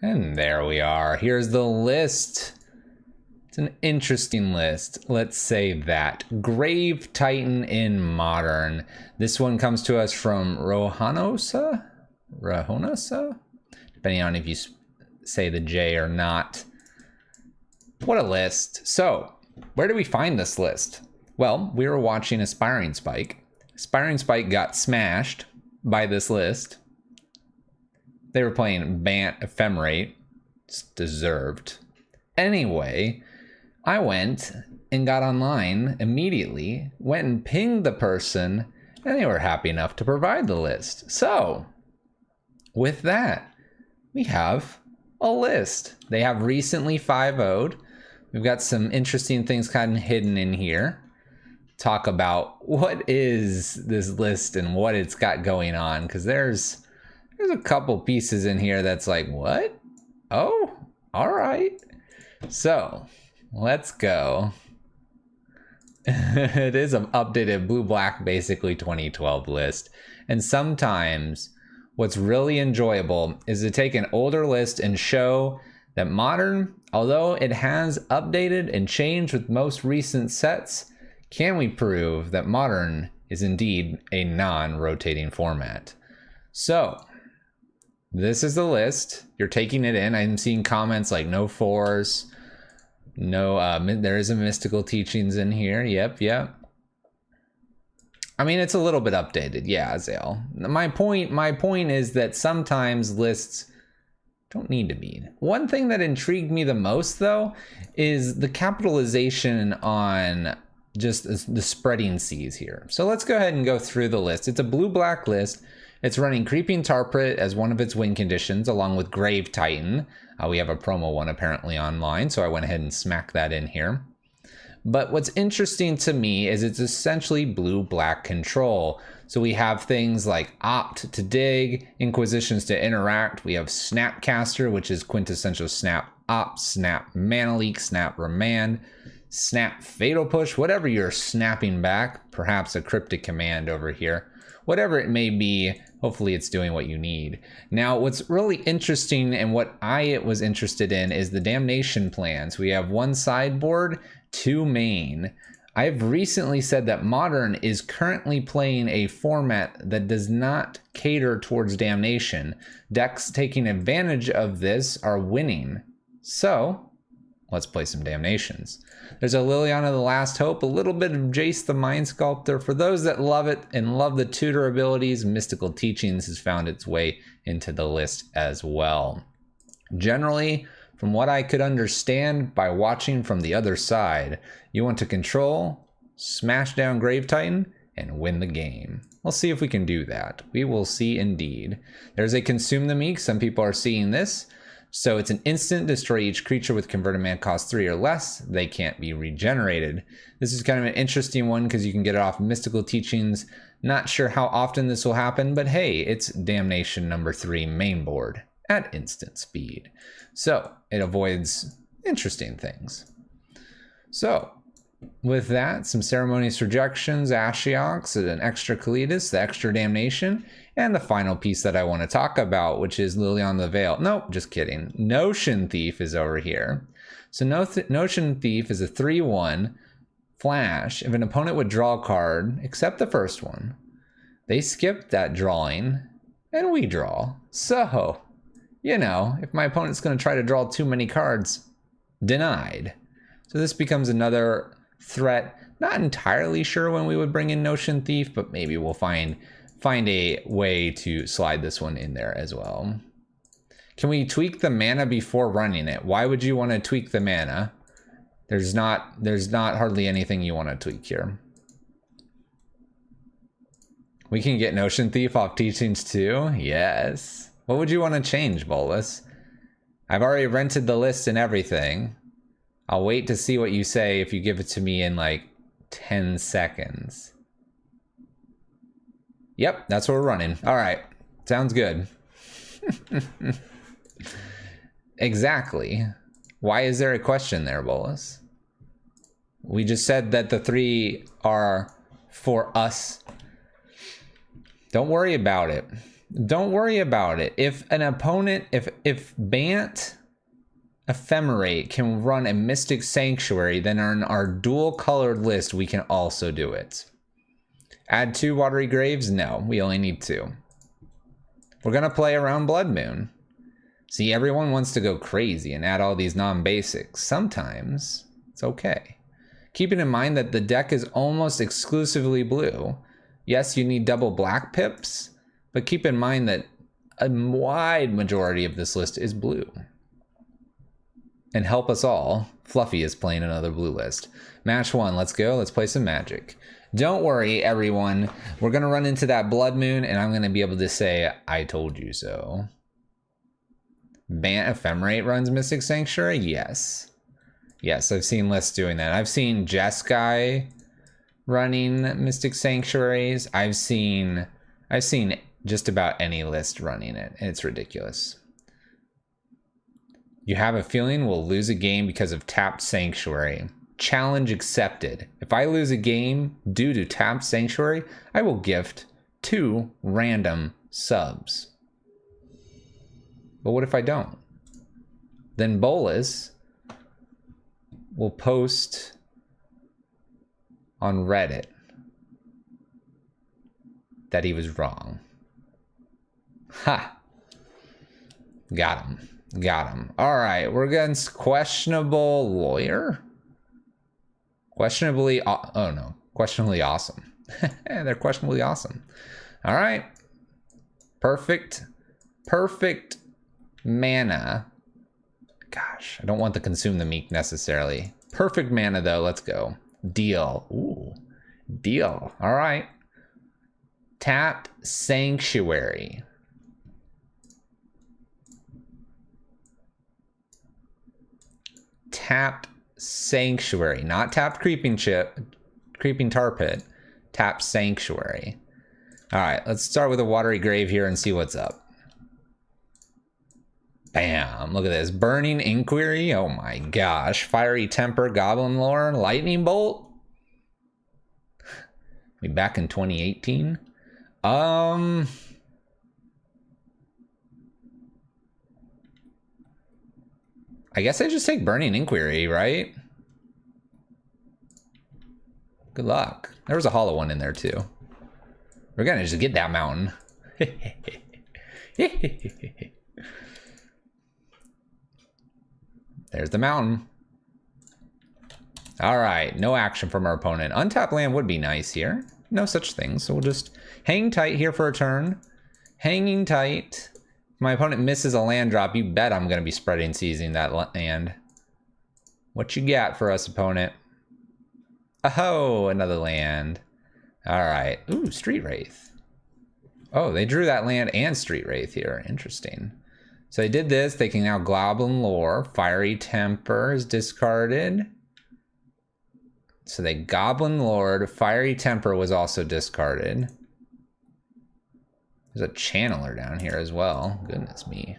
And there we are. Here's the list. It's an interesting list. Let's say that. Grave Titan in Modern. This one comes to us from Rohanosa? Rahonasa? Depending on if you say the J or not. What a list. So, where do we find this list? Well, we were watching Aspiring Spike. Aspiring Spike got smashed by this list. They were playing Bant Ephemerate. It's deserved. Anyway, I went and got online immediately, went and pinged the person, and they were happy enough to provide the list. So, with that, we have a list. They have recently 5-0'd. We've got some interesting things kind of hidden in here. Talk about what is this list and what it's got going on, because there's a couple pieces in here that's like, what? Oh, all right. So, let's go. It is an updated blue-black, basically 2012 list. And sometimes what's really enjoyable is to take an older list and show that Modern, although it has updated and changed with most recent sets, can we prove that Modern is indeed a non-rotating format? So, this is the list. You're taking it in. I'm seeing comments like no fours, no, there is a mystical teachings in here. Yep. I mean, it's a little bit updated. Yeah, Zale. My point is that sometimes lists don't need to be. One thing that intrigued me the most, though, is the capitalization on just the spreading seas here. So let's go ahead and go through the list. It's a blue-black list. It's running Creeping Tarprit as one of its win conditions, along with Grave Titan. We have a promo one apparently online, so I went ahead and smacked that in here. But what's interesting to me is it's essentially blue-black control. So we have things like Opt to dig, Inquisitions to interact. We have Snapcaster, which is quintessential Snap Opt, Snap Mana Leak, Snap Remand, Snap Fatal Push, whatever you're snapping back, perhaps a cryptic command over here. Whatever it may be, hopefully it's doing what you need. Now, what's really interesting and what I was interested in is the Damnation plans. We have one sideboard, 2 main. I've recently said that Modern is currently playing a format that does not cater towards Damnation. Decks taking advantage of this are winning. So, let's play some Damnations. There's a Liliana the Last Hope, a little bit of Jace the Mind Sculptor. For those that love it and love the tutor abilities, Mystical Teachings has found its way into the list as well. Generally, from what I could understand by watching from the other side, you want to control, smash down Grave Titan, and win the game. We'll see if we can do that. We will see indeed. There's a Consume the Meek. Some people are seeing this. So it's an instant, destroy each creature with converted mana cost 3 or less. They can't be regenerated. This is kind of an interesting one because you can get it off Mystical Teachings. Not sure how often this will happen, but hey, it's Damnation number 3 main board at instant speed. So it avoids interesting things. So with that, some Ceremonious Rejections, Ashiok, an extra Kalitas, the extra Damnation, and the final piece that I want to talk about, which is Liliana the Veil. Nope, just kidding. Notion Thief is over here. So Notion Thief is a 3/1 flash. If an opponent would draw a card, except the first one, they skip that drawing, and we draw. So, you know, if my opponent's going to try to draw too many cards, denied. So this becomes another threat. Not entirely sure when we would bring in Notion Thief, but maybe we'll find a way to slide this one in there as well. Can we tweak the mana before running it? Why would you want to tweak the mana? There's not hardly anything you want to tweak here. We can get Notion Thief off Teachings too? Yes. What would you want to change, Bolas? I've already rented the list and everything. I'll wait to see what you say if you give it to me in like 10 seconds. Yep, that's what we're running. All right, sounds good. Exactly. Why is there a question there, Bolas? We just said that the 3 are for us. Don't worry about it. Don't worry about it. If an opponent, if Bant Ephemerate can run a Mystic Sanctuary, then on our dual colored list, we can also do it. Add 2 Watery Graves? No, we only need 2. We're gonna play around Blood Moon. See, everyone wants to go crazy and add all these non-basics. Sometimes it's okay. Keeping in mind that the deck is almost exclusively blue. Yes, you need double black pips, but keep in mind that a wide majority of this list is blue. And help us all, Fluffy is playing another blue list. Match 1, let's go, let's play some Magic. Don't worry, everyone. We're gonna run into that Blood Moon, and I'm gonna be able to say, I told you so. Bant Ephemerate runs Mystic Sanctuary? Yes. Yes, I've seen lists doing that. I've seen Jeskai running Mystic Sanctuaries. I've seen just about any list running it. It's ridiculous. You have a feeling we'll lose a game because of tapped Sanctuary. Challenge accepted. If I lose a game due to tapped Sanctuary, I will gift 2 random subs. But what if I don't? Then Bolas will post on Reddit that he was wrong. Ha! Got him. Got him. All right, we're against Questionable Lawyer. Questionably awesome. They're questionably awesome. All right. Perfect mana. Gosh, I don't want to consume the Meek necessarily. Perfect mana though, let's go. Deal. Ooh, deal. All right. Tapped Sanctuary. Tapped Sanctuary, not tapped Creeping Tar Pit. Tapped Sanctuary. All right, let's start with a Watery Grave here and see what's up. Bam, look at this. Burning Inquiry, oh my gosh. Fiery Temper, Goblin Lore, Lightning Bolt. We back in 2018. I guess I just take Burning Inquiry, right? Good luck. There was a hollow one in there too. We're gonna just get that mountain. There's the mountain. All right, no action from our opponent. Untapped land would be nice here. No such thing, so we'll just hang tight here for a turn. Hanging tight. If my opponent misses a land drop, you bet I'm gonna be spreading seizing that land. What you got for us, opponent? Oh, another land. All right, ooh, Street Wraith. Oh, they drew that land and Street Wraith here, interesting. So they did this, they can now Goblin Lore. Fiery Temper is discarded. So they Goblin Lord. Fiery Temper was also discarded. There's a Channeler down here as well. Goodness me.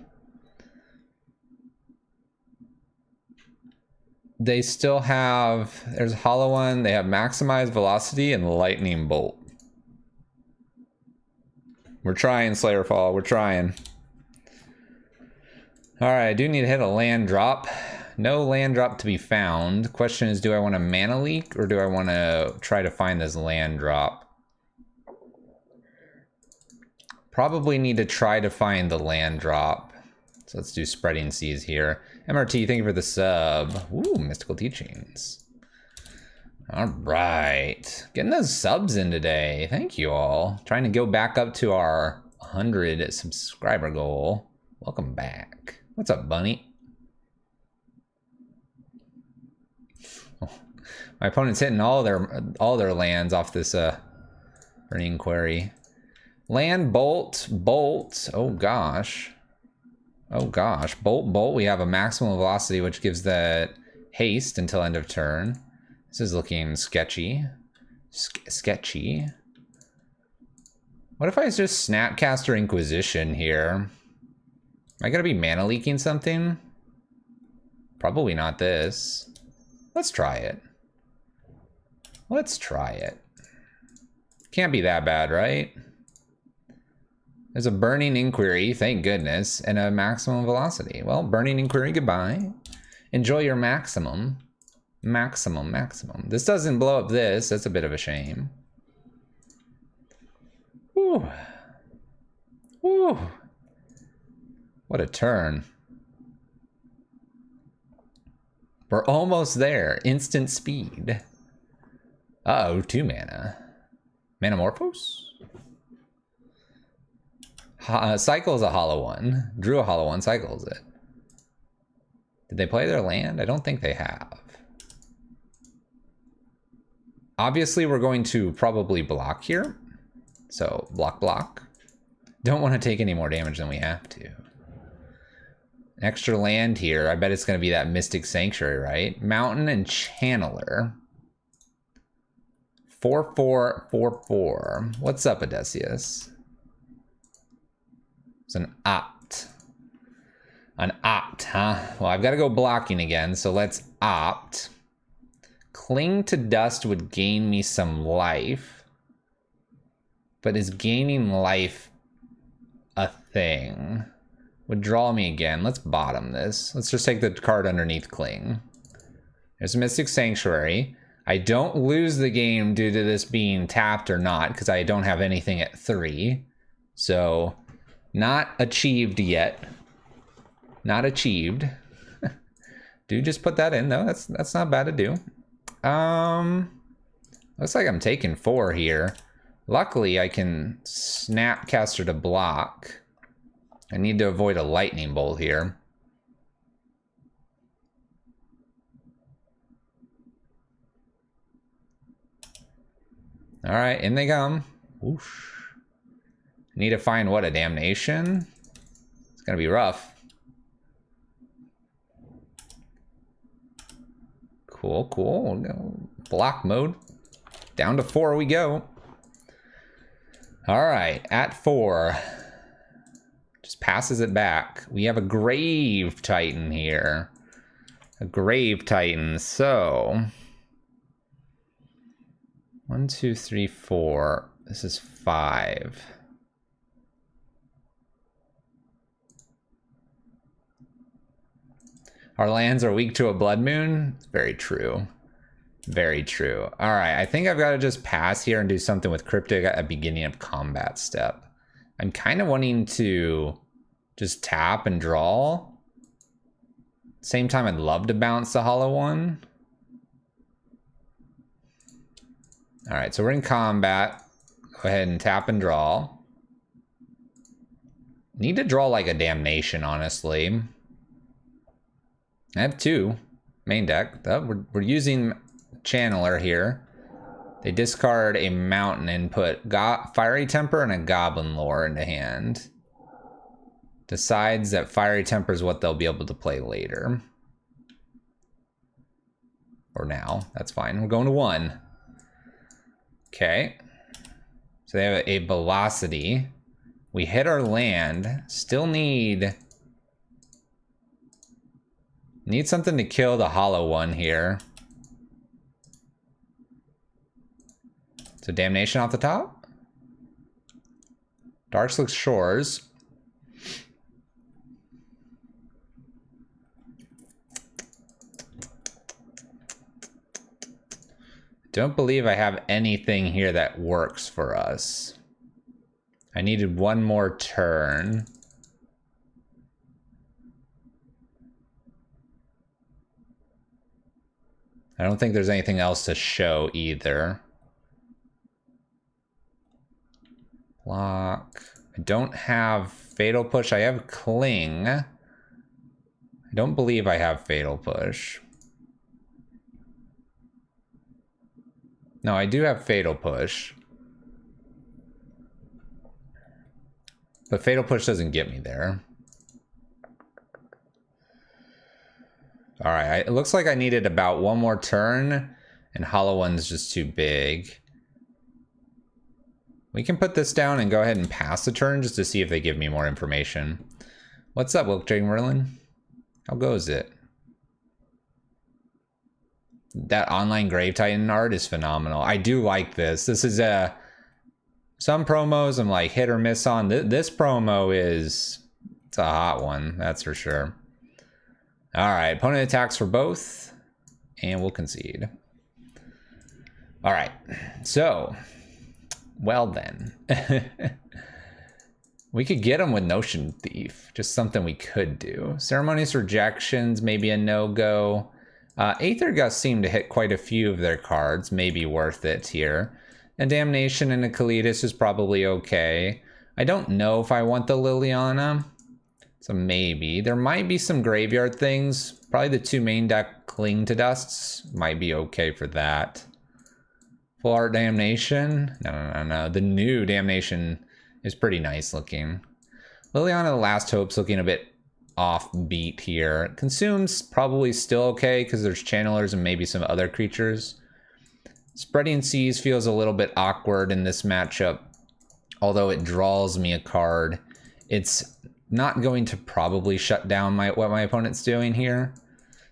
They still have, there's a hollow one. They have Maximized Velocity and Lightning Bolt. We're trying, Slayerfall, we're trying. All right, I do need to hit a land drop. No land drop to be found. Question is, do I want to mana leak or do I want to try to find this land drop? Probably need to try to find the land drop. So let's do Spreading Seas here. MRT, thank you for the sub. Ooh, Mystical Teachings. All right, getting those subs in today. Thank you all. Trying to go back up to our 100 subscriber goal. Welcome back. What's up, Bunny? Oh, my opponent's hitting all their lands off this Burning Inquiry. Land Bolt. Oh gosh. Oh gosh. Bolt. We have a maximum velocity, which gives that haste until end of turn. This is looking sketchy. Sketchy. What if I just Snapcaster Inquisition here? Am I gonna be mana leaking something? Probably not this. Let's try it. Let's try it. Can't be that bad, right? There's a Burning Inquiry, thank goodness, and a Maximum Velocity. Well, Burning Inquiry, goodbye. Enjoy your maximum. Maximum. This doesn't blow up this. That's a bit of a shame. Whew. Whew. What a turn. We're almost there. Instant speed. Uh-oh, 2 mana. Manamorphose? Cycle is a hollow one. Drew a hollow one, cycles it. Did they play their land? I don't think they have. Obviously, we're going to probably block here. So, block. Don't want to take any more damage than we have to. An extra land here. I bet it's going to be that Mystic Sanctuary, right? Mountain and Channeler. 4/4/4/4. What's up, Odysseus? It's an opt. An opt, huh? Well, I've got to go blocking again, so let's opt. Cling to Dust would gain me some life. But is gaining life a thing? Would draw me again. Let's bottom this. Let's just take the card underneath Cling. There's Mystic Sanctuary. I don't lose the game due to this being tapped or not, because I don't have anything at 3. So, not achieved yet. Not achieved. Do just put that in though. That's not bad to do. Looks like I'm taking 4 here. Luckily, I can Snapcaster to block. I need to avoid a lightning bolt here. All right, in they come. Whoosh. Need to find what, a damnation? It's gonna be rough. Cool. Block mode. Down to 4 we go. All right, at 4. Just passes it back. We have a Grave Titan here. A Grave Titan, so... 1, 2, 3, 4. This is 5. Our lands are weak to a Blood Moon? Very true. Very true. All right, I think I've got to just pass here and do something with Cryptic at the beginning of combat step. I'm kind of wanting to just tap and draw. Same time, I'd love to bounce the hollow one. All right, so we're in combat. Go ahead and tap and draw. Need to draw like a damnation, honestly. I have 2 main deck. Oh, we're using Channeler here. They discard a mountain and put Fiery Temper and a Goblin Lore into hand. Decides that Fiery Temper is what they'll be able to play later. Or now. That's fine. We're going to 1. Okay. So they have a Velocity. We hit our land. Still need something to kill the hollow one here. So Damnation off the top. Darkslick Shores. Don't believe I have anything here that works for us. I needed 1 more turn. I don't think there's anything else to show either. Block. I don't have Fatal Push. I have Cling. I don't believe I have Fatal Push. No, I do have Fatal Push. But Fatal Push doesn't get me there. All right, it looks like I needed about 1 more turn, and Hollow One's just too big. We can put this down and go ahead and pass the turn just to see if they give me more information. What's up, Wilkjay Merlin? How goes it? That online Grave Titan art is phenomenal. I do like this. This is a Some promos I'm like hit or miss on. This promo it's a hot one, that's for sure. All right, opponent attacks for both, and we'll concede. All right, so, well then. We could get him with Notion Thief, just something we could do. Ceremonious Rejections, maybe a no-go. Aether Gust seemed to hit quite a few of their cards, maybe worth it here. And Damnation and a Kalitas is probably okay. I don't know if I want the Liliana, so maybe. There might be some graveyard things. Probably the two main deck Cling to Dusts might be okay for that. Full Art Damnation? No. The new Damnation is pretty nice looking. Liliana the Last Hope's looking a bit offbeat here. Consume's probably still okay because there's channelers and maybe some other creatures. Spreading Seas feels a little bit awkward in this matchup. Although it draws me a card, it's not going to probably shut down what my opponent's doing here.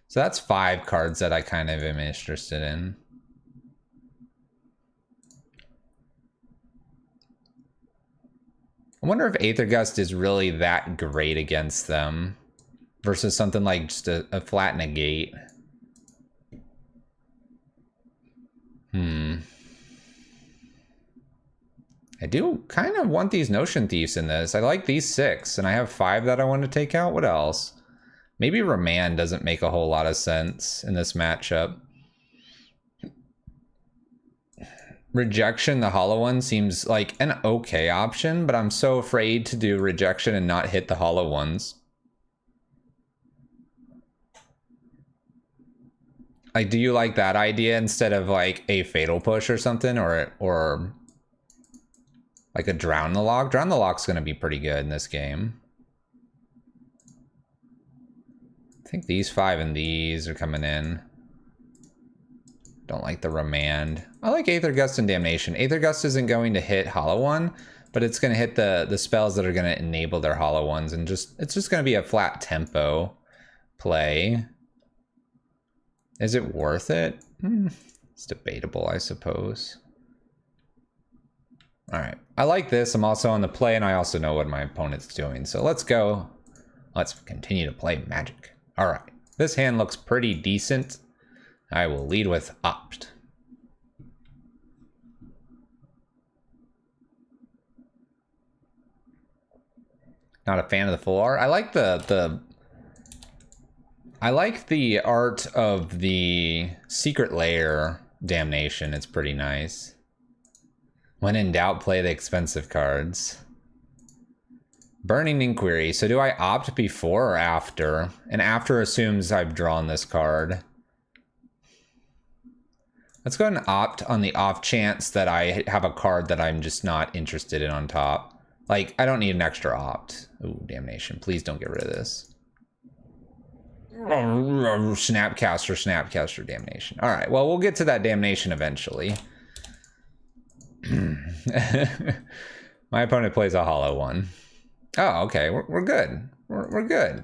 So that's 5 cards that I kind of am interested in. I wonder if Aether Gust is really that great against them versus something like just a flat negate. I do kind of want these Notion Thieves in this. I like these 6, and I have 5 that I want to take out. What else? Maybe Remand doesn't make a whole lot of sense in this matchup. Rejection, the hollow one, seems like an okay option, but I'm so afraid to do Rejection and not hit the hollow ones. Like, do you like that idea instead of like a Fatal Push or something, or like a Drown the Lock? Drown the Lock's gonna be pretty good in this game. I think these 5 and these are coming in. Don't like the Remand. I like Aether Gust and Damnation. Aether Gust isn't going to hit Hollow One, but it's going to hit the spells that are going to enable their Hollow Ones, and it's just going to be a flat tempo play. Is it worth it? It's debatable, I suppose. All right, I like this. I'm also on the play, and I also know what my opponent's doing. So let's go. Let's continue to play Magic. All right, this hand looks pretty decent. I will lead with Opt. Not a fan of the full art. I like I like the art of the Secret Lair Damnation. It's pretty nice. When in doubt, play the expensive cards. Burning Inquiry. So do I opt before or after? And after assumes I've drawn this card. Let's go ahead and opt on the off chance that I have a card that I'm just not interested in on top. Like, I don't need an extra opt. Ooh, Damnation. Please don't get rid of this. Snapcaster, Damnation. All right, well, we'll get to that Damnation eventually. My opponent plays a hollow one. Oh, okay, we're good. We're good.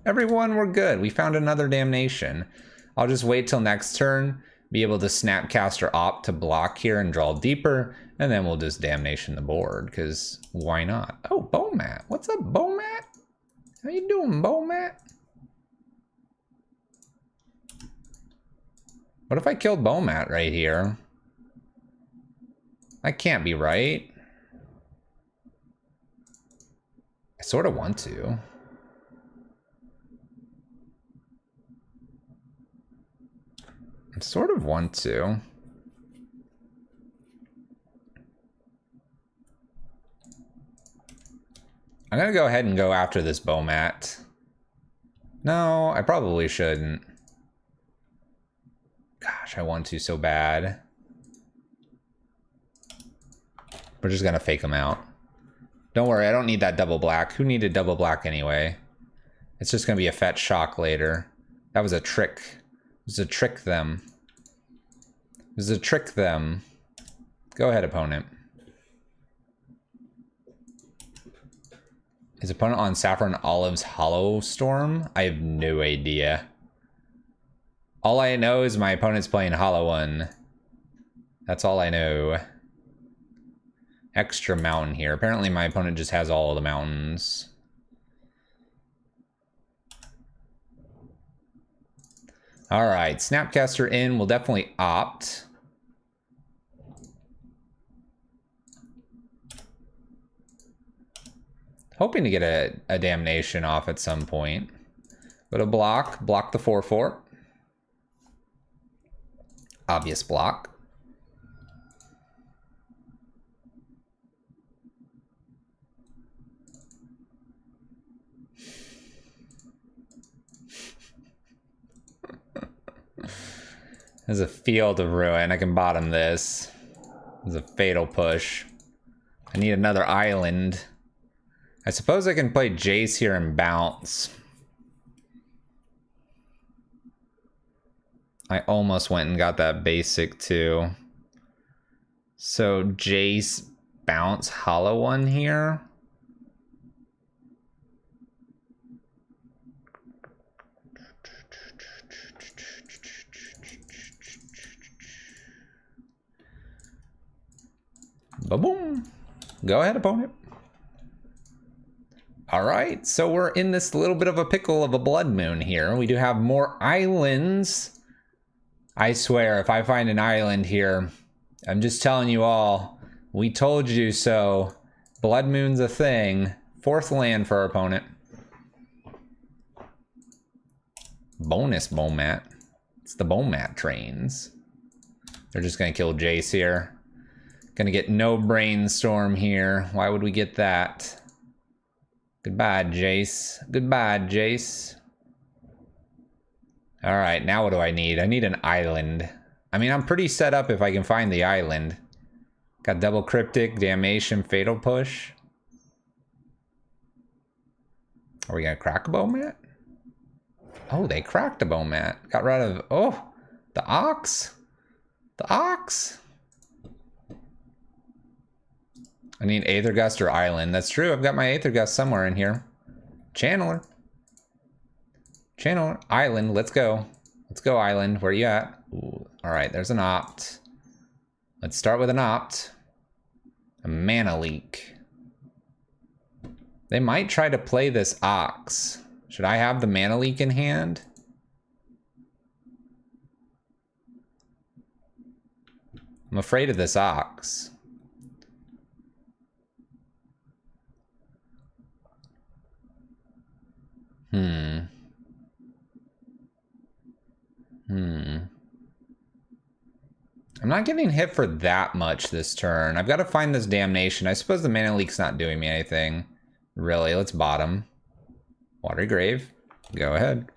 Everyone, we're good. We found another Damnation. I'll just wait till next turn, be able to Snapcaster opt to block here and draw deeper, and then we'll just Damnation the board, because why not? Oh, Bomat. What's up, Bomat? How you doing, Bomat? What if I killed Bomat right here? That can't be right. I sort of want to. I sort of want to. I'm gonna go ahead and go after this Bomat. No, I probably shouldn't. Gosh, I want to so bad. We're just gonna fake him out. Don't worry, I don't need that double black. Who needed double black anyway? It's just gonna be a fetch shock later. That was a trick. It was a trick them. It was a trick them. Go ahead, opponent. Is opponent on Saffron Olive's Hollow Storm? I have no idea. All I know is my opponent's playing Hollow One. That's all I know. extra mountain here. Apparently my opponent just has all of the mountains. All right, Snapcaster in. We'll definitely opt. Hoping to get a damnation off at some point. But a block the 4/4. Obvious block. There's a Field of Ruin. I can bottom this. There's a Fatal Push. I need another island. I suppose I can play Jace here and bounce. I almost went and got that basic too. So Jace, bounce, Hollow One here. Ba-boom. Go ahead, opponent. All right, so we're in this little bit of a pickle of a Blood Moon here. We do have more islands. I swear, if I find an island here, I'm just telling you all, we told you so. Blood Moon's a thing. 4th land for our opponent. Bonus Bone Mat. It's the Bone Mat trains. They're just gonna kill Jace here. Gonna get no Brainstorm here. Why would we get that? Goodbye, Jace. Goodbye, Jace. All right, now what do I need? I need an island. I mean, I'm pretty set up if I can find the island. Got double Cryptic, Damnation, Fatal Push. Are we gonna crack a Bone Mat? Oh, they cracked a Bone Mat. Got rid of, oh, the Ox. The Ox. I need Aether Gust or Island. That's true. I've got my Aether Gust somewhere in here. Channeler. Channeler. Island. Let's go. Let's go, Island. Where are you at? Ooh. All right, there's an Opt. Let's start with an Opt. A Mana Leak. They might try to play this Ox. Should I have the Mana Leak in hand? I'm afraid of this Ox. I'm not getting hit for that much this turn. I've got to find this Damnation. I suppose the Mana Leak's not doing me anything. Really, let's bottom. Watery Grave. Go ahead.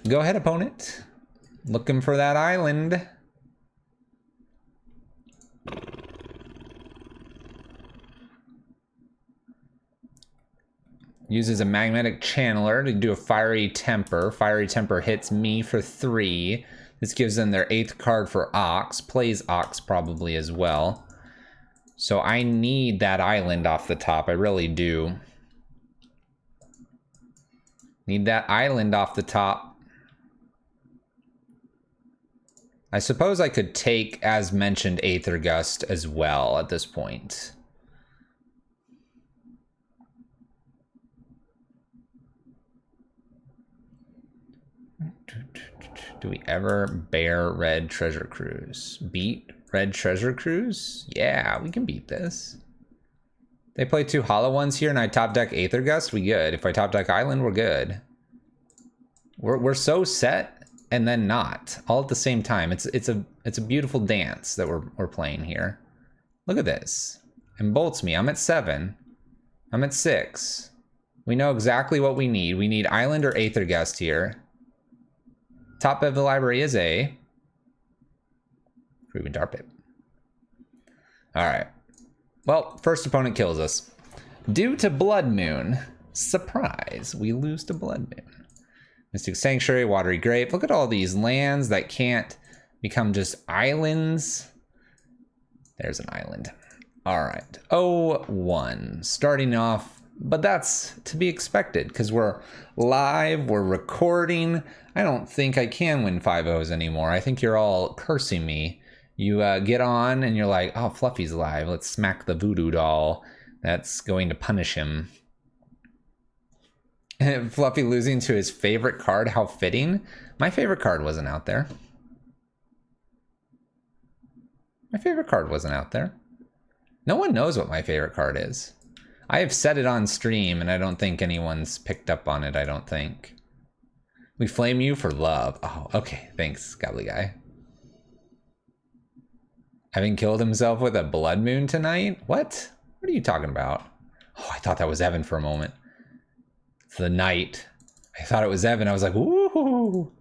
Go ahead, opponent. Looking for that island. Uses a Magnetic Channeler to do a Fiery Temper. Fiery Temper hits me for 3. This gives them their 8th card for Ox. Plays Ox probably as well. So I need that island off the top. I really do. Need that island off the top. I suppose I could take, as mentioned, Aether Gust as well at this point. Do we ever bear Red Treasure Cruise? Beat Red Treasure Cruise? Yeah, we can beat this. They play 2 Hollow Ones here and I top deck Aether Gust, we good. If I top deck Island, we're good. We're so set and then not all at the same time. It's a beautiful dance that we're playing here. Look at this. And bolts me. I'm at 7. I'm at 6. We know exactly what we need. We need Island or Aether Gust here. Top of the library is a Proven Tar Pit. All right. Well, first opponent kills us. Due to Blood Moon. Surprise, we lose to Blood Moon. Mystic Sanctuary, Watery Grave. Look at all these lands that can't become just islands. There's an island. All right. 0-1. Starting off, but that's to be expected because we're live, we're recording. I don't think I can win 5-0s anymore. I think you're all cursing me You get on and you're like, oh, Fluffy's alive. Let's smack the voodoo doll. That's going to punish him. Fluffy losing to his favorite card. How fitting. My favorite card wasn't out there. My favorite card wasn't out there. No one knows what my favorite card is. I have said it on stream, and I don't think anyone's picked up on it, I don't think. We flame you for love. Oh, okay. Thanks, Gobbly Guy. Having killed himself with a blood moon tonight? What? What are you talking about? Oh, I thought that was Evan for a moment. It's the knight. I thought it was Evan. I was like, woohoo!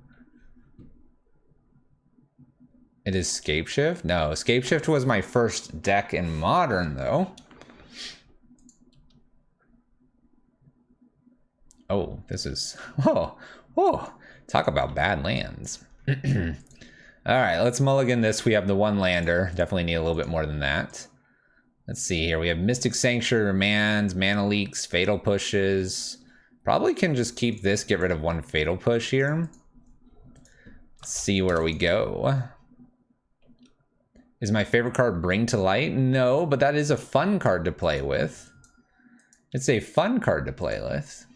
It is Scapeshift? No, Scapeshift was my first deck in Modern, though. Oh, this is... Oh, talk about bad lands. All right, let's mulligan this. We have the one lander. Definitely need a little bit more than that. Let's see here. We have Mystic Sanctuary, Remands, Mana Leaks, Fatal Pushes. Probably can just keep this, get rid of one Fatal Push here. Let's see where we go. Is my favorite card Bring to Light? No, but that is a fun card to play with. It's a fun card to play with.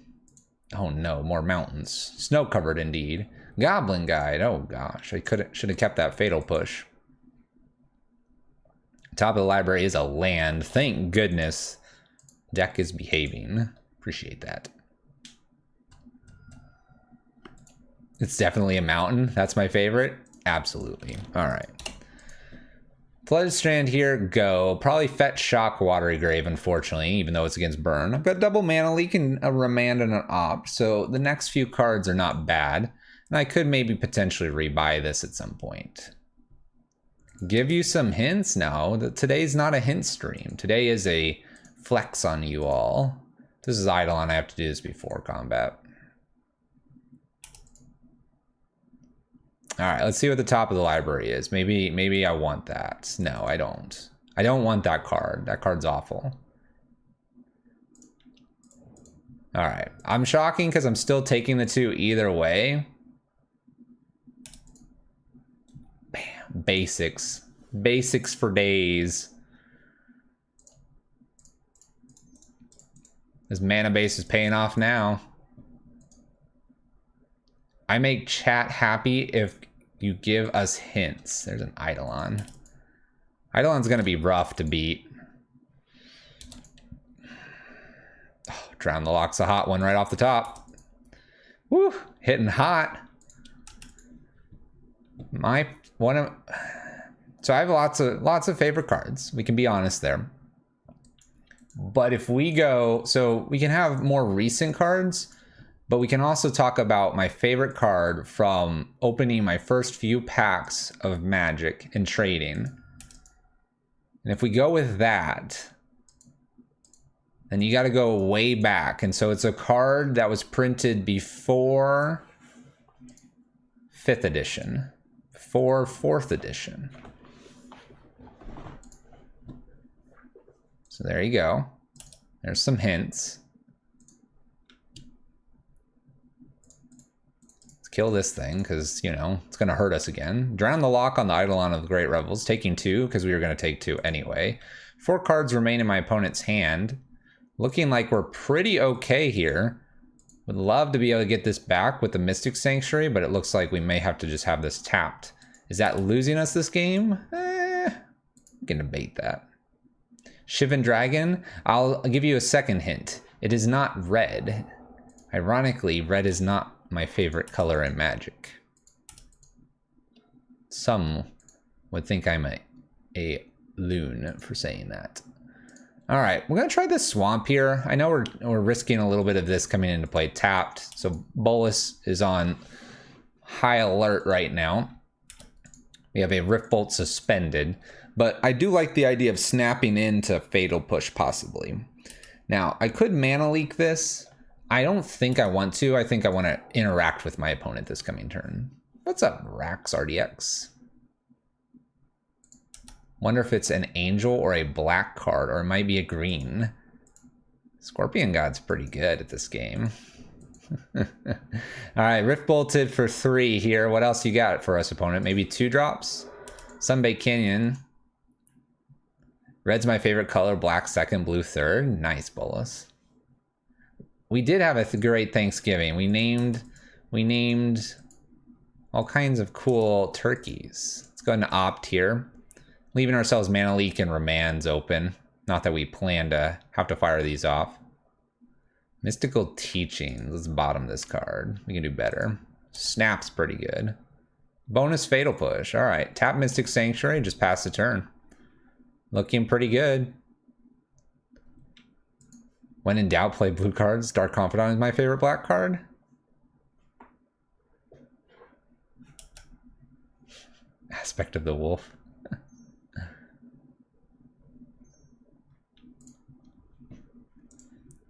Oh no, more mountains. Snow covered indeed. Goblin Guide. Oh gosh, I should have kept that Fatal Push. Top of the library is a land. Thank goodness. Deck is behaving. Appreciate that. It's definitely a mountain. That's my favorite. Absolutely. All right. Flooded Strand here, go. Probably fetch Shock Watery Grave, unfortunately, even though it's against burn. I've got double Mana Leak and a Remand and an Opt, so the next few cards are not bad. And I could maybe potentially rebuy this at some point. Give you some hints? No, today's not a hint stream. Today is a flex on you all. This is Eidolon. I have to do this before combat. All right, let's see what the top of the library is. Maybe I want that. No, I don't. I don't want that card. That card's awful. All right, I'm shocking because I'm still taking the two either way. Bam, basics. Basics for days. This mana base is paying off now. I make chat happy if you give us hints. There's an Eidolon. Eidolon's gonna be rough to beat. Oh, Drown the Lock's a hot one right off the top. Woo, hitting hot. So I have lots of favorite cards. We can be honest there. But if we go, so we can have more recent cards, but we can also talk about my favorite card from opening my first few packs of Magic and trading. And if we go with that, then you got to go way back. And so it's a card that was printed before 5th edition, before 4th edition. So there you go. There's some hints. Kill this thing because, you know, it's going to hurt us again. Drown the Lock on the Eidolon of the Great Revels, taking 2 because we were going to take 2 anyway. 4 cards remain in my opponent's hand. Looking like we're pretty okay here. Would love to be able to get this back with the Mystic Sanctuary, but it looks like we may have to just have this tapped. Is that losing us this game? We can debate that. Shivan Dragon, I'll give you a second hint. It is not red. Ironically, red is not my favorite color in Magic. Some would think I'm a loon for saying that. All right, we're gonna try this Swamp here. I know we're risking a little bit of this coming into play tapped, so Bolas is on high alert right now. We have a Rift Bolt suspended, but I do like the idea of snapping into Fatal Push possibly. Now, I could Mana Leak this. I don't think I want to. I think I want to interact with my opponent this coming turn. What's up, Rax RDX? Wonder if it's an angel or a black card, or it might be a green. Scorpion God's pretty good at this game. All right, Rift Bolted for 3 here. What else you got for us, opponent? Maybe 2 drops? Sunbaked Canyon. Red's my favorite color, black second, blue third. Nice, Bolus. We did have a great Thanksgiving. We named all kinds of cool turkeys. Let's go ahead and opt here. Leaving ourselves Mana Leak and Remands open. Not that we plan to have to fire these off. Mystical Teachings. Let's bottom this card. We can do better. Snap's pretty good. Bonus Fatal Push. All right. Tap Mystic Sanctuary. Just pass the turn. Looking pretty good. When in doubt, play blue cards. Dark Confidant is my favorite black card. Aspect of the Wolf.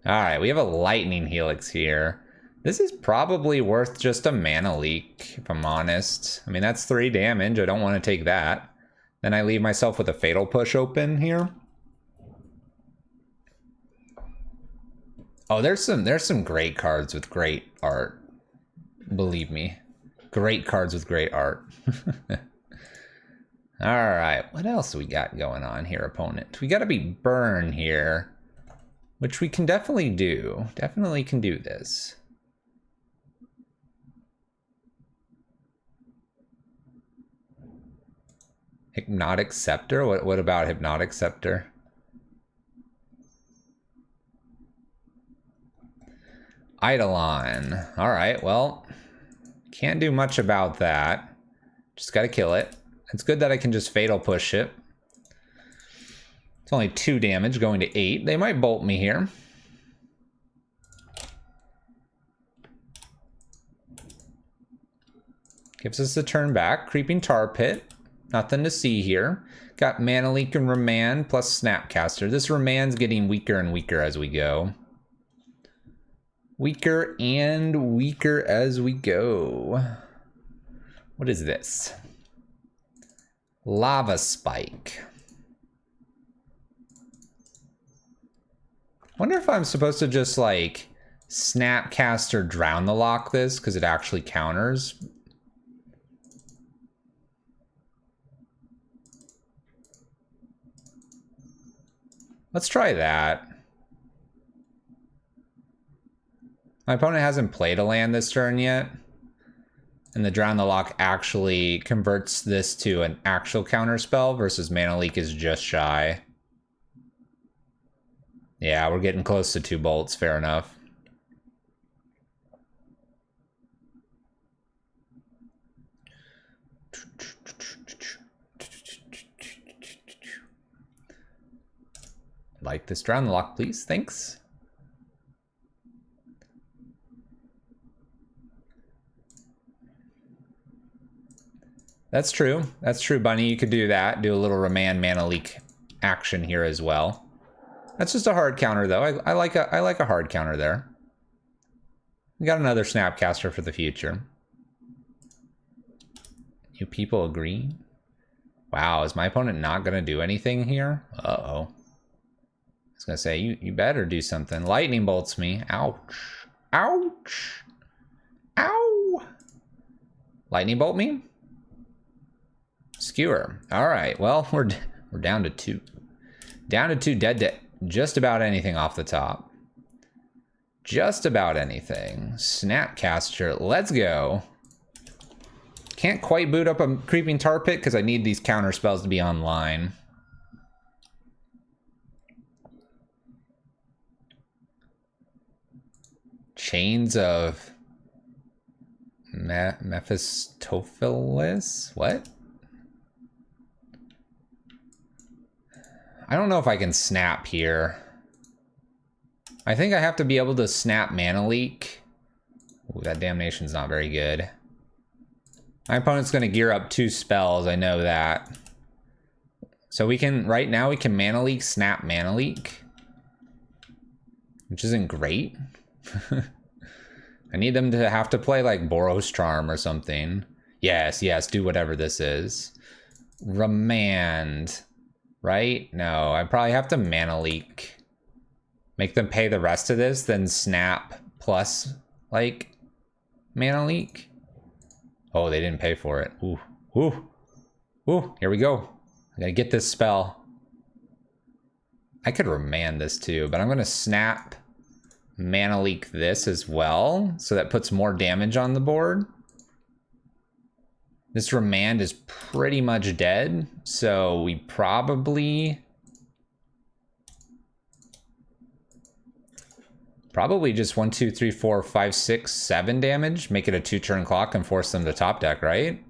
Alright, we have a Lightning Helix here. This is probably worth just a Mana Leak, if I'm honest. I mean, that's 3 damage. I don't want to take that. Then I leave myself with a Fatal Push open here. Oh, there's some great cards with great art. Believe me. Great cards with great art. Alright, what else we got going on here, opponent? We gotta be Burn here. Which we can definitely do. Definitely can do this. Hypnotic Scepter? What about Hypnotic Scepter? Eidolon. Alright, well, can't do much about that. Just gotta kill it. It's good that I can just Fatal Push it. It's only 2 damage going to 8. They might bolt me here. Gives us a turn back. Creeping Tar Pit. Nothing to see here. Got Mana Leak and Remand plus Snapcaster. This Remand's getting weaker and weaker as we go. Weaker and weaker as we go. What is this? Lava Spike. Wonder if I'm supposed to just like Snapcaster Drown the Lock this because it actually counters. Let's try that. My opponent hasn't played a land this turn yet. And the Drown the Lock actually converts this to an actual counter spell versus Mana Leak is just shy. Yeah, we're getting close to 2 bolts, fair enough. Like this Drown the Lock, please, thanks. That's true, Bunny, you could do that. Do a little Remand Mana Leak action here as well. That's just a hard counter, though. I like a hard counter there. We got another Snapcaster for the future. You people agree? Wow, is my opponent not gonna do anything here? Uh-oh. I was gonna say, you better do something. Lightning bolts me. Ouch. Ouch. Ow. Lightning bolt me? Skewer. All right, well, we're down to 2. Down to 2, dead to just about anything off the top. Just about anything. Snapcaster, let's go. Can't quite boot up a Creeping Tar Pit because I need these counter spells to be online. Chains of Mephistopheles? What? I don't know if I can snap here. I think I have to be able to snap Mana Leak. Ooh, that Damnation's not very good. My opponent's gonna gear up 2 spells, I know that. So we can, right now we can Mana Leak, snap Mana Leak. Which isn't great. I need them to have to play like Boros Charm or something. Yes, do whatever this is. Remand. Right? No, I probably have to Mana Leak. Make them pay the rest of this, then snap plus, like, Mana Leak. Oh, they didn't pay for it. Ooh. Ooh. Ooh, here we go. I gotta get this spell. I could remand this too, but I'm gonna snap Mana Leak this as well, so that puts more damage on the board. This remand is pretty much dead, so we probably just 1, 2, 3, 4, 5, 6, 7 damage, make it a 2-turn clock and force them to top deck, right?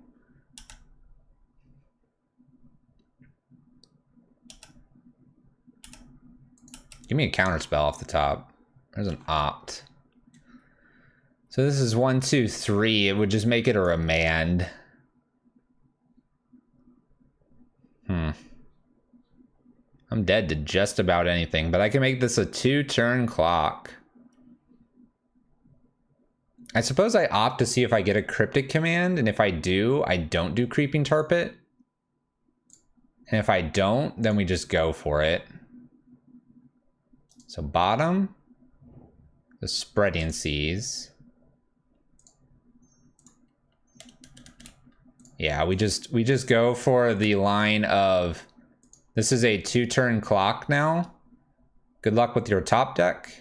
Give me a counter spell off the top. There's an opt. So this is 1, 2, 3. It would just make it a remand. I'm dead to just about anything, but I can make this a 2-turn clock. I suppose I opt to see if I get a Cryptic Command, and if I do, I don't do Creeping Tar Pit. And if I don't, then we just go for it. So bottom, the Spreading Seas. Yeah, we just go for the line of, this is a 2-turn clock now. Good luck with your top deck.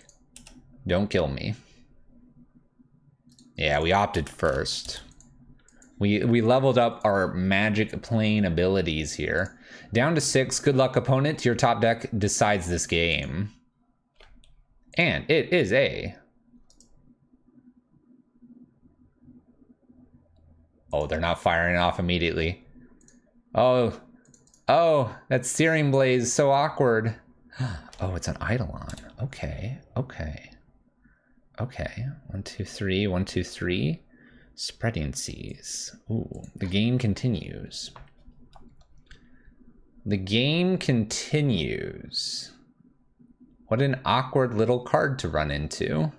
Don't kill me. Yeah, we opted first. We leveled up our Magic Plane abilities here. Down to 6, good luck opponent. Your top deck decides this game. And it is a... Oh, they're not firing off immediately. Oh, that Searing Blaze, so awkward. Oh, it's an Eidolon. Okay. 1, 2, 3, 1, 2, 3. Spreading Seas. Ooh, the game continues. The game continues. What an awkward little card to run into.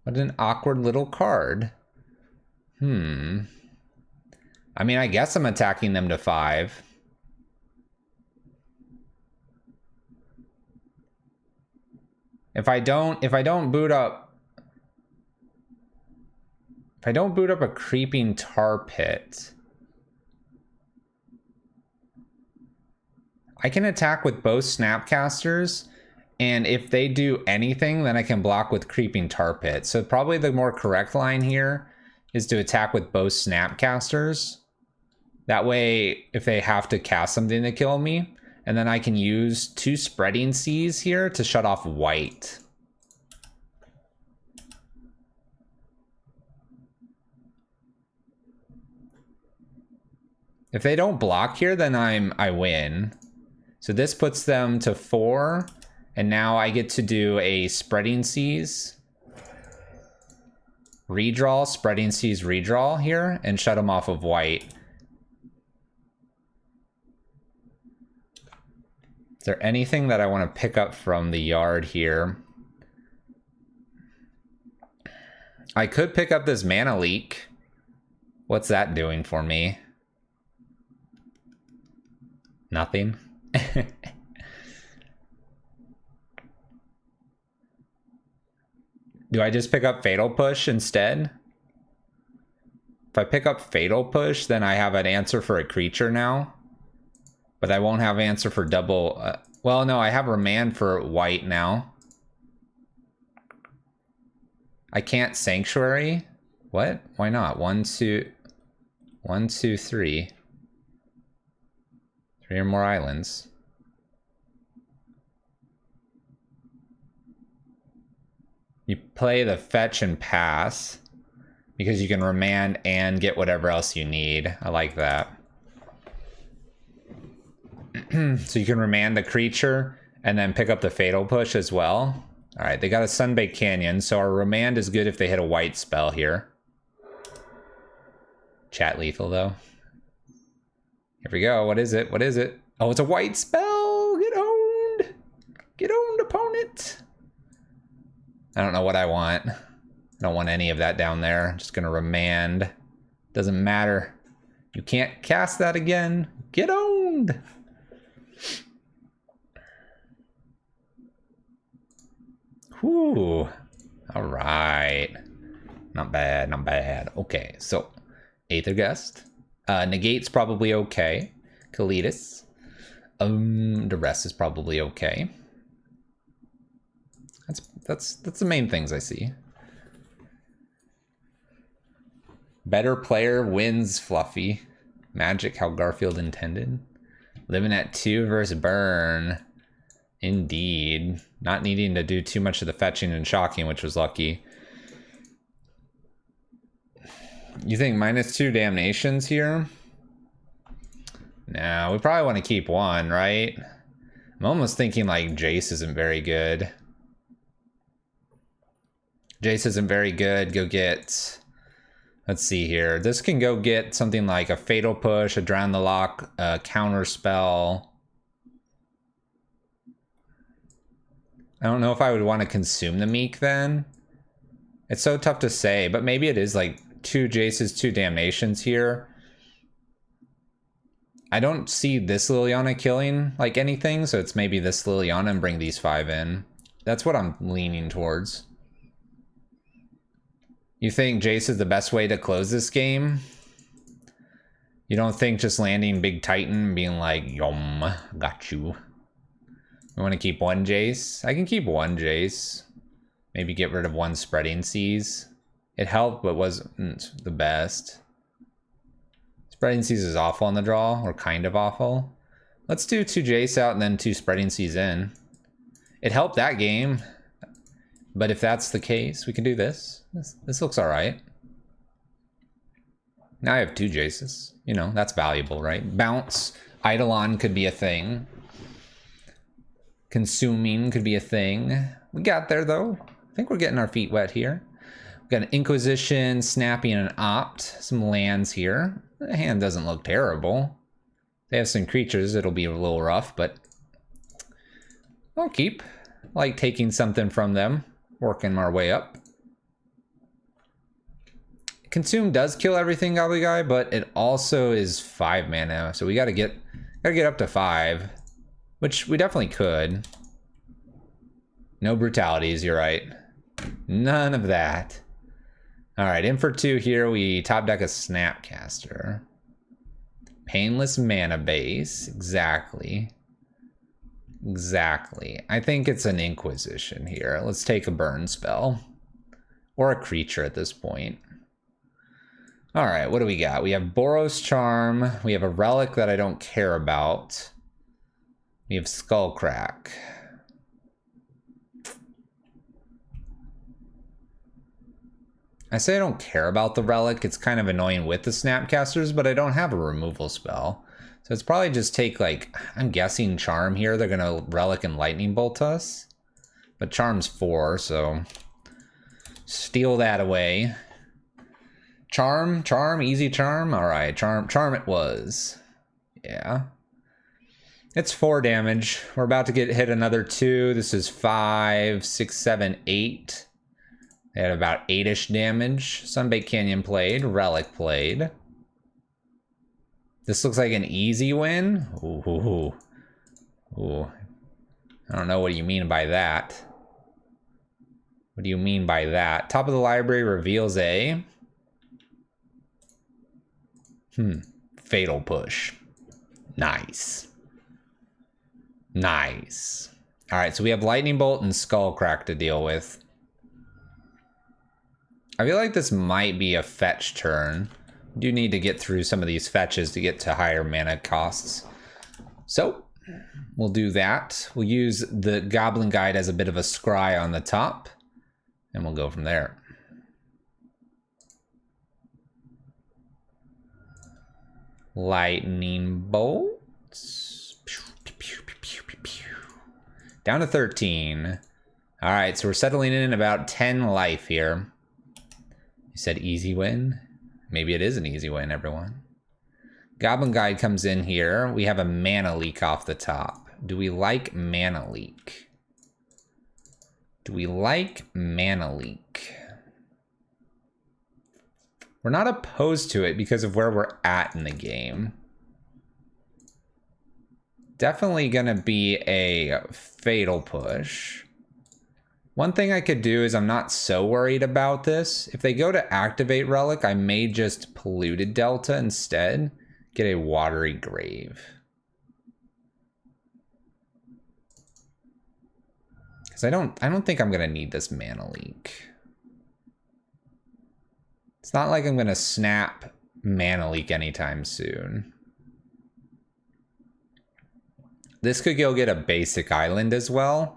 What an awkward little card. I mean, I guess I'm attacking them to 5. If I don't boot up a Creeping Tar Pit, I can attack with both Snapcasters, and if they do anything, then I can block with Creeping Tar Pit. So probably the more correct line here is to attack with both Snapcasters. That way, if they have to cast something to kill me, and then I can use 2 Spreading Seas here to shut off white. If they don't block here, then I win. So this puts them to 4, and now I get to do a Spreading Seas redraw, Spreading Seas redraw here, and shut them off of white. Is there anything that I want to pick up from the yard here? I could pick up this Mana Leak. What's that doing for me? Nothing. Do I just pick up Fatal Push instead? If I pick up Fatal Push, then I have an answer for a creature now. But I won't have answer for double... well, no, I have Remand for white now. I can't Sanctuary? What? Why not? 1, 2... 1, 2, 3. 3 or more islands. You play the fetch and pass because you can remand and get whatever else you need. I like that. So you can remand the creature and then pick up the Fatal Push as well. All right, they got a Sunbaked Canyon, so our remand is good if they hit a white spell here. Chat lethal though. Here we go. What is it? What is it? Oh, it's a white spell. Get owned. Get owned, opponent. I don't know what I want. I don't want any of that down there. I'm just gonna remand. Doesn't matter. You can't cast that again. Get owned. Whew. All right. Not bad, not bad. Okay, so Aethergust. Negate's probably okay. Kalitas. The rest is probably okay. That's the main things I see. Better player wins Fluffy. Magic how Garfield intended. Living at 2 versus Burn. Indeed. Not needing to do too much of the fetching and shocking, which was lucky. You think -2 damnations here? No, we probably want to keep 1, right? I'm almost thinking like Jace isn't very good. Jace isn't very good. Go get... Let's see here. This can go get something like a Fatal Push, a Drown the Lock, a Counter Spell. I don't know if I would want to consume the Meek then. It's so tough to say, but maybe it is like 2 Jaces, 2 Damnations here. I don't see this Liliana killing like anything, so it's maybe this Liliana and bring these 5 in. That's what I'm leaning towards. You think Jace is the best way to close this game? You don't think just landing Big Titan being like, yum, got you. We want to keep 1 Jace? I can keep 1 Jace. Maybe get rid of 1 Spreading Seas. It helped, but wasn't the best. Spreading Seas is awful on the draw, or kind of awful. Let's do 2 Jace out and then 2 Spreading Seas in. It helped that game. But if that's the case, we can do this. This looks all right. Now I have 2 Jaces. You know, that's valuable, right? Bounce, Eidolon could be a thing. Consuming could be a thing. We got there, though. I think we're getting our feet wet here. We've got an Inquisition, Snappy, and an Opt. Some lands here. The hand doesn't look terrible. They have some creatures. It'll be a little rough, but I'll keep. Like taking something from them. Working our way up. Consume does kill everything, Gobbly Guy, but it also is 5 mana, so we gotta get up to 5, which we definitely could. No brutalities, you're right. None of that. All right, in for 2 here. We top deck a Snapcaster. Painless mana base, exactly. Exactly. I think it's an Inquisition here. Let's take a burn spell. Or a creature at this point. Alright, what do we got? We have Boros Charm. We have a relic that I don't care about. We have Skullcrack. I say I don't care about the relic. It's kind of annoying with the Snapcasters, but I don't have a removal spell. So it's probably just take, like, I'm guessing Charm here. They're going to Relic and Lightning Bolt us. But Charm's 4, so steal that away. Charm, easy Charm. All right, Charm it was. Yeah. It's 4 damage. We're about to get hit another 2. This is 5, 6, 7, 8. They had about 8-ish damage. Sunbaked Canyon played. Relic played. This looks like an easy win. Ooh. I don't know what you mean by that. What do you mean by that? Top of the library reveals a... Fatal Push. Nice. Nice. All right, so we have Lightning Bolt and Skullcrack to deal with. I feel like this might be a fetch turn. We do need to get through some of these fetches to get to higher mana costs. So we'll do that. We'll use the Goblin Guide as a bit of a scry on the top, and we'll go from there. Lightning bolts. Down to 13. All right, so we're settling in about 10 life here. You said easy win? Maybe it is an easy win, everyone. Goblin Guide comes in here. We have a mana leak off the top. Do we like mana leak? Do we like mana leak? We're not opposed to it because of where we're at in the game. Definitely gonna be a fatal push. One thing I could do is I'm not so worried about this. If they go to activate Relic, I may just Polluted Delta instead. Get a Watery Grave. Because I don't think I'm gonna need this Mana Leak. It's not like I'm gonna snap Mana Leak anytime soon. This could go get a basic island as well,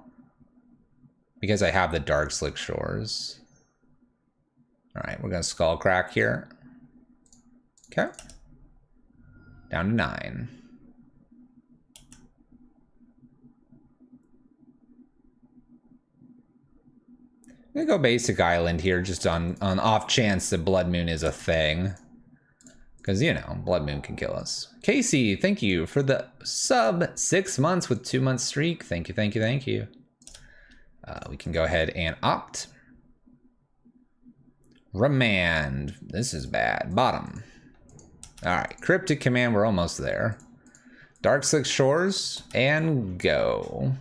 because I have the Darkslick Shores. All right, we're gonna Skullcrack here. Okay. Down to 9. I'm gonna go basic island here just on off chance that Blood Moon is a thing. Because, you know, Blood Moon can kill us. Casey, thank you for the sub 6 months with 2 month streak. Thank you, thank you, thank you. We can go ahead and opt. Remand. This is bad. Bottom. All right, Cryptic Command, we're almost there. Darkslick Shores, and go.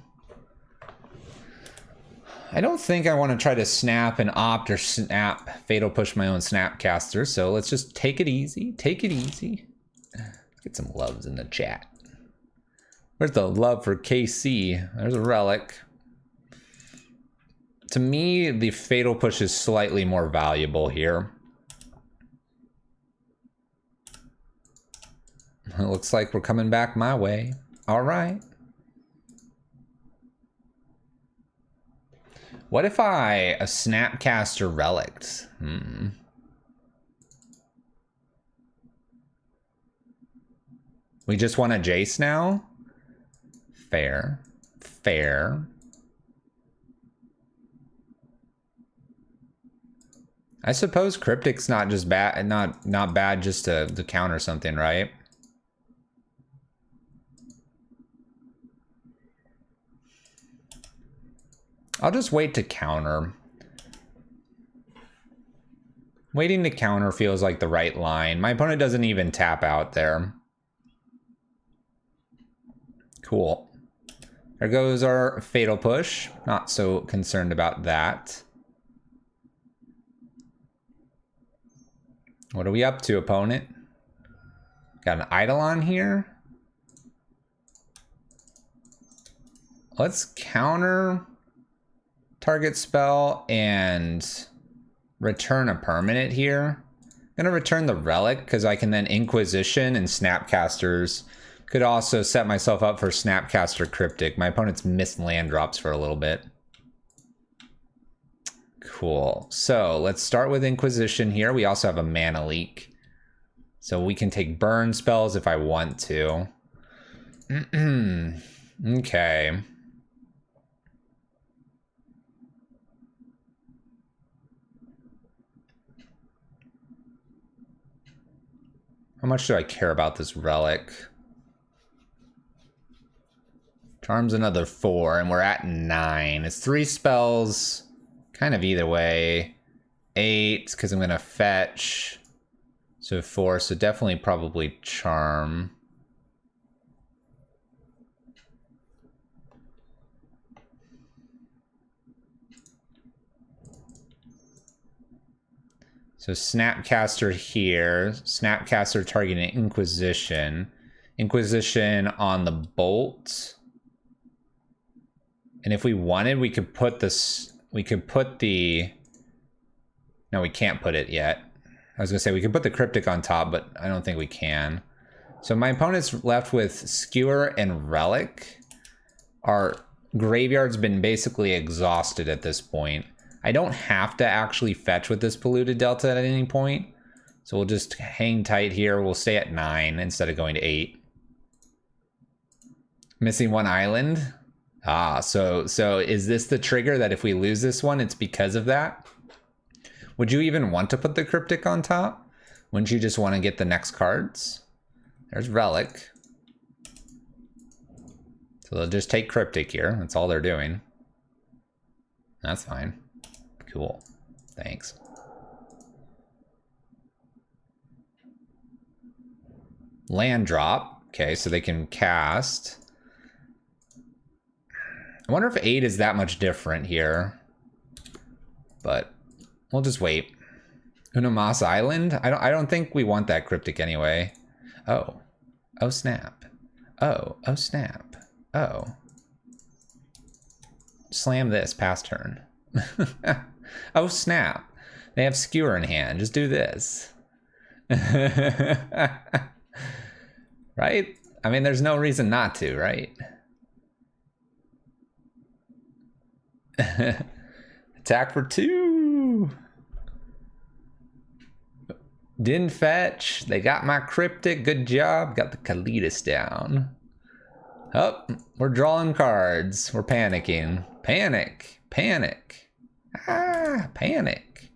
I don't think I want to try to snap and opt or snap Fatal Push my own Snapcaster, so let's just take it easy. Take it easy. Let's get some loves in the chat. Where's the love for KC? There's a Relic. To me, the Fatal Push is slightly more valuable here. It looks like we're coming back my way. All right. What if I a Snapcaster Relics? We just want a Jace now? Fair. Fair. I suppose Cryptic's not just bad, not bad just to counter something, right? I'll just wait to counter. Waiting to counter feels like the right line. My opponent doesn't even tap out there. Cool. There goes our Fatal Push. Not so concerned about that. What are we up to, opponent? Got an Eidolon here. Let's counter target spell and return a permanent here. I'm gonna return the Relic because I can then Inquisition and Snapcasters. Could also set myself up for Snapcaster Cryptic. My opponent's missed land drops for a little bit. Cool. So let's start with Inquisition here. We also have a Mana Leak. So we can take burn spells if I want to. Okay. How much do I care about this Relic? Charm's another 4, and we're at 9. It's 3 spells. Kind of either way. 8, because I'm going to fetch. So 4, so definitely probably Charm. So Snapcaster here. Snapcaster targeting Inquisition. Inquisition on the Bolt. And if we wanted, we could put this... We could put the... No, we can't put it yet. I was going to say we could put the Cryptic on top, but I don't think we can. So my opponent's left with Skewer and Relic. Our graveyard's been basically exhausted at this point. I don't have to actually fetch with this Polluted Delta at any point. So we'll just hang tight here. We'll stay at 9 instead of going to 8. Missing 1 island. Ah, so is this the trigger that if we lose this one, it's because of that? Would you even want to put the Cryptic on top? Wouldn't you just want to get the next cards? There's Relic. So they'll just take Cryptic here. That's all they're doing. That's fine. Cool. Thanks. Land drop. Okay, so they can cast. I wonder if 8 is that much different here. but we'll just wait. Unamas Island? I don't think we want that cryptic anyway. Oh. Oh snap. Oh snap. Oh. Slam this past turn. Oh snap. They have skewer in hand. Just do this. Right? I mean, there's no reason not to, right? Attack for 2. Didn't fetch. They got my cryptic. Good job. Got the Kalitas down. Oh, we're drawing cards. We're panicking. Panic. Panic. Ah, panic.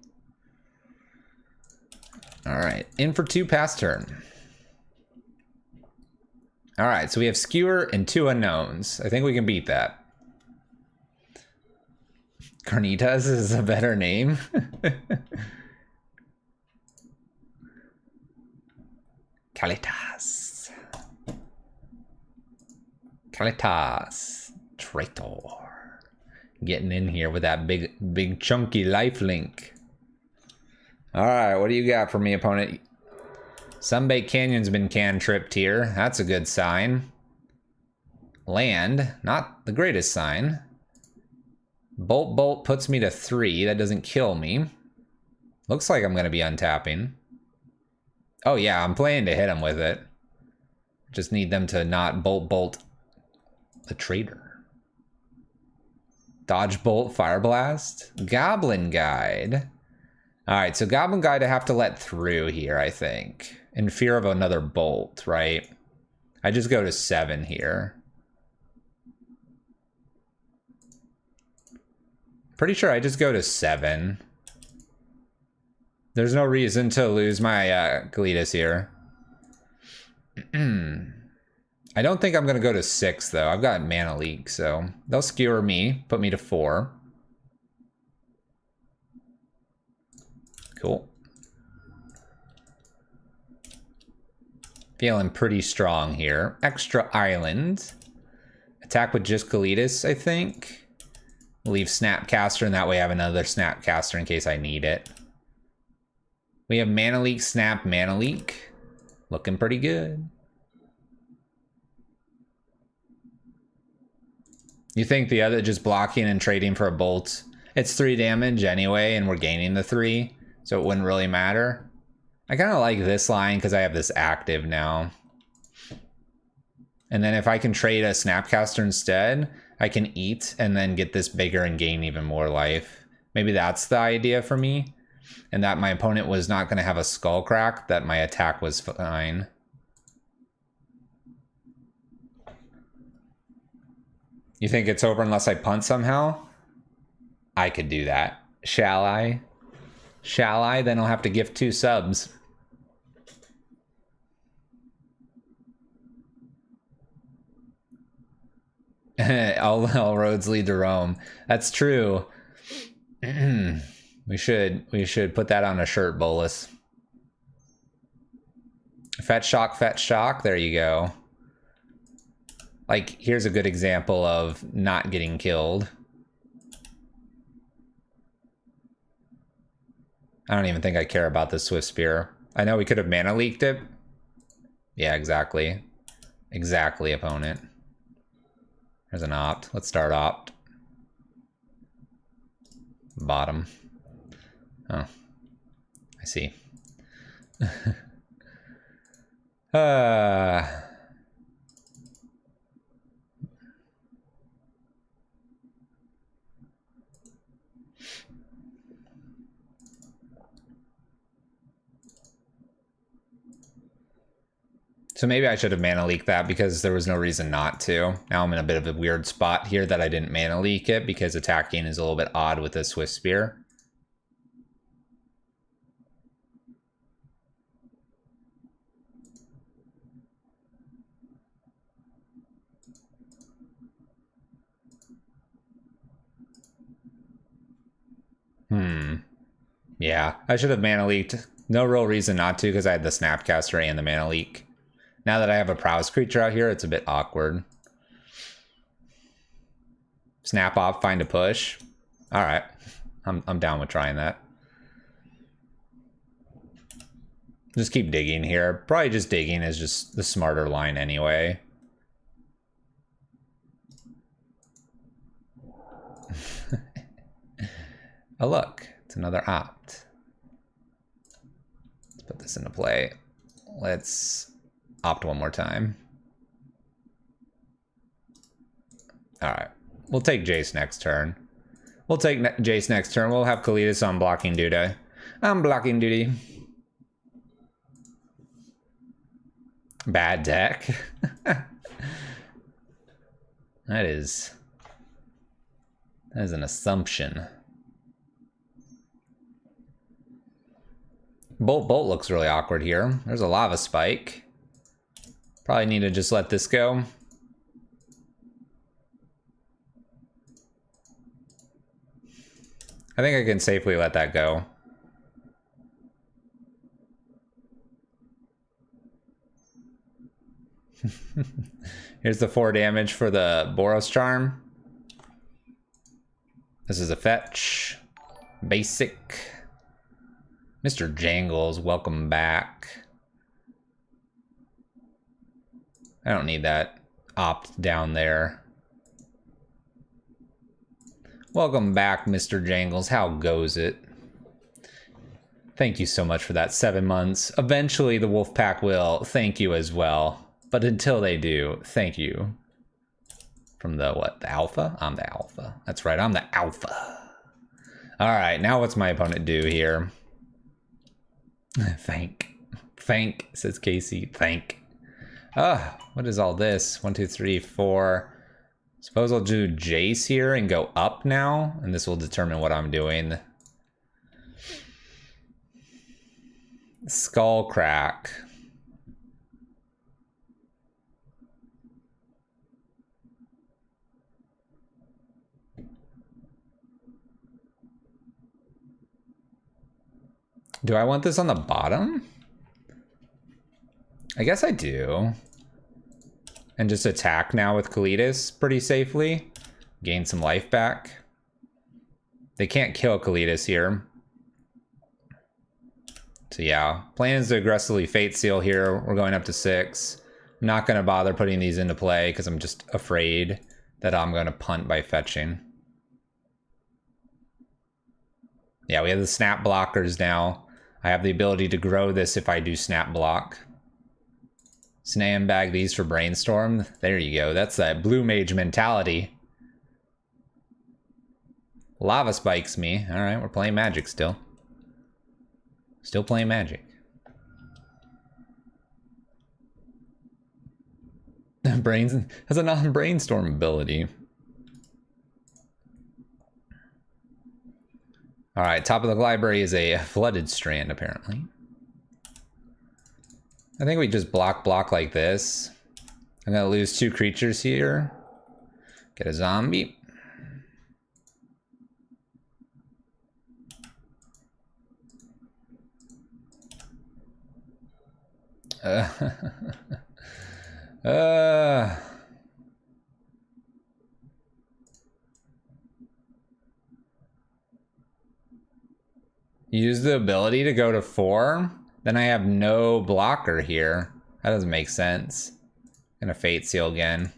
All right. In for 2 past turn. All right. So we have Skewer and 2 unknowns. I think we can beat that. Carnitas is a better name. Kalitas. Kalitas. Traitor. Getting in here with that big chunky life link. All right, what do you got for me, opponent? Sunbait Canyon's been cantripped here. That's a good sign. Land, not the greatest sign. Bolt puts me to 3. That doesn't kill me. Looks like I'm going to be untapping. Oh yeah, I'm planning to hit him with it. Just need them to not bolt the traitor. Dodge Bolt, Fire Blast. Goblin Guide. Alright, so Goblin Guide I have to let through here, I think. In fear of another bolt, right? I just go to 7 here. Pretty sure I just go to 7. There's no reason to lose my Kalitas here. I don't think I'm going to go to 6, though. I've got Mana Leak, so they'll skewer me, put me to 4. Cool. Feeling pretty strong here. Extra Island. Attack with just Kalitas, I think. Leave Snapcaster, and that way I have another Snapcaster in case I need it. We have Mana Leak, Snap, Mana Leak. Looking pretty good. You think the other just blocking and trading for a bolt? It's 3 damage anyway, and we're gaining the 3, so it wouldn't really matter. I kind of like this line because I have this active now. And then if I can trade a Snapcaster instead, I can eat and then get this bigger and gain even more life. Maybe that's the idea for me. And that my opponent was not going to have a skull crack, that my attack was fine. You think it's over unless I punt somehow? I could do that. Shall I? Shall I? Then I'll have to gift 2 subs. all roads lead to Rome. That's true. We should put that on a shirt, Bolus. Fetch shock. There you go. Like, here's a good example of not getting killed. I don't even think I care about the Swift Spear. I know we could have Mana Leaked it. Yeah, exactly. Exactly, opponent. There's an opt. Let's start opt. Bottom. Oh, I see. So maybe I should have Mana Leaked that because there was no reason not to. Now I'm in a bit of a weird spot here that I didn't Mana Leak it because attacking is a little bit odd with this Swift Spear. Yeah, I should have Mana Leaked. No real reason not to because I had the Snapcaster and the Mana Leak. Now that I have a prowess creature out here, it's a bit awkward. Snap off, find a push. All right. I'm down with trying that. Just keep digging here. Probably just digging is just the smarter line anyway. Oh look, it's another opt. Let's put this into play. Let's opt one more time. All right, we'll take Jace next turn. We'll take Jace next turn. We'll have Kalidas on blocking duty. I'm blocking duty. Bad deck. That is an assumption. Bolt looks really awkward here. There's a lava spike. Probably need to just let this go. I think I can safely let that go. Here's the 4 damage for the Boros Charm. This is a fetch. Basic. Mr. Jangles, welcome back. I don't need that opt down there. Welcome back, Mr. Jangles. How goes it? Thank you so much for that 7 months. Eventually, the Wolfpack will thank you as well. But until they do, thank you. From the what? The alpha? I'm the alpha. That's right, I'm the alpha. All right, now what's my opponent do here? Thank, says Casey. Thank. What is all this? 1, 2, 3, 4. Suppose I'll do Jace here and go up now, and this will determine what I'm doing. Skull Crack. Do I want this on the bottom? I guess I do. And just attack now with Kalidas pretty safely. Gain some life back. They can't kill Kalidas here. So yeah, plan is to aggressively Fate Seal here. We're going up to 6. I'm not going to bother putting these into play because I'm just afraid that I'm going to punt by fetching. Yeah, we have the snap blockers now. I have the ability to grow this if I do snap block. Sandbag these for Brainstorm. There you go. That's that blue mage mentality. Lava spikes me. All right, we're playing Magic still. Still playing Magic. Brains has a non-brainstorm ability. All right, top of the library is a Flooded Strand, apparently. I think we just block like this. I'm gonna lose 2 creatures here. Get a zombie. Use the ability to go to 4? Then I have no blocker here. That doesn't make sense. Gonna Fate Seal again.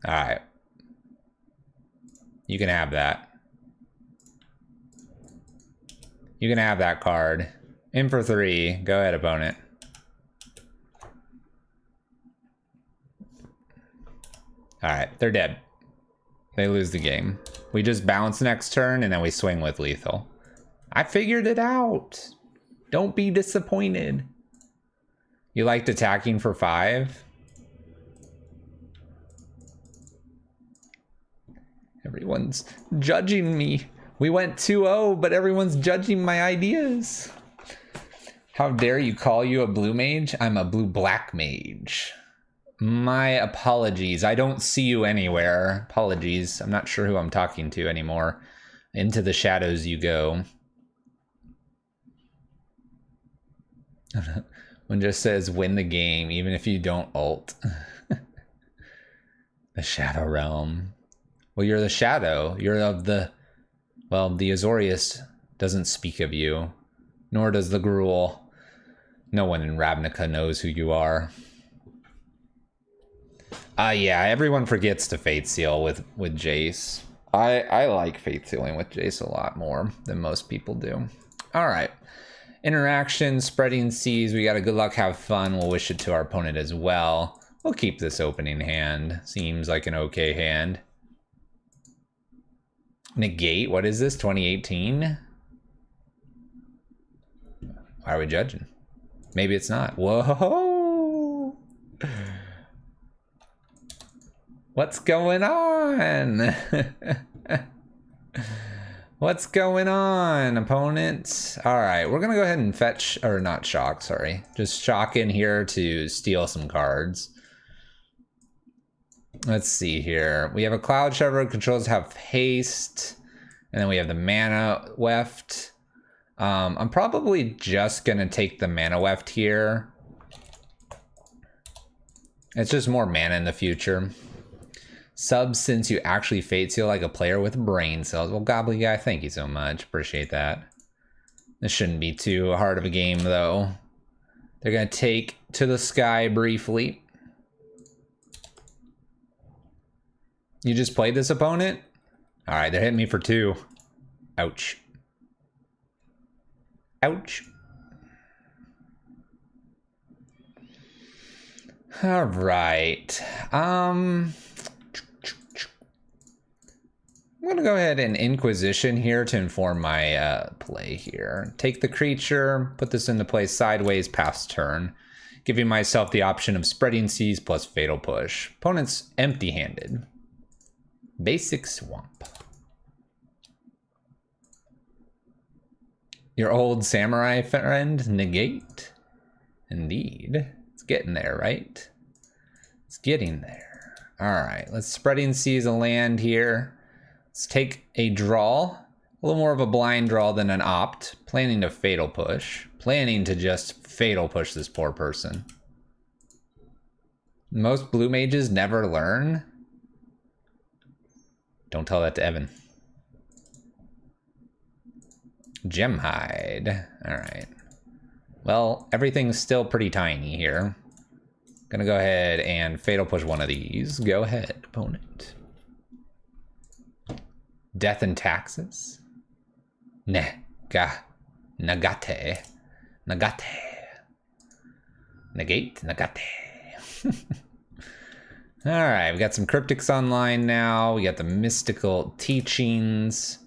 Alright. You can have that. You can have that card. In for 3. Go ahead, opponent. Alright, they're dead. They lose the game. We just bounce next turn and then we swing with lethal. I figured it out. Don't be disappointed. You liked attacking for 5? Everyone's judging me. We went 2-0, but everyone's judging my ideas. How dare you call you a blue mage? I'm a blue-black mage. My apologies. I don't see you anywhere. Apologies. I'm not sure who I'm talking to anymore. Into the shadows you go. One just says win the game, even if you don't ult. The Shadow Realm. Well, you're the shadow. You're of the... Well, the Azorius doesn't speak of you, nor does the Gruul. No one in Ravnica knows who you are. Yeah, everyone forgets to Fate Seal with Jace. I like Fate Sealing with Jace a lot more than most people do. All right. Interaction, spreading seas. We got a good luck, have fun. We'll wish it to our opponent as well. We'll keep this opening hand. Seems like an okay hand. Negate, what is this, 2018? Why are we judging? Maybe it's not. Whoa! What's going on? What's going on, opponent? All right, we're gonna go ahead and fetch, or not shock, sorry. Just shock in here to steal some cards. Let's see here. We have a Cloud Shepherd, controls have haste, and then we have the Mana Weft. I'm probably just gonna take the Mana Weft here. It's just more mana in the future. Subs since you actually Fate Seal like a player with brain cells. Well, Gobbly Guy, thank you so much. Appreciate that. This shouldn't be too hard of a game, though. They're going to take to the sky briefly. You just played this opponent? All right, they're hitting me for 2. Ouch. Ouch. All right. I'm gonna go ahead and Inquisition here to inform my play here. Take the creature, put this into play sideways past turn, giving myself the option of Spreading Seas plus Fatal Push. Opponent's empty-handed. Basic Swamp. Your old samurai friend, Negate? Indeed. It's getting there, right? It's getting there. All right, let's Spreading Seas a land here. Let's take a draw, a little more of a blind draw than an opt. Planning to Fatal Push. Planning to just Fatal Push this poor person. Most blue mages never learn. Don't tell that to Evan. Gemhide. All right. Well, everything's still pretty tiny here. Gonna go ahead and Fatal Push one of these. Go ahead, opponent. Death and Taxes. Nagate. Negate. All right, we got some cryptics online now. We got the mystical teachings.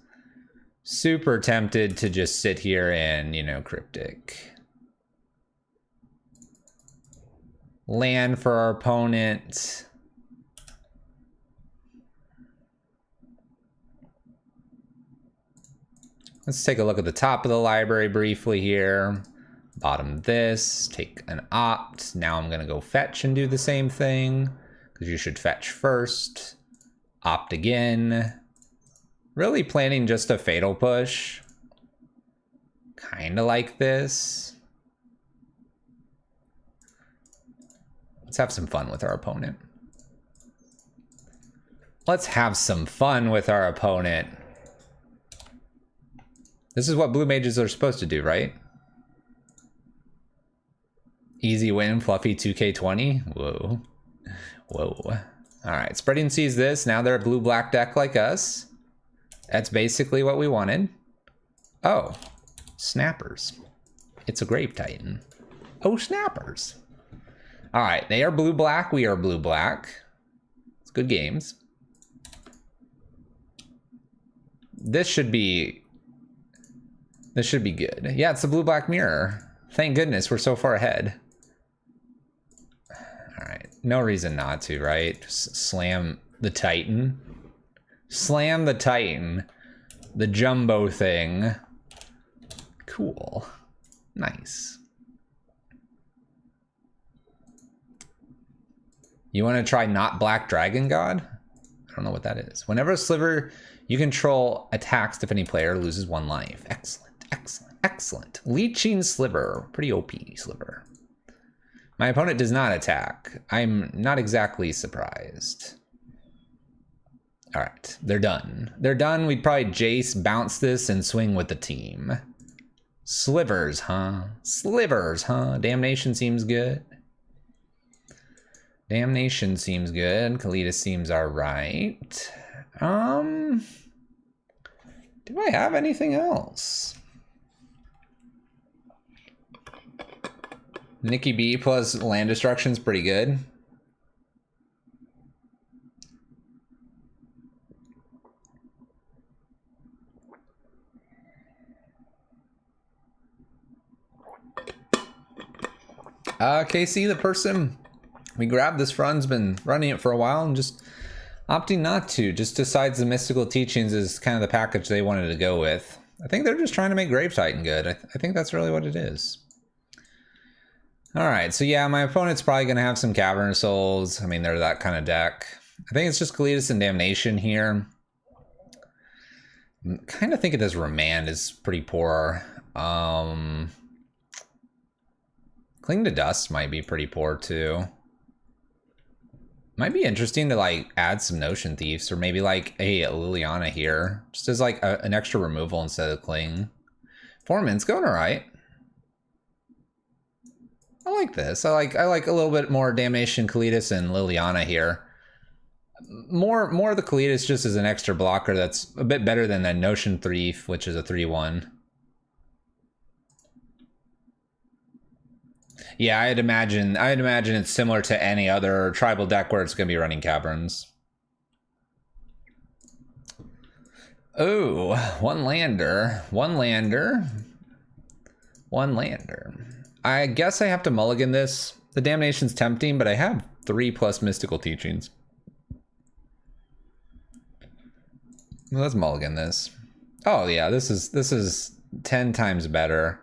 Super tempted to just sit here and, you know, cryptic. Land for our opponent. Let's take a look at the top of the library briefly here. Bottom this, take an opt. Now I'm gonna go fetch and do the same thing, because you should fetch first. Opt again. Really planning just a Fatal Push. Kinda like this. Let's have some fun with our opponent. Let's have some fun with our opponent. This is what blue mages are supposed to do, right? Easy win, fluffy 2K20. Whoa. Whoa. All right, Spreading Seas this. Now they're a blue-black deck like us. That's basically what we wanted. Oh, snappers. It's a Grave Titan. Oh, snappers. All right, they are blue-black. We are blue-black. It's good games. This should be good. Yeah, it's the blue-black mirror. Thank goodness we're so far ahead. All right, no reason not to, right? Just slam the Titan. Slam the Titan. The jumbo thing. Cool. Nice. You want to try not Black Dragon God? I don't know what that is. Whenever a sliver you control attacks, defending player loses 1 life. Excellent. Excellent, excellent. Leeching Sliver, pretty OP Sliver. My opponent does not attack. I'm not exactly surprised. All right, they're done. They're done. We'd probably Jace, bounce this, and swing with the team. Slivers, huh? Slivers, huh? Damnation seems good. Damnation seems good. Kalitas seems alright. Do I have anything else? Nikki B plus land destruction's pretty good. KC, the person we grabbed this run's been running it for a while and just opting not to. Just decides the mystical teachings is kind of the package they wanted to go with. I think they're just trying to make Grave Titan good. I think that's really what it is. All right, so yeah, my opponent's probably going to have some Cavern Souls. I mean, they're that kind of deck. I think it's just Kalitas and Damnation here. I kind of think it does Remand is pretty poor. Cling to Dust might be pretty poor too. Might be interesting to like add some Notion Thieves or maybe like a Liliana here. Just as like an extra removal instead of Cling. Foreman's going alright. I like this. I like a little bit more Damnation, Kalitas, and Liliana here. More of the Kalitas just as an extra blocker that's a bit better than the Notion Thief, which is a 3/1. Yeah, I'd imagine it's similar to any other tribal deck where it's going to be running Caverns. Oh, one lander. I guess I have to mulligan this. The Damnation's tempting, but I have 3+ Mystical Teachings. Well, let's mulligan this. Oh yeah, this is 10 times better.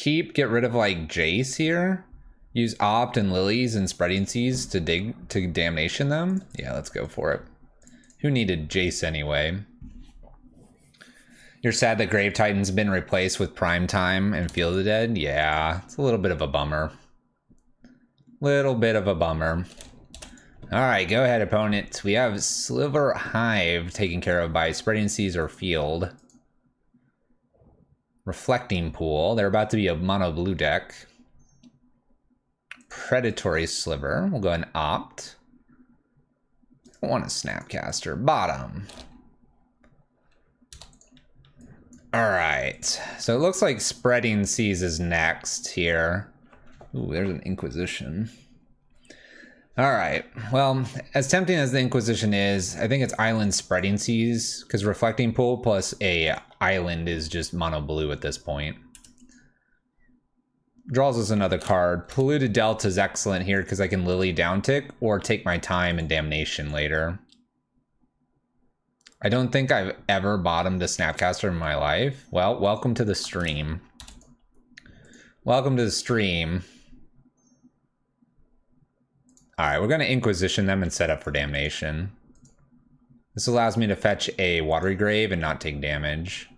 Get rid of like Jace here. Use Opt and Lilies and Spreading Seas to Damnation them. Yeah, let's go for it. Who needed Jace anyway? You're sad that Grave Titan's been replaced with Prime Time and Field of the Dead? Yeah, it's a little bit of a bummer. All right, go ahead, opponent. We have Sliver Hive taken care of by Spreading Seas or Field. Reflecting Pool. They're about to be a mono blue deck. Predatory Sliver. We'll go ahead and opt. I want a Snapcaster. Bottom. Alright. So it looks like Spreading Seas is next here. Ooh, there's an Inquisition. Alright. Well, as tempting as the Inquisition is, I think it's Island Spreading Seas, because Reflecting Pool plus a Island is just mono blue at this point. Draws us another card. Polluted Delta is excellent here because I can Lily downtick or take my time and Damnation later. I don't think I've ever bottomed a Snapcaster in my life. Well, welcome to the stream. Welcome to the stream. Alright, we're going to Inquisition them and set up for Damnation. This allows me to fetch a Watery Grave and not take damage.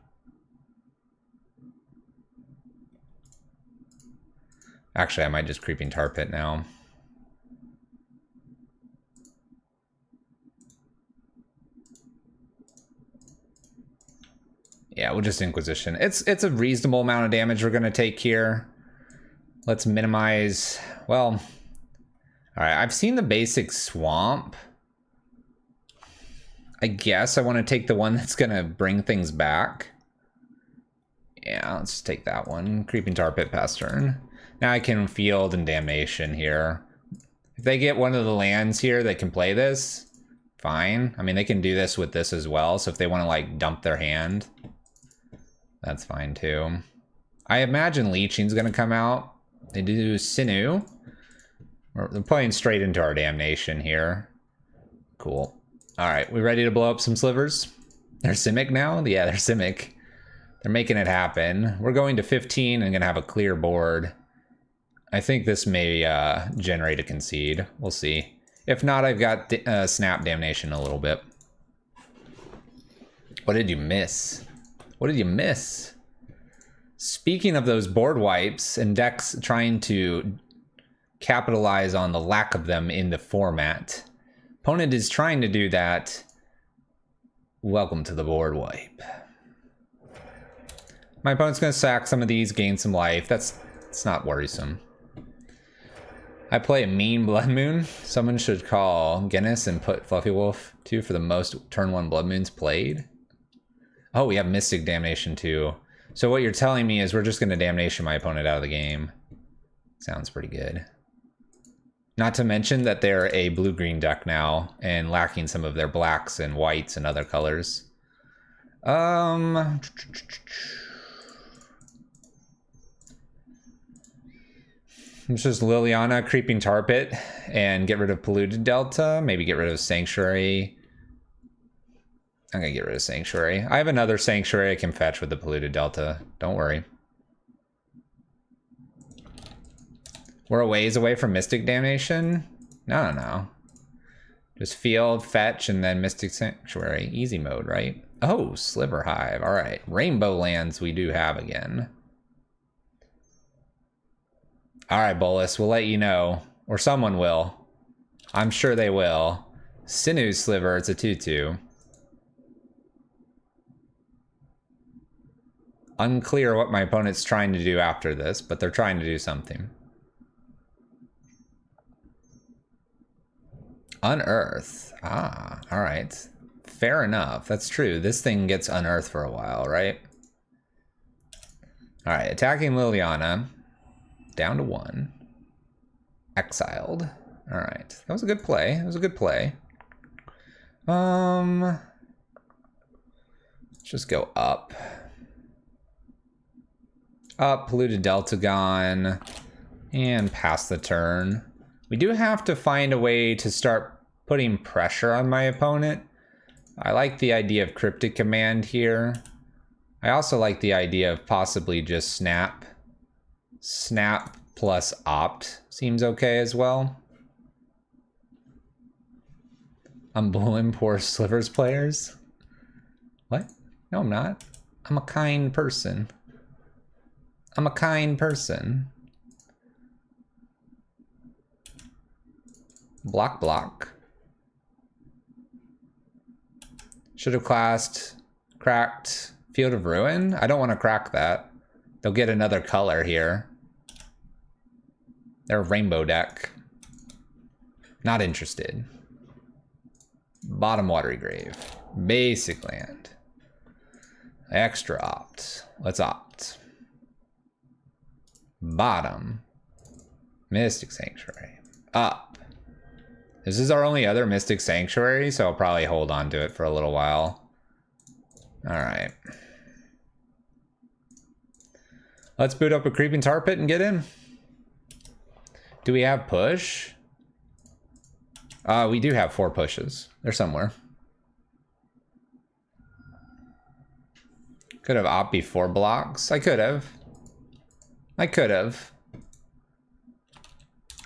Actually, I might just Creeping Tar Pit now. Yeah, we'll just Inquisition. It's a reasonable amount of damage we're going to take here. Let's minimize... Well... Alright, I've seen the basic Swamp. I guess I want to take the one that's going to bring things back. Yeah, let's take that one. Creeping Tar Pit past turn. Now I can Field and Damnation here. If they get one of the lands here that can play this, fine. I mean, they can do this with this as well, so if they want to, like, dump their hand, that's fine, too. I imagine Leeching's going to come out. They do Sinew. They're playing straight into our Damnation here. Cool. Alright, we ready to blow up some slivers? They're Simic now? Yeah, they're Simic. They're making it happen. We're going to 15 and going to have a clear board. I think this may generate a concede. We'll see. If not, I've got Snap Damnation a little bit. What did you miss? What did you miss? Speaking of those board wipes and decks trying to capitalize on the lack of them in the format, Opponent is trying to do that. Welcome to the board wipe. My opponent's going to sack some of these, gain some life. It's not worrisome. I play a mean Blood Moon. Someone should call Guinness and put Fluffy Wolf 2 for the most turn 1 Blood Moons played. Oh, we have Mystic Damnation too. So what you're telling me is we're just going to Damnation my opponent out of the game. Sounds pretty good. Not to mention that they're a blue-green deck now and lacking some of their blacks and whites and other colors. It's just Liliana, Creeping Tar Pit, and get rid of Polluted Delta. Maybe get rid of Sanctuary. I'm gonna get rid of Sanctuary. I have another Sanctuary I can fetch with the Polluted Delta. Don't worry. We're a ways away from Mystic Damnation? No. Just Field, Fetch, and then Mystic Sanctuary. Easy mode, right? Oh, Sliver Hive. All right. Rainbow Lands we do have again. All right, Bolas, we'll let you know. Or someone will. I'm sure they will. Sinew Sliver, it's a 2/2. Unclear what my opponent's trying to do after this, but they're trying to do something. Unearth. Ah, all right. Fair enough. That's true. This thing gets unearthed for a while, right? All right, attacking Liliana. Down to 1. Exiled. All right. That was a good play. That was a good play. Let's just go up. Up, Polluted Delta gone. And pass the turn. We do have to find a way to start putting pressure on my opponent. I like the idea of Cryptic Command here. I also like the idea of possibly just Snap. Snap plus Opt seems okay as well. I'm bullying poor Slivers players. What? No, I'm not. I'm a kind person. I'm a kind person. Block. Should have cracked Field of Ruin. I don't want to crack that. They'll get another color here. They're a rainbow deck. Not interested. Bottom Watery Grave. Basic land. Extra opt. Let's opt. Bottom. Mystic Sanctuary. Up. This is our only other Mystic Sanctuary, so I'll probably hold on to it for a little while. Alright. Let's boot up a Creeping Tar Pit and get in. Do we have push? We do have 4 pushes. They're somewhere. Could have opt before blocks. I could have.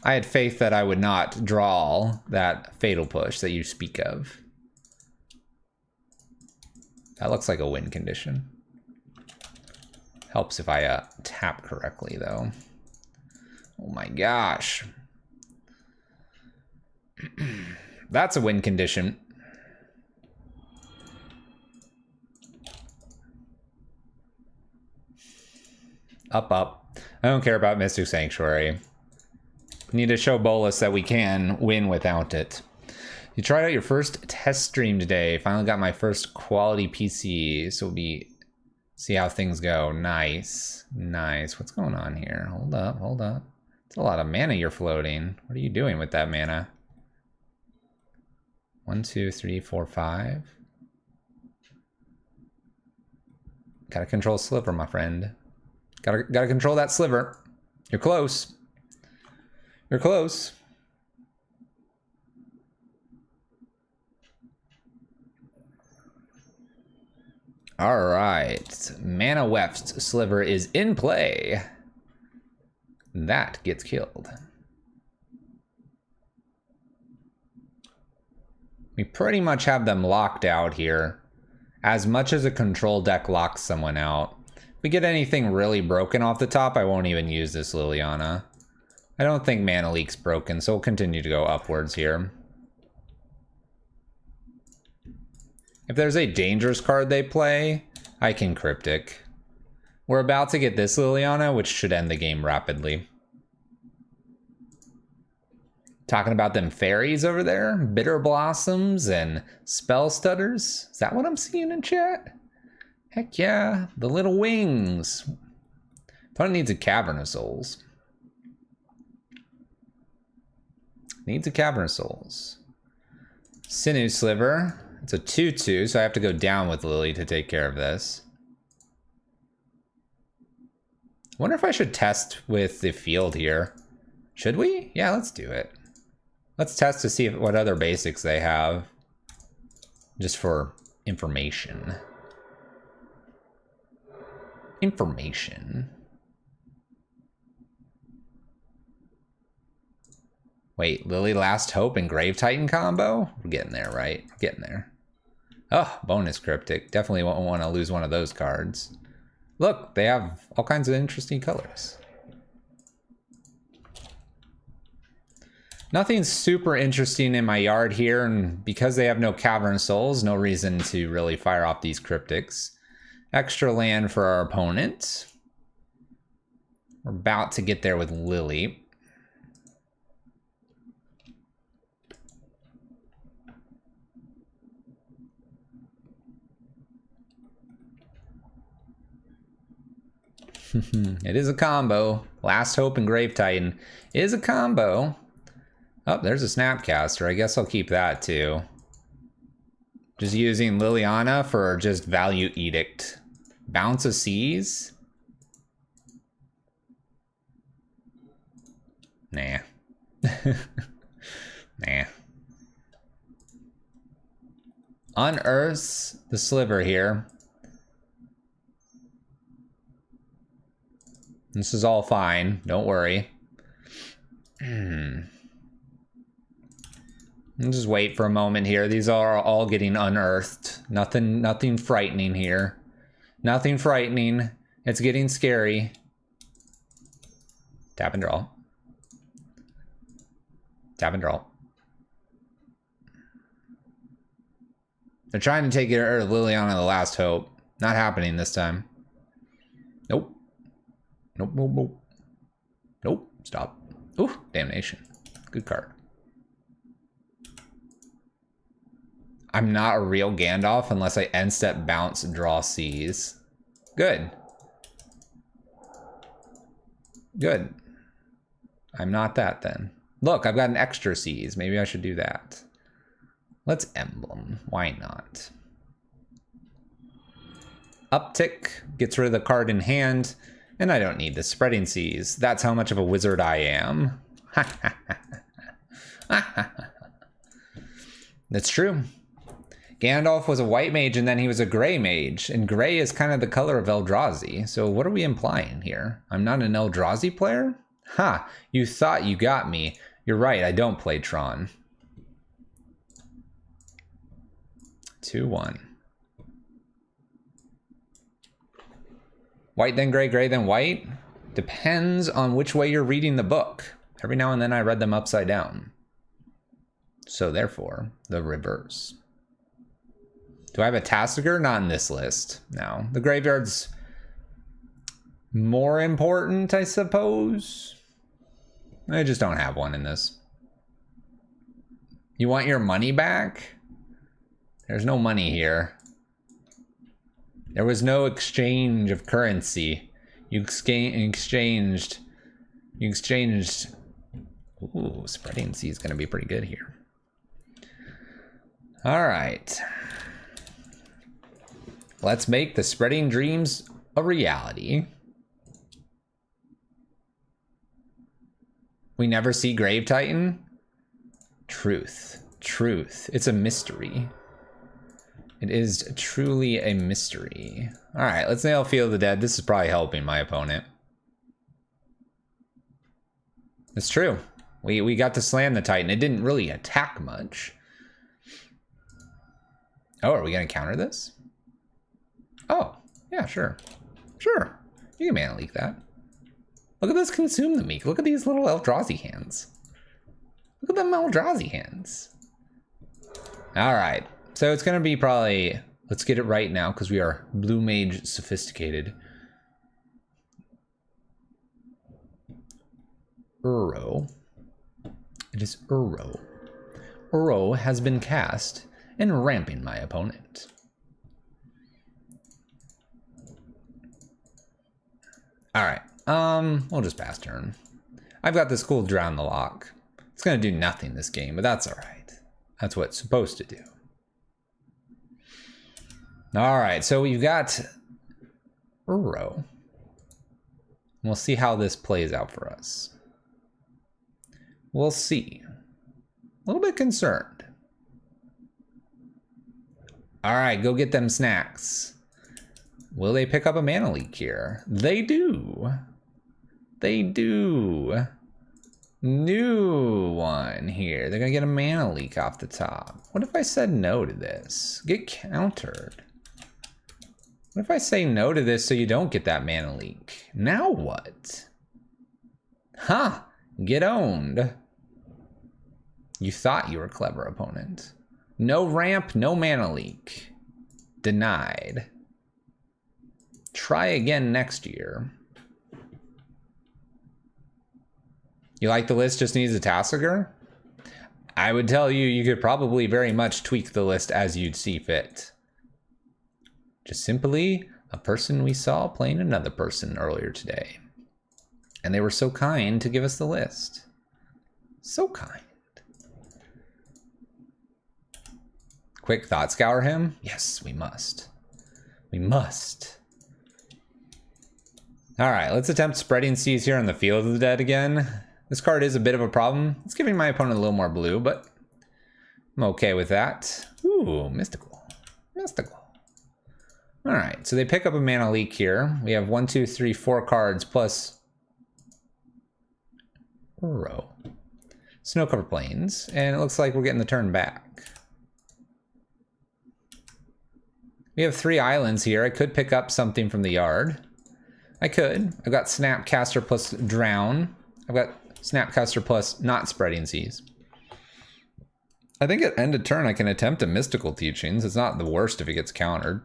I had faith that I would not draw that fatal push that you speak of. That looks like a win condition. Helps if I tap correctly, though. Oh my gosh. That's a win condition. Up. I don't care about Mystic Sanctuary. Need to show Bolas that we can win without it. You tried out your first test stream today. Finally got my first quality PC. So we'll see how things go. Nice. What's going on here? Hold up. It's a lot of mana you're floating. What are you doing with that mana? 1, 2, 3, 4, 5. Gotta control Sliver, my friend. Gotta control that Sliver. You're close. You're close. All right. Mana Weft Sliver is in play. That gets killed. We pretty much have them locked out here. As much as a control deck locks someone out. If we get anything really broken off the top, I won't even use this Liliana. I don't think Mana Leak's broken, so we'll continue to go upwards here. If there's a dangerous card they play, I can Cryptic. We're about to get this Liliana, which should end the game rapidly. Talking about them fairies over there, Bitter Blossoms and Spell Stutters. Is that what I'm seeing in chat? Heck yeah, the little wings. Opponent needs a Cavern of Souls. Needs a Cavern of Souls. Sinew Sliver. It's a 2/2, so I have to go down with Lily to take care of this. Wonder if I should test with the field here. Should we? Yeah, let's do it. Let's test to see what other basics they have. Just for information. Information. Wait, Lily Last Hope and Grave Titan combo? We're getting there, right? We're getting there. Oh, bonus Cryptic. Definitely won't want to lose one of those cards. Look, they have all kinds of interesting colors. Nothing super interesting in my yard here, and because they have no Cavern Souls, no reason to really fire off these Cryptics. Extra land for our opponent. We're about to get there with Lily. It is a combo. Last Hope and Grave Titan is a combo. Oh, there's a Snapcaster. I guess I'll keep that too. Just using Liliana for just value edict. Bounce of Seas. Nah. Nah. Unearths the Sliver here. This is all fine. Don't worry. I'll just wait for a moment here. These are all getting unearthed. Nothing frightening here. Nothing frightening. It's getting scary. Tap and draw. Tap and draw. They're trying to take it or Liliana the Last Hope. Not happening this time. Nope. Nope, nope, nope. Nope, stop. Ooh, Damnation. Good card. I'm not a real Gandalf unless I end step bounce and draw Seas. Good. Good. I'm not that then. Look, I've got an extra Seas. Maybe I should do that. Let's Emblem. Why not? Uptick gets rid of the card in hand, and I don't need the Spreading Seas. That's how much of a wizard I am. That's true. Gandalf was a white mage and then he was a gray mage, and gray is kind of the color of Eldrazi. So what are we implying here? I'm not an Eldrazi player? Ha, you thought you got me. You're right, I don't play Tron. 2-1. White then gray, gray then white? Depends on which way you're reading the book. Every now and then I read them upside down. So therefore, the reverse. Do I have a Tasigur? Not in this list. No. The graveyard's more important, I suppose. I just don't have one in this. You want your money back? There's no money here. There was no exchange of currency. You exchanged. Ooh, Spreading Sea is going to be pretty good here. All right. Let's make the Spreading Dreams a reality. We never see Grave Titan? Truth. Truth. It's a mystery. It is truly a mystery. All right, let's nail Field of the Dead. This is probably helping my opponent. It's true. We got to slam the Titan. It didn't really attack much. Oh, are we going to counter this? Oh, yeah, sure. Sure. You can Mana Leak that. Look at this Consume the Meek. Look at these little Eldrazi hands. Look at them Eldrazi hands. All right. So it's going to be probably, let's get it right now because we are Blue Mage sophisticated. Uro. It is Uro. Uro has been cast and ramping my opponent. All right, we'll just pass turn. I've got this cool Drown the Lock. It's gonna do nothing this game, but that's all right. That's what it's supposed to do. All right, so we've got Uro. We'll see how this plays out for us. We'll see. A little bit concerned. All right, go get them snacks. Will they pick up a mana leak here? They do. They do. New one here. They're gonna get a mana leak off the top. What if I said no to this? Get countered. What if I say no to this so you don't get that mana leak? Now what? Huh, get owned. You thought you were clever, opponent. No ramp, no mana leak. Denied. Try again next year. You like the list just needs a Tasigur? I would tell you, you could probably very much tweak the list as you'd see fit. Just simply a person we saw playing another person earlier today. And they were so kind to give us the list. So kind. Quick thought scour him? Yes, we must. We must. All right, let's attempt Spreading Seas here on the Field of the Dead again. This card is a bit of a problem. It's giving my opponent a little more blue, but I'm okay with that. Ooh, Mystical. Mystical. All right, so they pick up a mana leak here. We have 1, 2, 3, 4 cards plus Uro. Snow-covered plains, and it looks like we're getting the turn back. We have 3 islands here. I could pick up something from the yard. I could. I've got Snapcaster plus Drown. I've got Snapcaster plus not Spreading Seas. I think at end of turn I can attempt a Mystical Teachings. It's not the worst if it gets countered.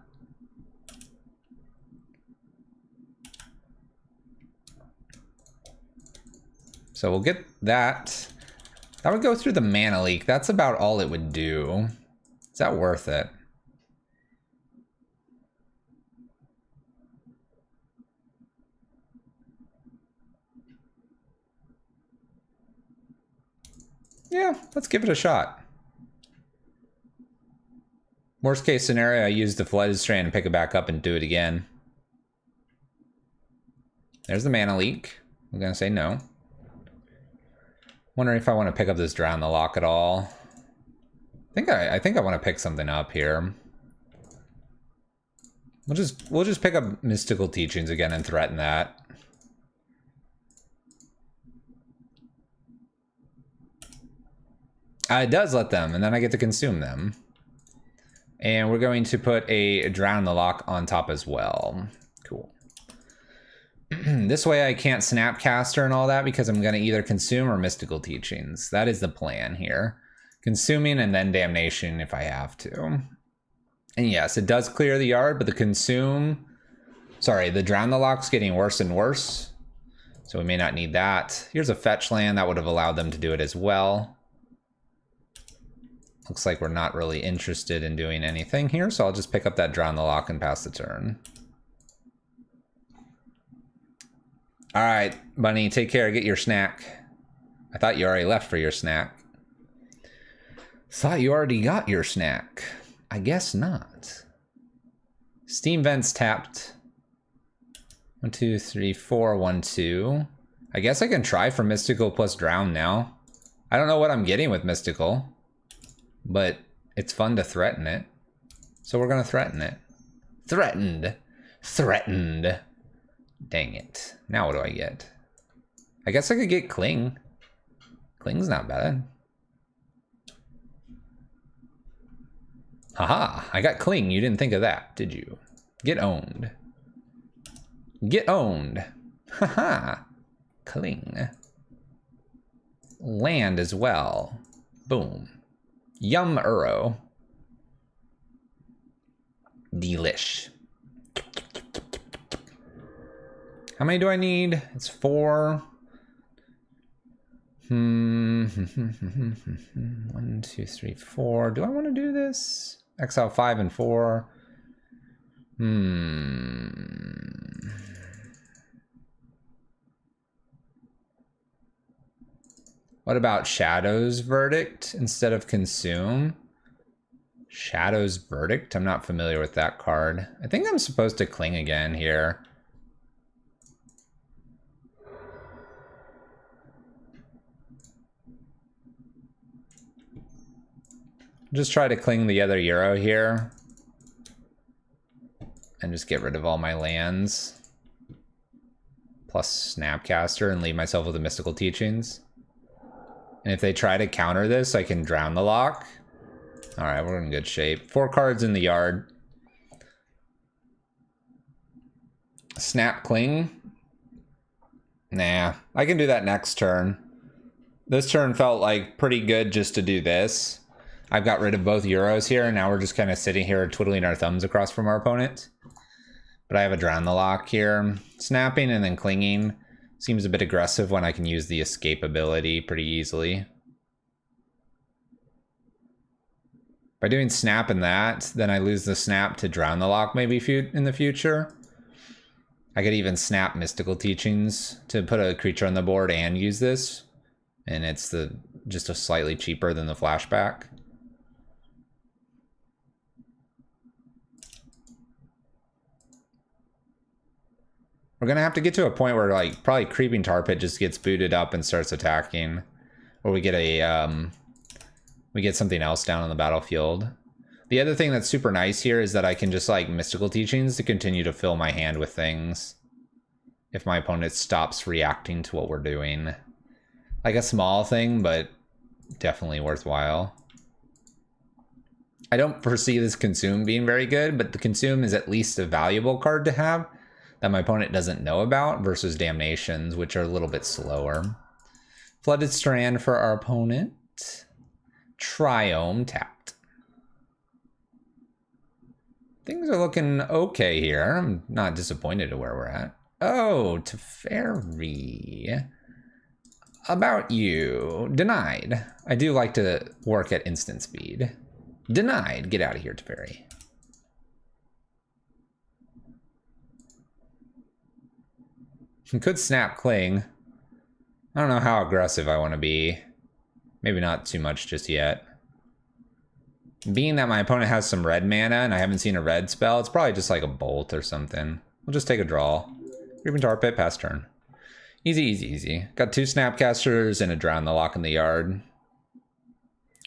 So we'll get that. That would go through the mana leak. That's about all it would do. Is that worth it? Yeah, let's give it a shot. Worst case scenario, I use the Flooded Strand and pick it back up and do it again. There's the mana leak. I'm gonna say no. Wondering if I want to pick up this Drown the Lock at all. I think I want to pick something up here. We'll just pick up Mystical Teachings again and threaten that. It does let them, and then I get to consume them. And we're going to put a Drown the Lock on top as well. Cool. This way I can't Snapcaster and all that because I'm going to either consume or Mystical Teachings. That is the plan here. Consuming and then Damnation if I have to. And yes, it does clear the yard, but the Drown the Lock's getting worse and worse. So we may not need that. Here's a fetch land that would have allowed them to do it as well. Looks like we're not really interested in doing anything here, so I'll just pick up that Drown the Lock and pass the turn. All right, Bunny, take care, get your snack. I thought you already left for your snack. Thought you already got your snack. I guess not. Steam Vents tapped. 1, 2, 3, 4, 1, 2. I guess I can try for Mystical plus Drown now. I don't know what I'm getting with Mystical, but it's fun to threaten it. So we're gonna threaten it. Threatened. Threatened. Dang it. Now what do I get? I guess I could get Cling. Cling's not bad. Haha, I got Cling. You didn't think of that, did you? Get owned. Get owned. Haha. Cling. Land as well. Boom. Yum Uro. Delish. How many do I need? It's 4. 1, 2, 3, 4. Do I want to do this? Exile 5 and 4. What about Shadow's Verdict instead of Consume? Shadow's Verdict? I'm not familiar with that card. I think I'm supposed to Cling again here. Just try to Cling the other Euro here. And just get rid of all my lands. Plus Snapcaster and leave myself with the Mystical Teachings. And if they try to counter this, I can Drown the Lock. Alright, we're in good shape. 4 cards in the yard. Snap Cling. Nah, I can do that next turn. This turn felt like pretty good just to do this. I've got rid of both Euros here, and now we're just kind of sitting here twiddling our thumbs across from our opponent. But I have a Drown the Lock here. Snapping and then Clinging seems a bit aggressive when I can use the escape ability pretty easily. By doing Snap and that, then I lose the Snap to Drown the Lock maybe in the future. I could even Snap Mystical Teachings to put a creature on the board and use this. And it's just a slightly cheaper than the flashback. We're gonna have to get to a point where like probably Creeping Tar Pit just gets booted up and starts attacking, or we get something else down on the battlefield. The other thing that's super nice here is that I can just like Mystical Teachings to continue to fill my hand with things if my opponent stops reacting to what we're doing. Like a small thing, but definitely worthwhile. I don't foresee this Consume being very good, but the Consume is at least a valuable card to have that my opponent doesn't know about versus Damnations, which are a little bit slower. Flooded Strand for our opponent. Triome tapped. Things are looking okay here. I'm not disappointed at where we're at. Oh, Teferi. About you. Denied. I do like to work at instant speed. Denied. Get out of here, Teferi. Could Snap Cling. I don't know how aggressive I want to be. Maybe not too much just yet. Being that my opponent has some red mana and I haven't seen a red spell, it's probably just like a Bolt or something. We'll just take a draw. Creeping Tar Pit, pass turn. Easy, easy, easy. Got 2 Snapcasters and a Drown the Lock in the yard.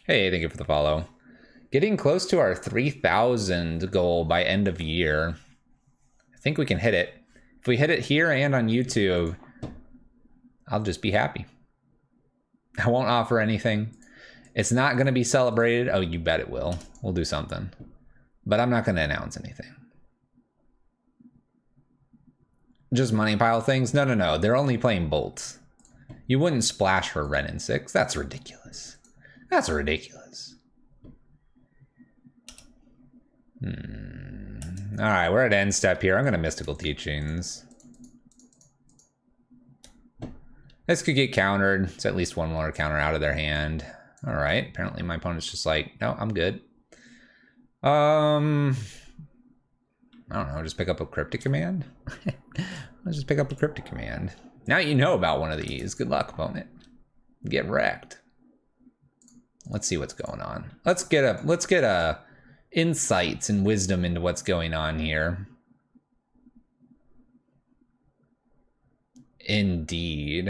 Hey, thank you for the follow. Getting close to our 3,000 goal by end of year. I think we can hit it. If we hit it here and on YouTube, I'll just be happy. I won't offer anything. It's not going to be celebrated. Oh, you bet it will. We'll do something. But I'm not going to announce anything. Just money pile things? No, no, no. They're only playing Bolts. You wouldn't splash for Ren and 6. That's ridiculous. That's ridiculous. Alright, we're at end step here. I'm going to Mystical Teachings. This could get countered. It's at least one more counter out of their hand. Alright, apparently my opponent's just like, no, I'm good. I don't know, just pick up a Cryptic Command? Let's just pick up a Cryptic Command. Now you know about one of these. Good luck, opponent. Get wrecked. Let's see what's going on. Let's get a insights and wisdom into what's going on here. Indeed.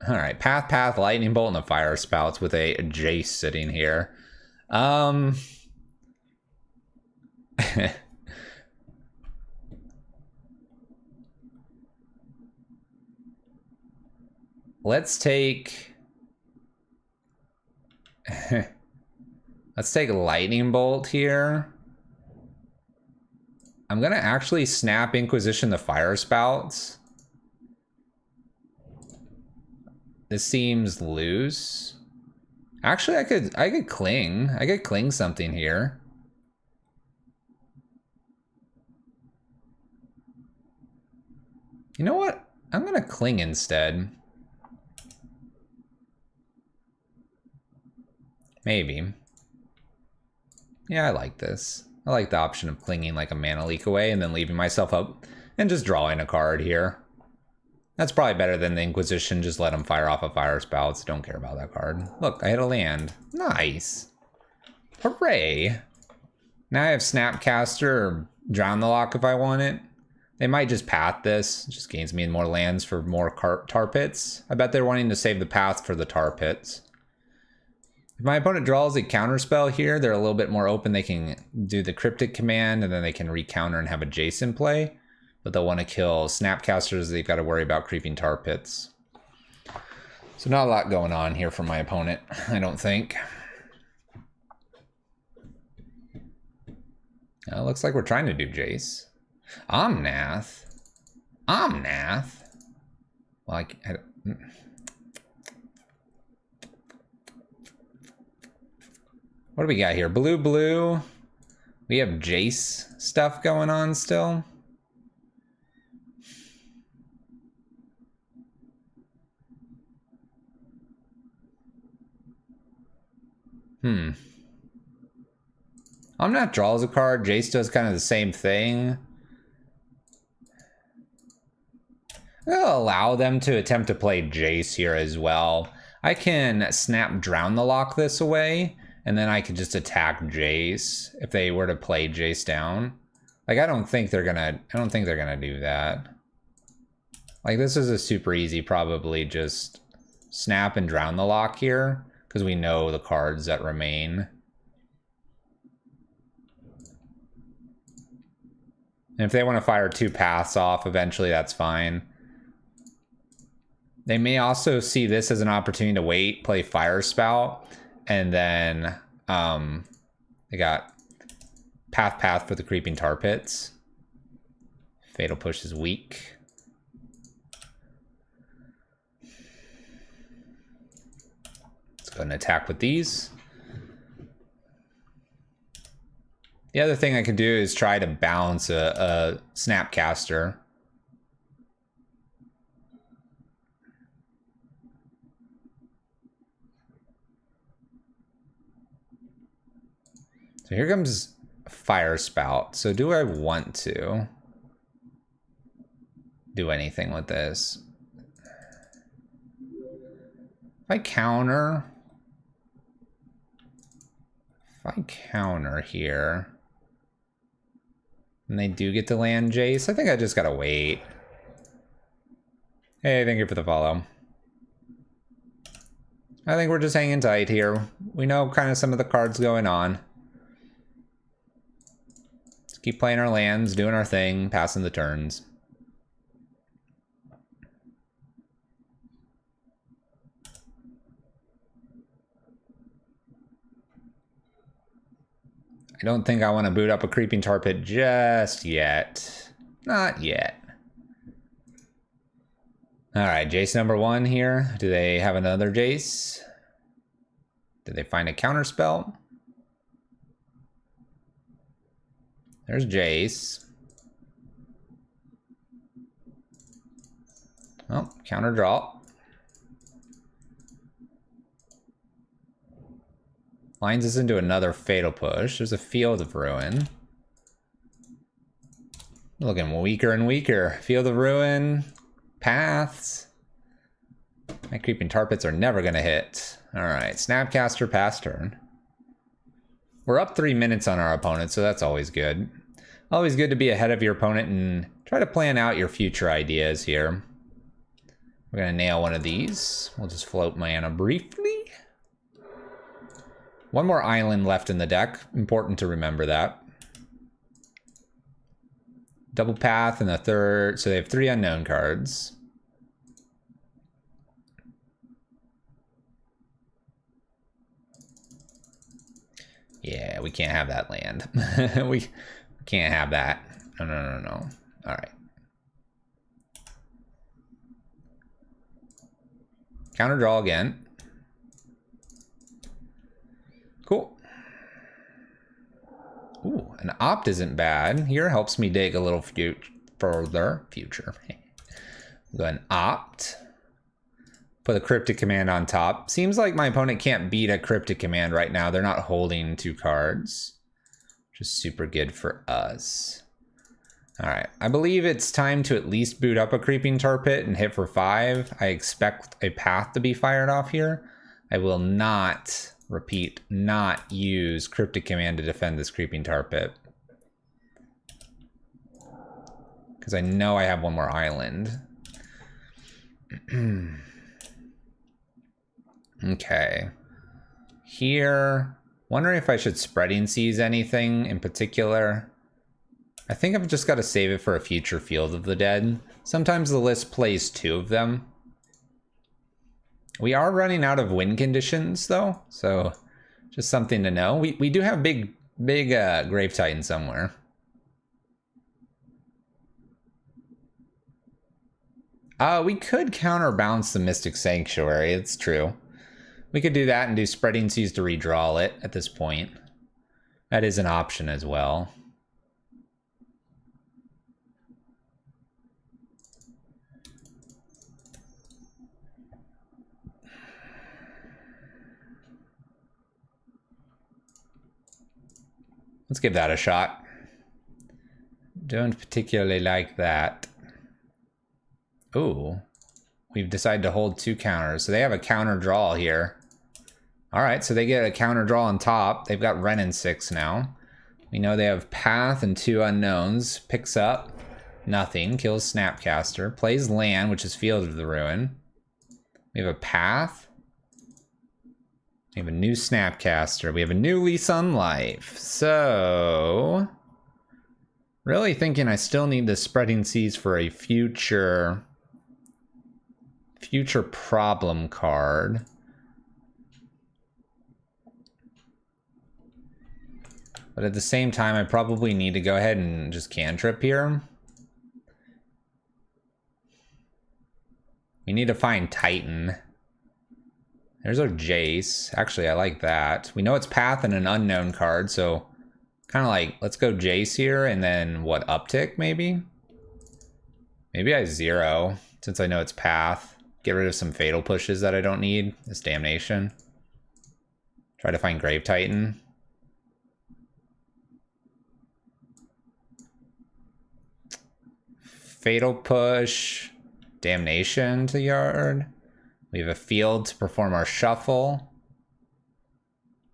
All right, Path, Lightning Bolt, and the Fire Spouts with a Jace sitting here. Let's take Lightning Bolt here. I'm gonna actually snap Inquisition the Fire Spouts. This seems loose. Actually, I could cling. I could cling something here. You know what? I'm gonna cling instead. Maybe. Yeah, I like this. I like the option of clinging like a mana leak away and then leaving myself up and just drawing a card here. That's probably better than the Inquisition. Just let them fire off a fire spouts. Don't care about that card. Look, I hit a land. Nice. Hooray. Now I have Snapcaster or Drown the Lock if I want it. They might just path this. It just gains me more lands for more tar pits. I bet they're wanting to save the path for the tar pits. If my opponent draws a counterspell here, they're a little bit more open. They can do the Cryptic command and then they can recounter and have a Jason play. But they'll want to kill Snapcasters. They've got to worry about creeping tar pits. So not a lot going on here for my opponent, I don't think. Looks like we're trying to do Jace. Omnath. Omnath. Well, what do we got here? Blue, blue. We have Jace stuff going on still. Omnath draws a card. Jace does kind of the same thing. I'm going to allow them to attempt to play Jace here as well. I can snap Drown the Lock this away, and then I can just attack Jace if they were to play Jace down. Like, I don't think they're gonna do that. Like, this is a super easy, probably just snap and Drown the Lock here, because we know the cards that remain. And if they want to fire 2 paths off, eventually that's fine. They may also see this as an opportunity to wait, play Fire Spout, and then they got path for the creeping tar pits. Fatal Push is weak. Let's go and attack with these. The other thing I can do is try to bounce a Snapcaster. So here comes Fire Spout. So do I want to do anything with this? If I counter here, and they do get to land Jace, I think I just gotta wait. Hey, thank you for the follow. I think we're just hanging tight here. We know kind of some of the cards going on. Just keep playing our lands, doing our thing, passing the turns. I don't think I want to boot up a creeping tar pit just yet. Not yet. All right, Jace number 1 here. Do they have another Jace? Did they find a counter spell? There's Jace. Oh, counter draw. Lines us into another Fatal Push. There's a Field of Ruin. Looking weaker and weaker. Field of Ruin. Paths. My creeping tar pits are never going to hit. Alright, Snapcaster pass turn. We're up 3 minutes on our opponent, so that's always good. Always good to be ahead of your opponent and try to plan out your future ideas here. We're going to nail one of these. We'll just float mana briefly. One more island left in the deck. Important to remember that. Double path and the third. So they have 3 unknown cards. Yeah, we can't have that land. We can't have that. No. All right. Counter draw again. Cool. Ooh, an opt isn't bad. Here helps me dig a little further. Future. Go ahead and opt. Put a Cryptic Command on top. Seems like my opponent can't beat a Cryptic Command right now. They're not holding 2 cards. Which is super good for us. Alright, I believe it's time to at least boot up a Creeping Tar Pit and hit for 5. I expect a path to be fired off here. I will not, repeat, not use Cryptic Command to defend this Creeping Tar Pit. Because I know I have one more island. Okay. Here, wondering if I should Spreading Seas anything in particular. I think I've just got to save it for a future Field of the Dead. Sometimes the list plays 2 of them. We are running out of win conditions though, so just something to know. We do have big Grave Titan somewhere. We could counterbalance the Mystic Sanctuary, it's true. We could do that and do Spreading Seas to redraw it at this point. That is an option as well. Let's give that a shot. Don't particularly like that. Ooh, we've decided to hold 2 counters. So they have a counter draw here. All right, so they get a counter draw on top. They've got Wrenn and 6 now. We know they have Path and 2 unknowns. Picks up nothing, kills Snapcaster. Plays land, which is Field of the Ruin. We have a Path. We have a new Snapcaster. We have a new Lease on Life. So, really thinking I still need the Spreading Seas for a future problem card. But at the same time, I probably need to go ahead and just cantrip here. We need to find Titan. There's our Jace. Actually, I like that. We know it's Path and an unknown card, so kind of like, let's go Jace here, and then what, uptick maybe? Maybe I 0, since I know it's Path. Get rid of some Fatal Pushes that I don't need. This Damnation. Try to find Grave Titan. Fatal Push, Damnation to yard. We have a field to perform our shuffle.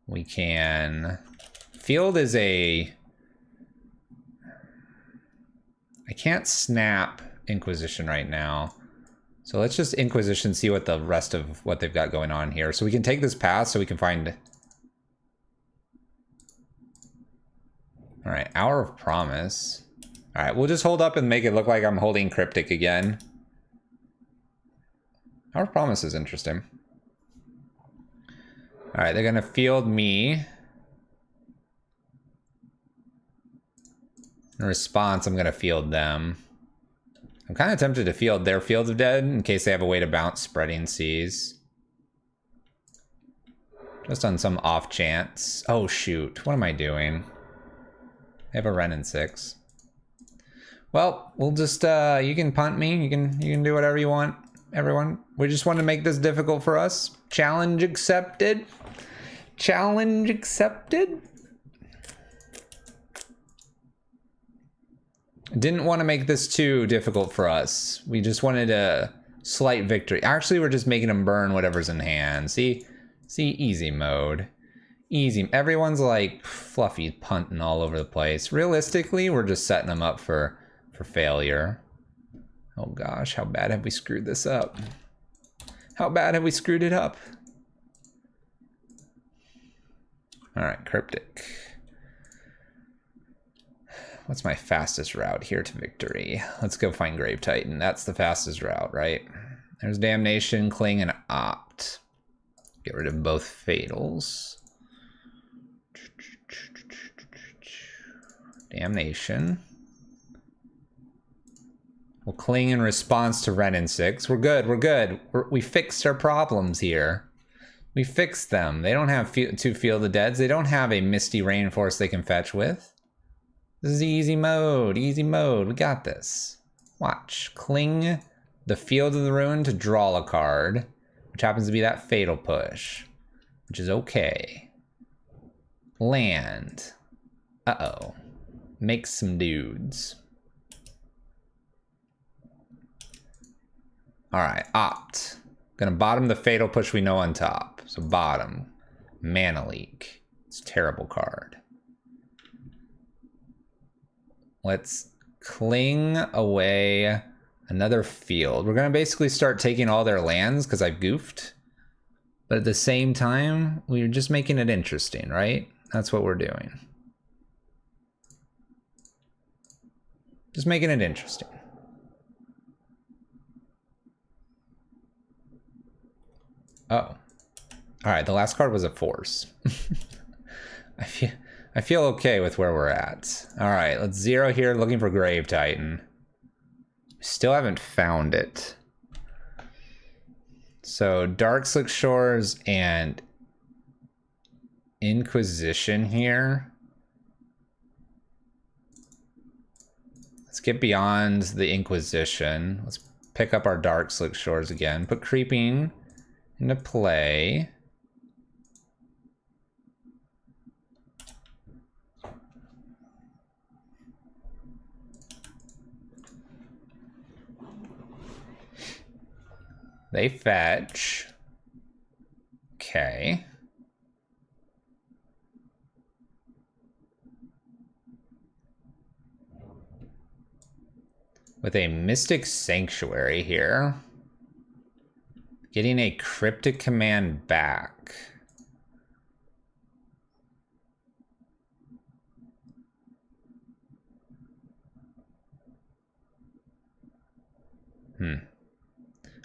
We can... Field is a... I can't snap Inquisition right now. So let's just Inquisition, see what the rest of what they've got going on here. So we can take this path so we can find... Alright, Hour of Promise. Alright, we'll just hold up and make it look like I'm holding Cryptic again. Hour of Promise is interesting. Alright, they're gonna field me. In response, I'm gonna field them. I'm kind of tempted to field their Field of Dead in case they have a way to bounce Spreading Seas. Just on some off chance. Oh shoot, what am I doing? They have a Wrenn and 6. Well, we'll just, you can punt me. You can do whatever you want, everyone. We just want to make this difficult for us. Challenge accepted. Challenge accepted. Didn't want to make this too difficult for us. We just wanted a slight victory. Actually, we're just making them burn whatever's in hand. See, easy mode. Easy. Everyone's like fluffy punting all over the place. Realistically, we're just setting them up for failure. Oh gosh, how bad have we screwed this up? How bad have we screwed it up? All right, Cryptic. What's my fastest route here to victory? Let's go find Grave Titan. That's the fastest route, right? There's Damnation, Cling, and Opt. Get rid of both Fatals. Damnation. We'll Cling in response to Wrenn and 6. We're good, we're good. We fixed our problems here. We fixed them. They don't have 2 Field of Deads. They don't have a Misty Rainforest they can fetch with. This is easy mode, easy mode. We got this. Watch. Cling the Field of the Ruin to draw a card, which happens to be that Fatal Push, which is okay. Land. Uh-oh. Make some dudes. All right, opt. Gonna bottom the Fatal Push we know on top. So bottom. Mana Leak. It's a terrible card. Let's cling away another field. We're gonna basically start taking all their lands because I've goofed. But at the same time, we're just making it interesting, right? That's what we're doing. Just making it interesting. Oh. All right, the last card was a Force. I feel okay with where we're at. All right, let's zero here, looking for Grave Titan. Still haven't found it. So Darkslick Shores and Inquisition here. Let's get beyond the Inquisition. Let's pick up our Darkslick Shores again. Put Creeping into play. They fetch. Okay. With a Mystic Sanctuary here. Getting a Cryptic Command back.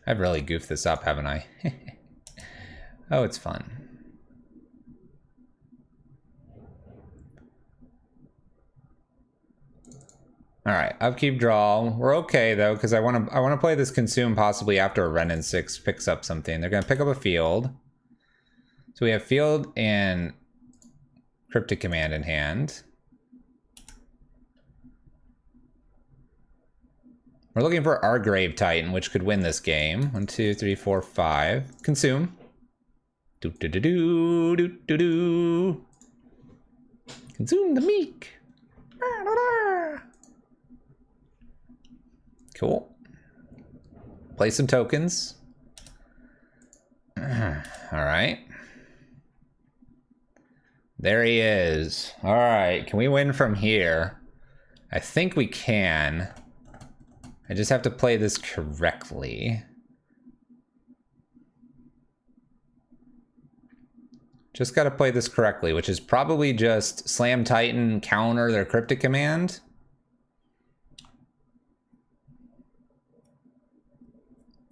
I've really goofed this up, haven't I? Oh, it's fun. All right, upkeep draw. We're okay though, because I want to play this Consume possibly after a Wrenn and 6 picks up something. They're gonna pick up a field. So we have field and Cryptic Command in hand. We're looking for our Grave Titan, which could win this game. 1, 2, 3, 4, 5. Consume. Do do do do do do do. Consume the meek. Cool. Play some tokens. All right. There he is. All right. Can we win from here? I think we can. I just have to play this correctly. Just got to play this correctly, which is probably just Slam Titan, counter their Cryptic Command.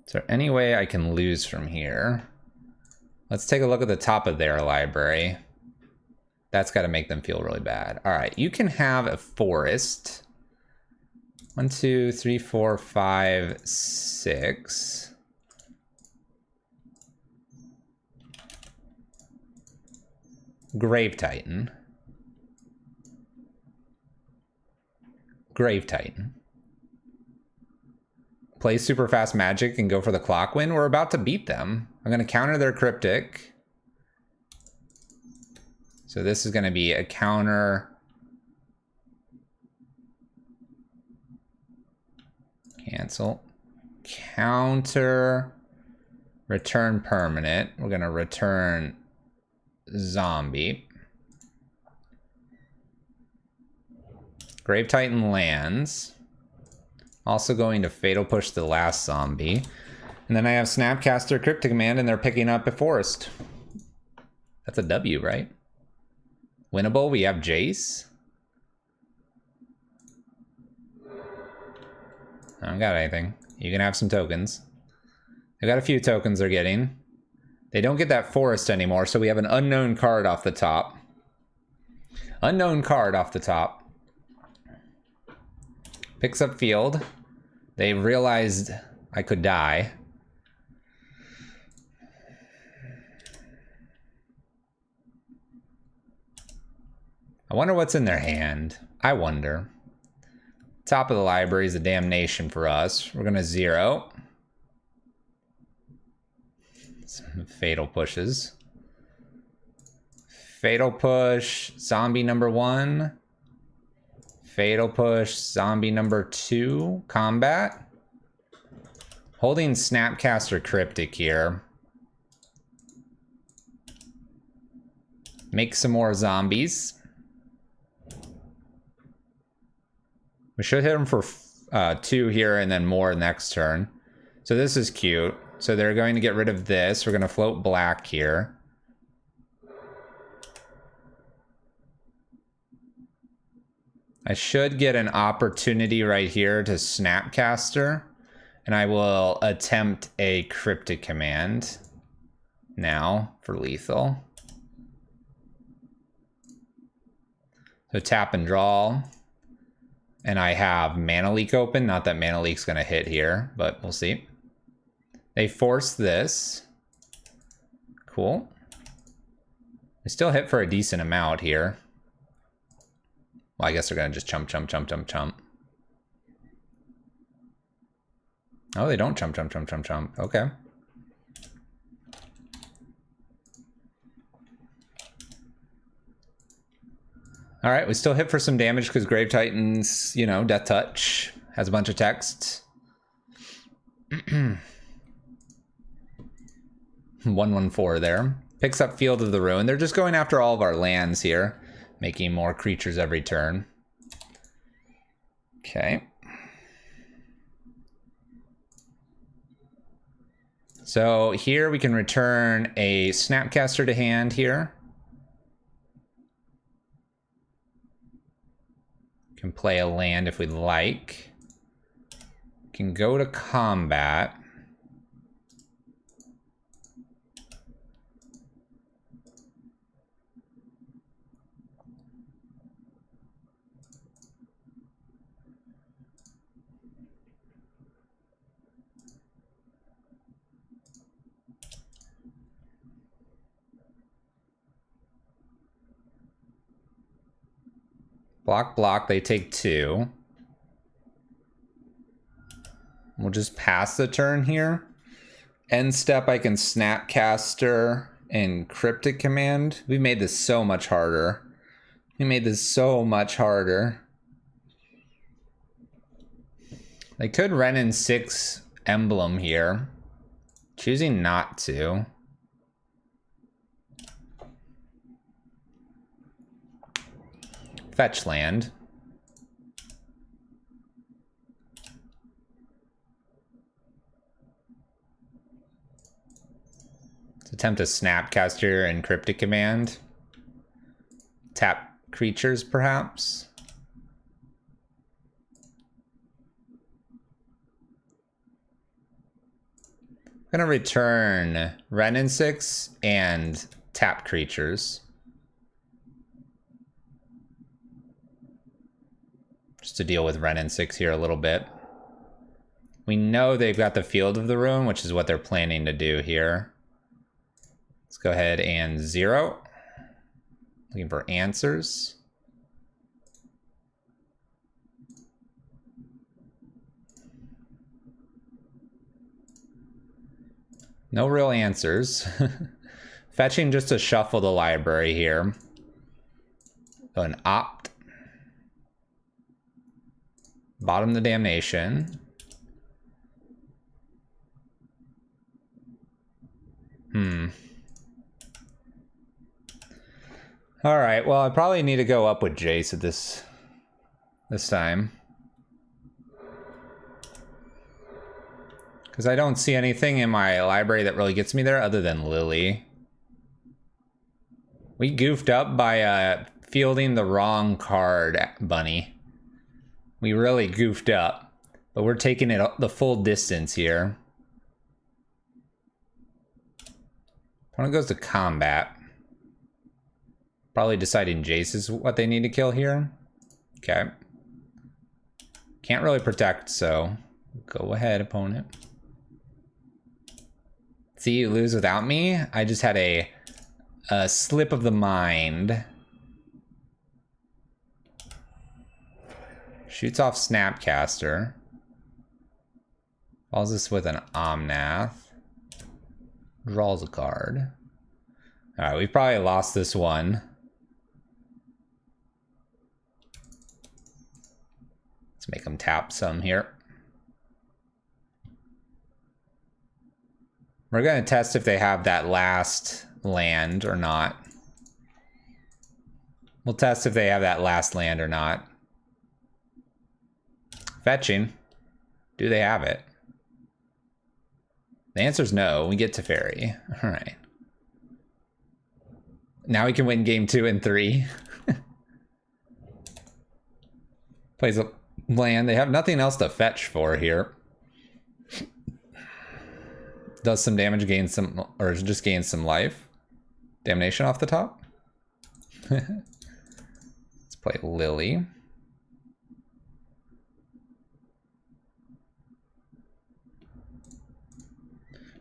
Is there any way I can lose from here? Let's take a look at the top of their library. That's got to make them feel really bad. All right, you can have a Forest. 1, 2, 3, 4, 5, 6. Grave Titan. Grave Titan. Play super fast magic and go for the clock win. We're about to beat them. I'm going to counter their Cryptic. So this is going to be a counter. Cancel. Counter. Return permanent. We're going to return zombie. Grave Titan lands. Also going to Fatal Push the last zombie. And then I have Snapcaster Cryptic Command and they're picking up a Forest. That's a W, right? Winnable, we have Jace. I don't got anything. You can have some tokens. I got a few tokens they're getting. They don't get that Forest anymore, so we have an unknown card off the top. Unknown card off the top. Picks up field. They realized I could die. I wonder what's in their hand. I wonder. Top of the library is a damnation for us. We're gonna zero. Some fatal pushes. Fatal push, zombie number 1. Fatal push, zombie number 2, combat. Holding Snapcaster Cryptic here. Make some more zombies. We should hit them for 2 here and then more next turn. So this is cute. So they're going to get rid of this. We're going to float black here. I should get an opportunity right here to Snapcaster. And I will attempt a Cryptic Command now for lethal. So tap and draw. And I have Mana Leak open. Not that Mana Leak's going to hit here, but we'll see. They force this. Cool. They still hit for a decent amount here. Well, I guess they're going to just chump, chump, chump, chump, chump. Oh, they don't chump, chump, chump, chump, chump. Okay. All right, we still hit for some damage because Grave Titan's, you know, Death Touch has a bunch of text. 114 there. Picks up Field of the Ruin. They're just going after all of our lands here, making more creatures every turn. Okay. So here we can return a Snapcaster to hand here. Can play a land if we'd like. Can go to combat. Block, block, they take 2. We'll just pass the turn here. End step, I can Snapcaster and Cryptic Command. We made this so much harder. We made this so much harder. They could Renin 6 Emblem here. Choosing not to. Fetch land. Let's attempt a Snapcaster and Cryptic Command. Tap creatures, perhaps. I'm gonna return Renin 6 and tap creatures. Just to deal with Renin 6 here a little bit. We know they've got the Field of the Ruin, which is what they're planning to do here. Let's go ahead and 0. Looking for answers. No real answers. Fetching just to shuffle the library here. So an opt. Bottom the Damnation. All right, well, I probably need to go up with Jace at this time. Because I don't see anything in my library that really gets me there other than Lily. We goofed up by fielding the wrong card, Bunny. We really goofed up, but we're taking it the full distance here. Opponent goes to combat. Probably deciding Jace is what they need to kill here. Okay. Can't really protect, so go ahead, opponent. See, you lose without me. I just had a slip of the mind. Shoots off Snapcaster. Follows this with an Omnath. Draws a card. All right, we've probably lost this one. Let's make them tap some here. We're going to test if they have that last land or not. We'll test if they have that last land or not. Fetching. Do they have it? The answer is no. We get Teferi. All right. Now we can win game 2 and 3. Plays a land. They have nothing else to fetch for here. Does some damage, gains some, or just gains some life. Damnation off the top. Let's play Lily.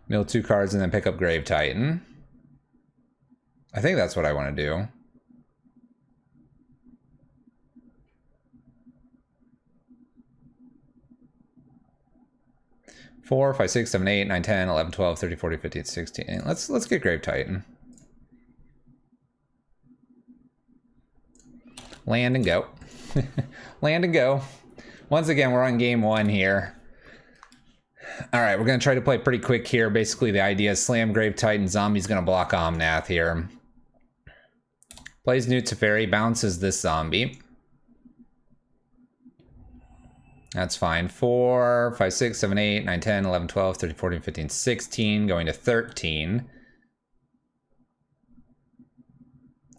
Mill 2 cards and then pick up Grave Titan. I think that's what I want to do. Four, 5, 6, 7, 8, 9, 10, 11, 12, 13, 14, 15, 16. Let's get Grave Titan. Land and go. Land and go. Once again, we're on game 1 here. All right, we're going to try to play pretty quick here. Basically, the idea is slam Grave Titan. Zombie's going to block Omnath here. Plays New Teferi, bounces this zombie. That's fine. 4, 5, 6, 7, 8, 9, 10, 11, 12, 13, 14, 15, 16. Going to 13.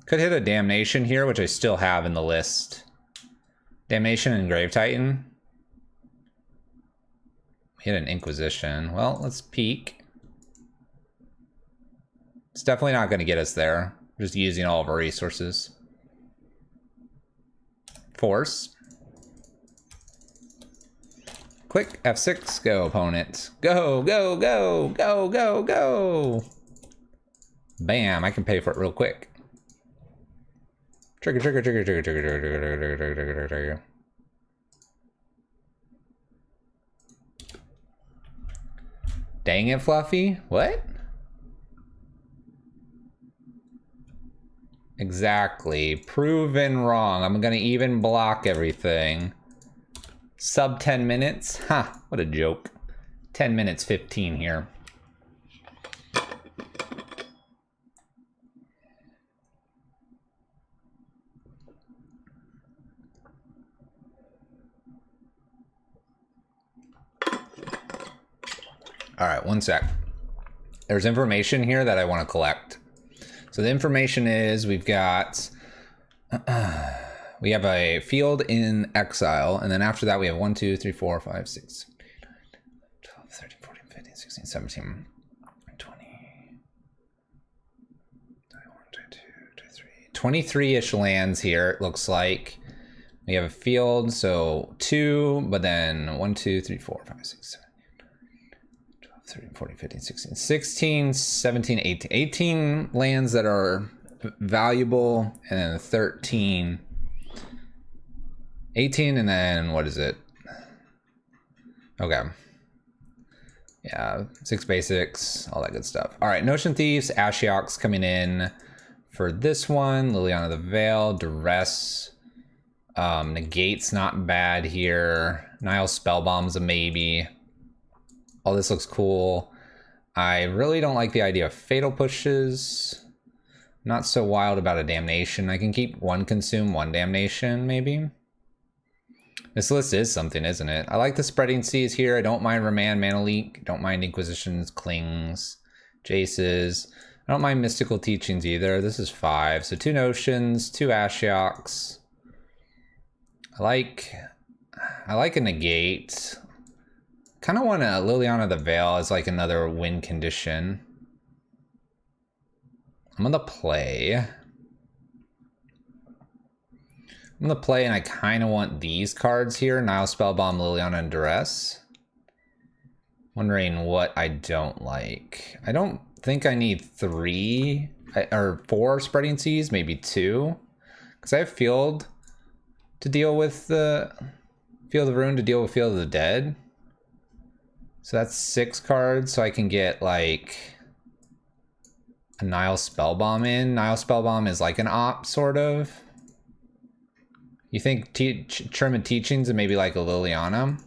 Could hit a Damnation here, which I still have in the list. Damnation and Grave Titan. Hit an Inquisition. Well, let's peek. It's definitely not going to get us there. We're just using all of our resources. Force. Quick, F6, go opponent. Go, go, go, go, go, go. Bam, I can pay for it real quick. Trigger, trigger, trigger, trigger, trigger, trigger, trigger, trigger, trigger, trigger, trigger. Dang it, Fluffy. What? Exactly. Proven wrong. I'm gonna even block everything. Sub 10 minutes? Ha, what a joke. 10 minutes 15 here. All right, one sec. There's information here that I want to collect. So the information is we've got... we have a field in exile, and then after that we have 1, 2, 3, 4, 5, 6, 12, 13, 14, 15, 16, 17, 20, 21, 22, 23. 23-ish lands here, it looks like. We have a field, so 2, but then 1, 2, 3, 4, 5, 6, 7, 12, 13, 14, 15, 16, 16, 17, 18. 18 lands that are valuable, and then 13... 18 and then what is it? Okay. Yeah, 6 basics, all that good stuff. All right, Notion Thieves, Ashiok's coming in for this one. Liliana the Veil, Duress. Negate's not bad here. Nile Spellbomb's a maybe. All this looks cool. I really don't like the idea of Fatal Pushes. Not so wild about a Damnation. I can keep 1 Consume, 1 Damnation, maybe. This list is something, isn't it? I like the Spreading Seas here. I don't mind Remand, Mana Leak. Don't mind Inquisitions, Clings, Jaces. I don't mind Mystical Teachings either. This is 5. So 2 Notions, 2 Ashioks. I like a Negate. Kind of want a Liliana the Veil as like another win condition. I'm gonna play. And I kind of want these cards here. Nile Spellbomb, Liliana, and Duress. Wondering what I don't like. I don't think I need 3 or 4 Spreading Seas, maybe 2. Because I have Field to deal with the... Field of Ruin to deal with Field of the Dead. So that's 6 cards, so I can get like... a Nile Spellbomb in. Nile Spellbomb is like an op, sort of. You think Trim of Teachings and maybe like a Liliana?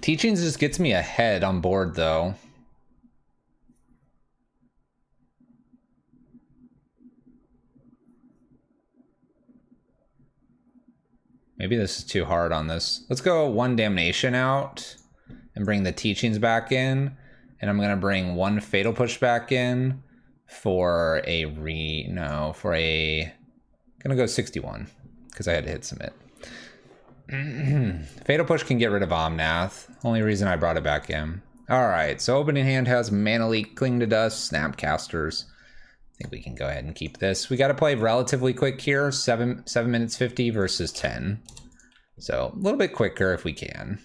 Teachings just gets me ahead on board, though. Maybe this is too hard on this. Let's go 1 Damnation out and bring the Teachings back in. And I'm going to bring 1 Fatal Push back in for a going to go 61 because I had to hit submit. Fatal Push can get rid of Omnath. Only reason I brought it back in. All right, so opening hand has Mana Leak, Cling to Dust, Snapcasters. I think we can go ahead and keep this. We got to play relatively quick here, 7 minutes 50 versus 10. So a little bit quicker if we can.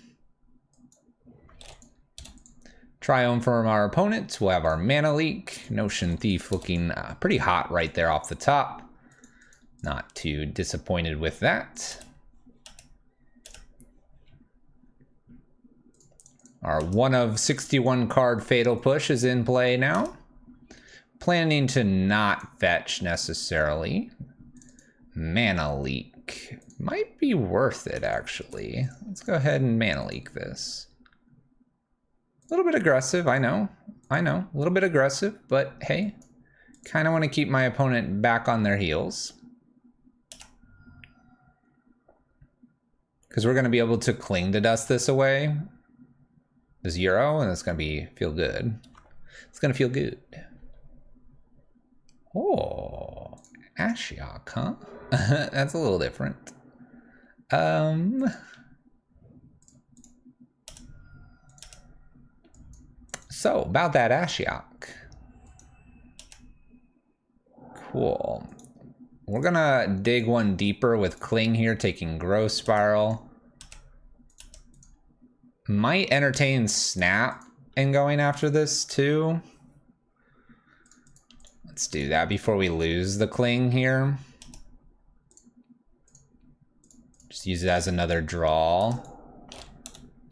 Triumph from our opponent. We'll have our Mana Leak. Notion Thief looking pretty hot right there off the top. Not too disappointed with that. Our 1 of 61 card Fatal Push is in play now. Planning to not fetch necessarily. Mana Leak. Might be worth it, actually. Let's go ahead and Mana Leak this. A little bit aggressive, I know. A little bit aggressive, but hey. Kind of want to keep my opponent back on their heels. Because we're going to be able to Cling to Dust this away. This Euro, and it's going to feel good. It's going to feel good. Oh, Ashiok, huh? That's a little different. So, about that Ashiok. Cool. We're going to dig 1 deeper with Cling here, taking Growth Spiral. Might entertain Snap and going after this too. Let's do that before we lose the Cling here. Just use it as another draw.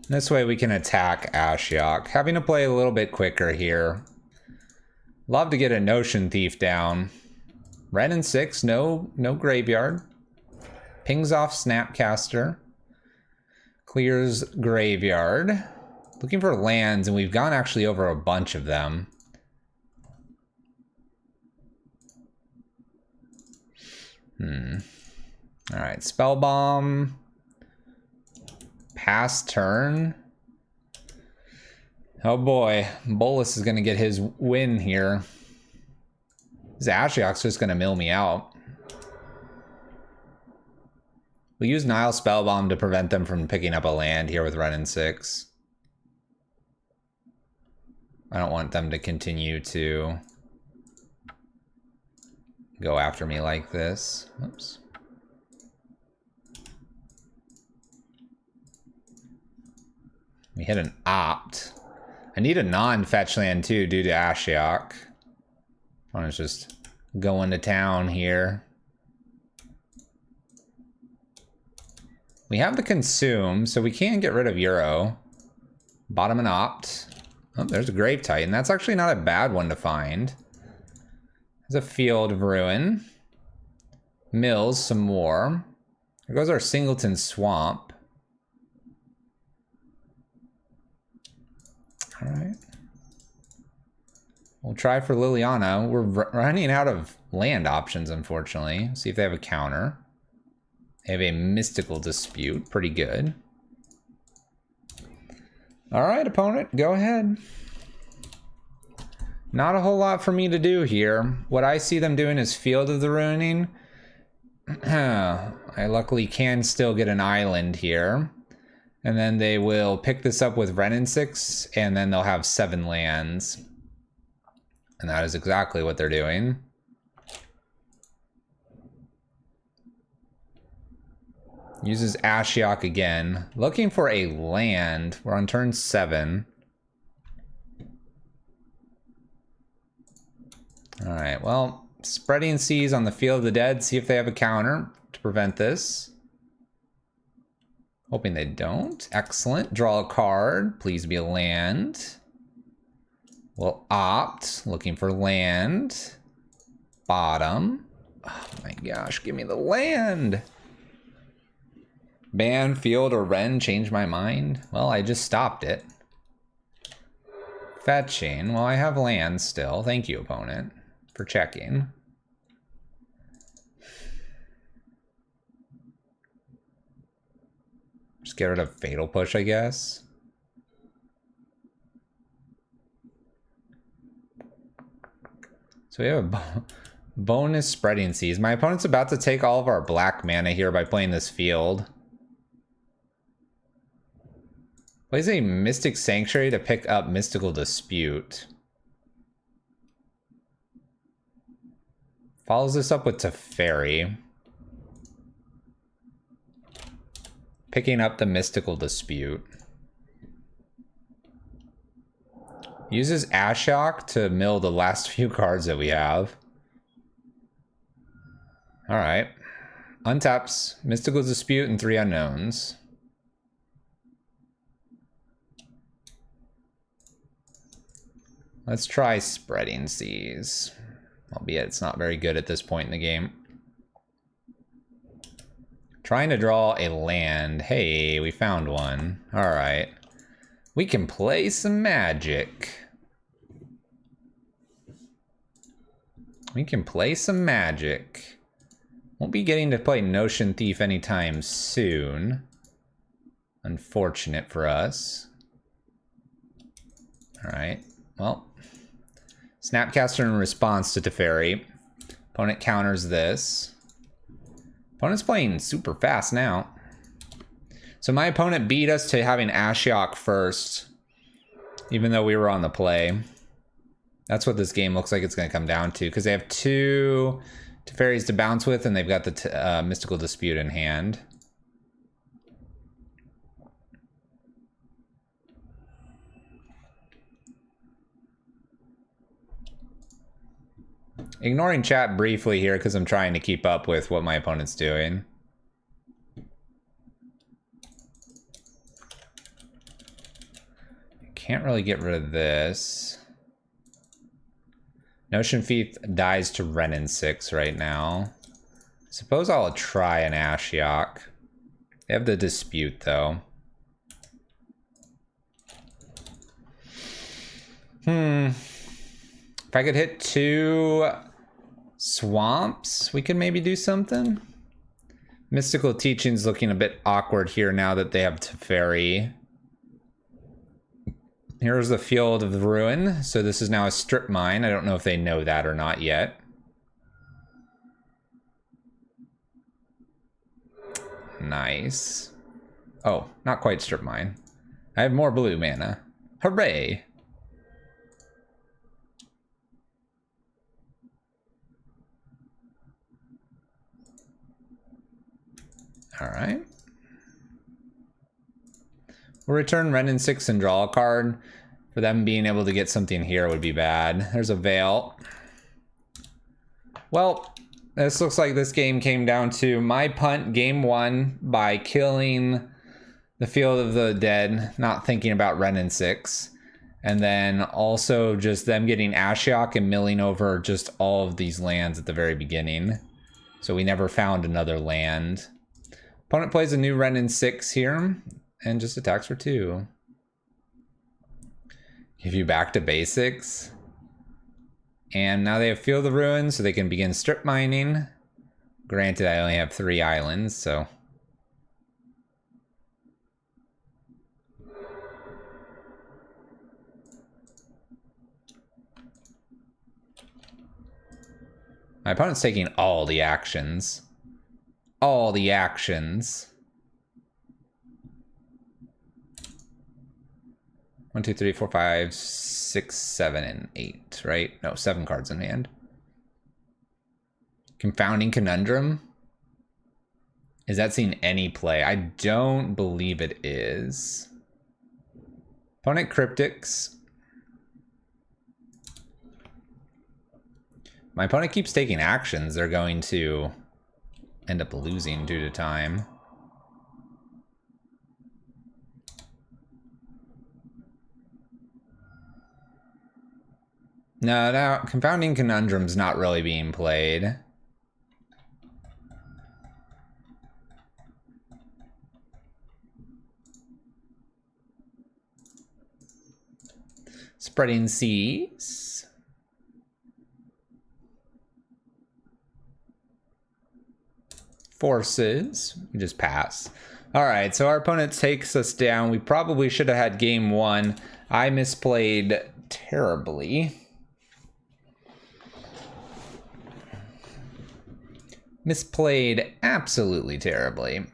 This way we can attack Ashiok. Having to play a little bit quicker here. Love to get a Notion Thief down. Ren and 6, no graveyard. Pings off Snapcaster. Clears graveyard. Looking for lands, and we've gone actually over a bunch of them. Alright, Spellbomb. Pass turn. Oh boy, Bolas is gonna get his win here. This Ashiok's just gonna mill me out. We'll use Nile Spellbomb to prevent them from picking up a land here with Ren and 6. I don't want them to continue to go after me like this. Oops. We hit an opt. I need a non-fetch land too due to Ashiok. I want to just go into town here. We have the Consume, so we can get rid of Euro. Bottom and opt. Oh, there's a Grave Titan. That's actually not a bad one to find. There's a Field of Ruin. Mills some more. There goes our Singleton Swamp. All right. We'll try for Liliana. We're running out of land options, unfortunately. See if they have a counter. They have a Mystical Dispute. Pretty good. All right, opponent, go ahead. Not a whole lot for me to do here. What I see them doing is Field of the Ruining. I luckily can still get an island here. And then they will pick this up with Ren and 6, and then they'll have 7 lands. And that is exactly what they're doing. Uses Ashiok again. Looking for a land. We're on turn 7. Alright, well, Spreading Seas on the Field of the Dead. See if they have a counter to prevent this. Hoping they don't. Excellent. Draw a card. Please be a land. We'll opt, looking for land. Bottom. Oh my gosh, give me the land. Ban, field, or Ren, change my mind. Well, I just stopped it. Fetching. Well, I have land still. Thank you, opponent, for checking. Just get rid of Fatal Push, I guess. So we have a bonus Spreading Seas. My opponent's about to take all of our black mana here by playing this field. Plays a Mystic Sanctuary to pick up Mystical Dispute. Follows this up with Teferi. Picking up the Mystical Dispute. Uses Ashok to mill the last few cards that we have. Alright. Untaps Mystical Dispute and 3 unknowns. Let's try Spreading Seas. Albeit it's not very good at this point in the game. Trying to draw a land. Hey, we found one. Alright. We can play some Magic. We can play some Magic. Won't be getting to play Notion Thief anytime soon. Unfortunate for us. Alright, well. Snapcaster in response to Teferi. Opponent counters this. Opponent's playing super fast now. So my opponent beat us to having Ashiok first, even though we were on the play. That's what this game looks like it's going to come down to, because they have 2 Teferis to bounce with, and they've got the Mystical Dispute in hand. Ignoring chat briefly here because I'm trying to keep up with what my opponent's doing. Can't really get rid of this. Notion Thief dies to Renin 6 right now. Suppose I'll try an Ashiok. They have the Dispute though. If I could hit 2 swamps, we could maybe do something. Mystical Teaching's looking a bit awkward here now that they have Teferi. Here's the Field of the Ruin. So this is now a strip mine. I don't know if they know that or not yet. Nice. Oh, not quite strip mine. I have more blue mana. Hooray! Alright. We'll return Renin 6 and draw a card. For them being able to get something here would be bad. There's a Veil. Well, this looks like this game came down to my punt game 1 by killing the Field of the Dead, not thinking about Renin 6. And then also just them getting Ashiok and milling over just all of these lands at the very beginning. So we never found another land. Opponent plays a new Renin 6 here and just attacks for 2. Give you back to basics. And now they have Field of Ruin, so they can begin strip mining. Granted, I only have 3 islands, so. My opponent's taking all the actions. All the actions. 1, 2, 3, 4, 5, 6, 7, and 8, right? No, 7 cards in hand. Confounding Conundrum. Is that seeing any play? I don't believe it is. Opponent Cryptics. My opponent keeps taking actions. They're going to end up losing due to time. No, Confounding Conundrum's not really being played. Spreading Seas. Forces. We just pass. All right, so our opponent takes us down. We probably should have had game one. I misplayed terribly. Misplayed absolutely terribly.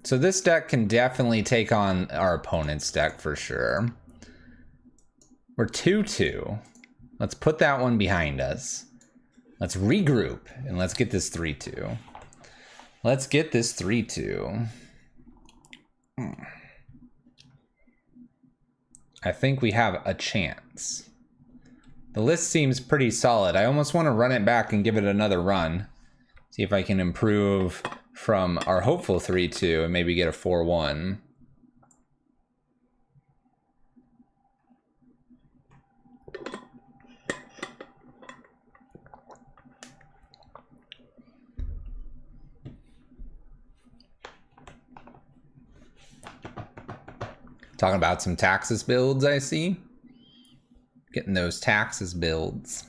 So this deck can definitely take on our opponent's deck for sure. We're 2-2. Let's put that one behind us. Let's regroup and let's get this 3-2. Let's get this 3-2. I think we have a chance. The list seems pretty solid. I almost want to run it back and give it another run. See if I can improve from our hopeful 3-2 and maybe get a 4-1. Talking about some Taxes builds, I see. Getting those Taxes builds.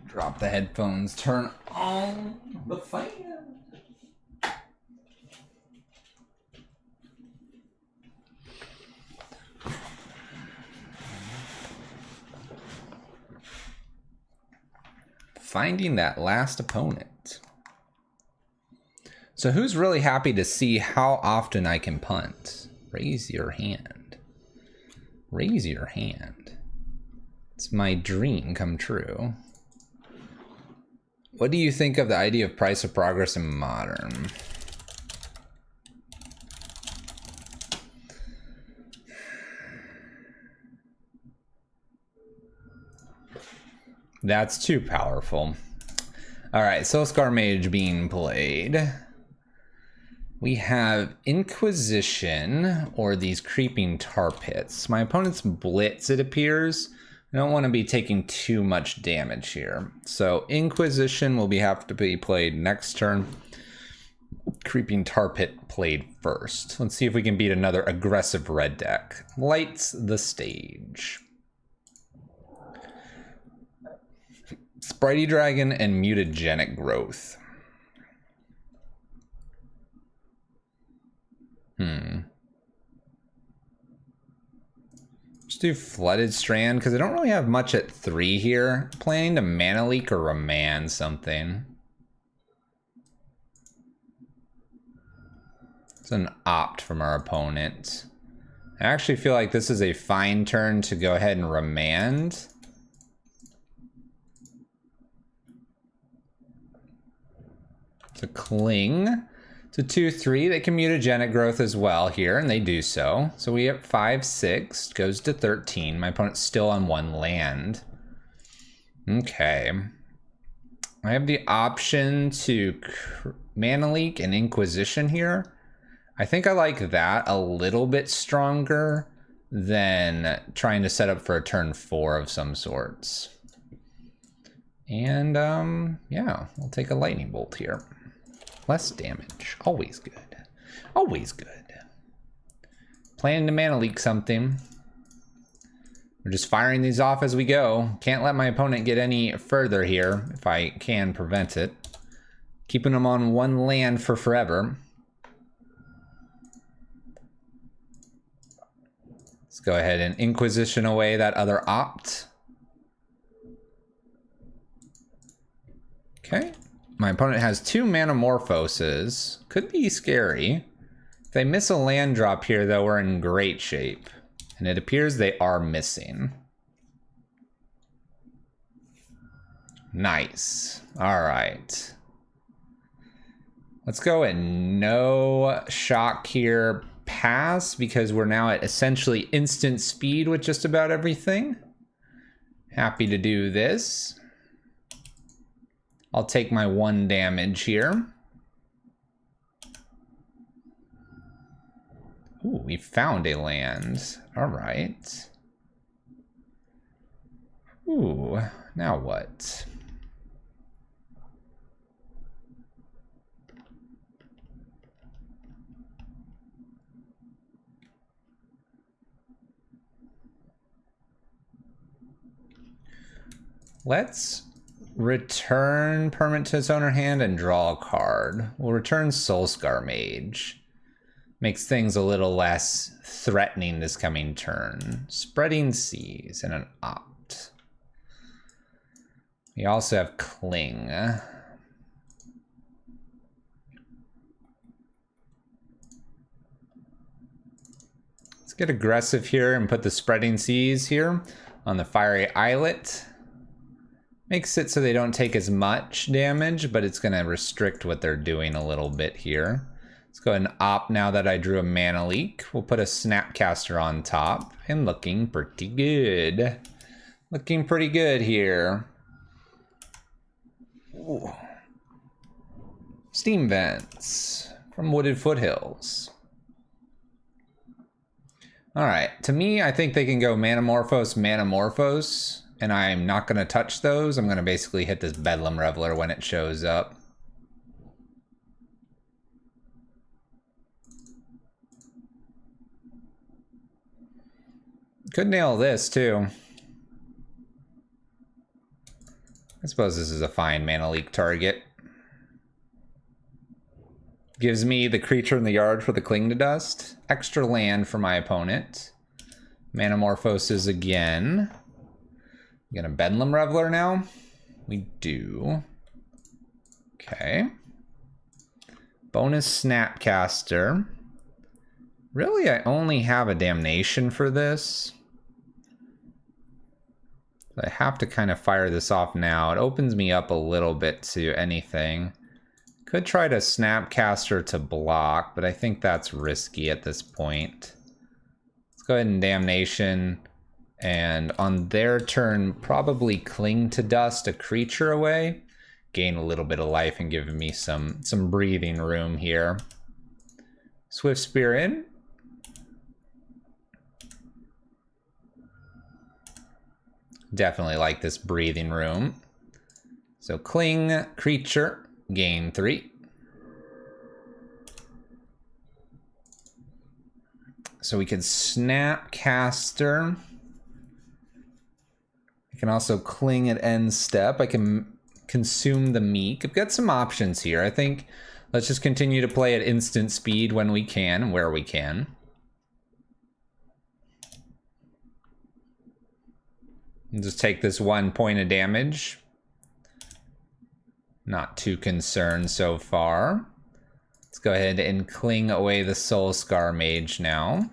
Drop the headphones, turn on the fan. Finding that last opponent. So who's really happy to see how often I can punt? Raise your hand. Raise your hand. It's my dream come true. What do you think of the idea of Price of Progress in Modern? That's too powerful. All right, Silscar Mage being played. We have Inquisition, or these Creeping Tar Pits. My opponent's Blitz, it appears. I don't want to be taking too much damage here. So Inquisition will have to be played next turn. Creeping Tar Pit played first. Let's see if we can beat another aggressive red deck. Lights the stage. Spritey Dragon and Mutagenic Growth. Just do Flooded Strand, because I don't really have much at 3 here. Planning to Mana Leak or Remand something. It's an opt from our opponent. I actually feel like this is a fine turn to go ahead and Remand. It's a Cling. It's a 2-3. They can Mutagenic Growth as well here, and they do so. So we have 5-6, goes to 13. My opponent's still on 1 land. Okay. I have the option to Mana Leak and Inquisition here. I think I like that a little bit stronger than trying to set up for a turn 4 of some sorts. And yeah, I'll take a Lightning Bolt here. Less damage, always good. Always good. Planning to Mana Leak something. We're just firing these off as we go. Can't let my opponent get any further here if I can prevent it. Keeping them on 1 land for forever. Let's go ahead and Inquisition away that other opt. Okay. My opponent has 2 Manamorphoses. Could be scary. If they miss a land drop here, though, we're in great shape. And it appears they are missing. Nice. All right. Let's go and no shock here. Pass, because we're now at essentially instant speed with just about everything. Happy to do this. I'll take my 1 damage here. Ooh, we found a land. All right. Ooh, now what? Let's return permanent to its owner hand and draw a card. We'll return Soulscar Mage. Makes things a little less threatening this coming turn. Spreading Seas and an Opt. We also have Cling. Let's get aggressive here and put the Spreading Seas here on the Fiery Islet. Makes it so they don't take as much damage, but it's going to restrict what they're doing a little bit here. Let's go ahead and opt now that I drew a Mana Leak. We'll put a Snapcaster on top and looking pretty good. Looking pretty good here. Ooh. Steam Vents from Wooded Foothills. All right, to me, I think they can go Manamorphose, Manamorphose. And I'm not going to touch those. I'm going to basically hit this Bedlam Reveler when it shows up. Could nail this too. I suppose this is a fine Mana Leak target. Gives me the creature in the yard for the Cling to Dust. Extra land for my opponent. Manamorphoses again. We got a Bedlam Reveler now? We do. Okay. Bonus Snapcaster. Really, I only have a Damnation for this. I have to kind of fire this off now. It opens me up a little bit to anything. Could try to Snapcaster to block, but I think that's risky at this point. Let's go ahead and Damnation. And on their turn, probably Cling to Dust a creature away. Gain a little bit of life and give me some breathing room here. Swift Spear in. Definitely like this breathing room. So Cling, creature, gain 3. So we can Snapcaster. I can also Cling at end step. I can consume the Meek. I've got some options here. I think let's just continue to play at instant speed when we can and where we can. And just take this 1 point of damage. Not too concerned so far. Let's go ahead and Cling away the Soulscar Mage now.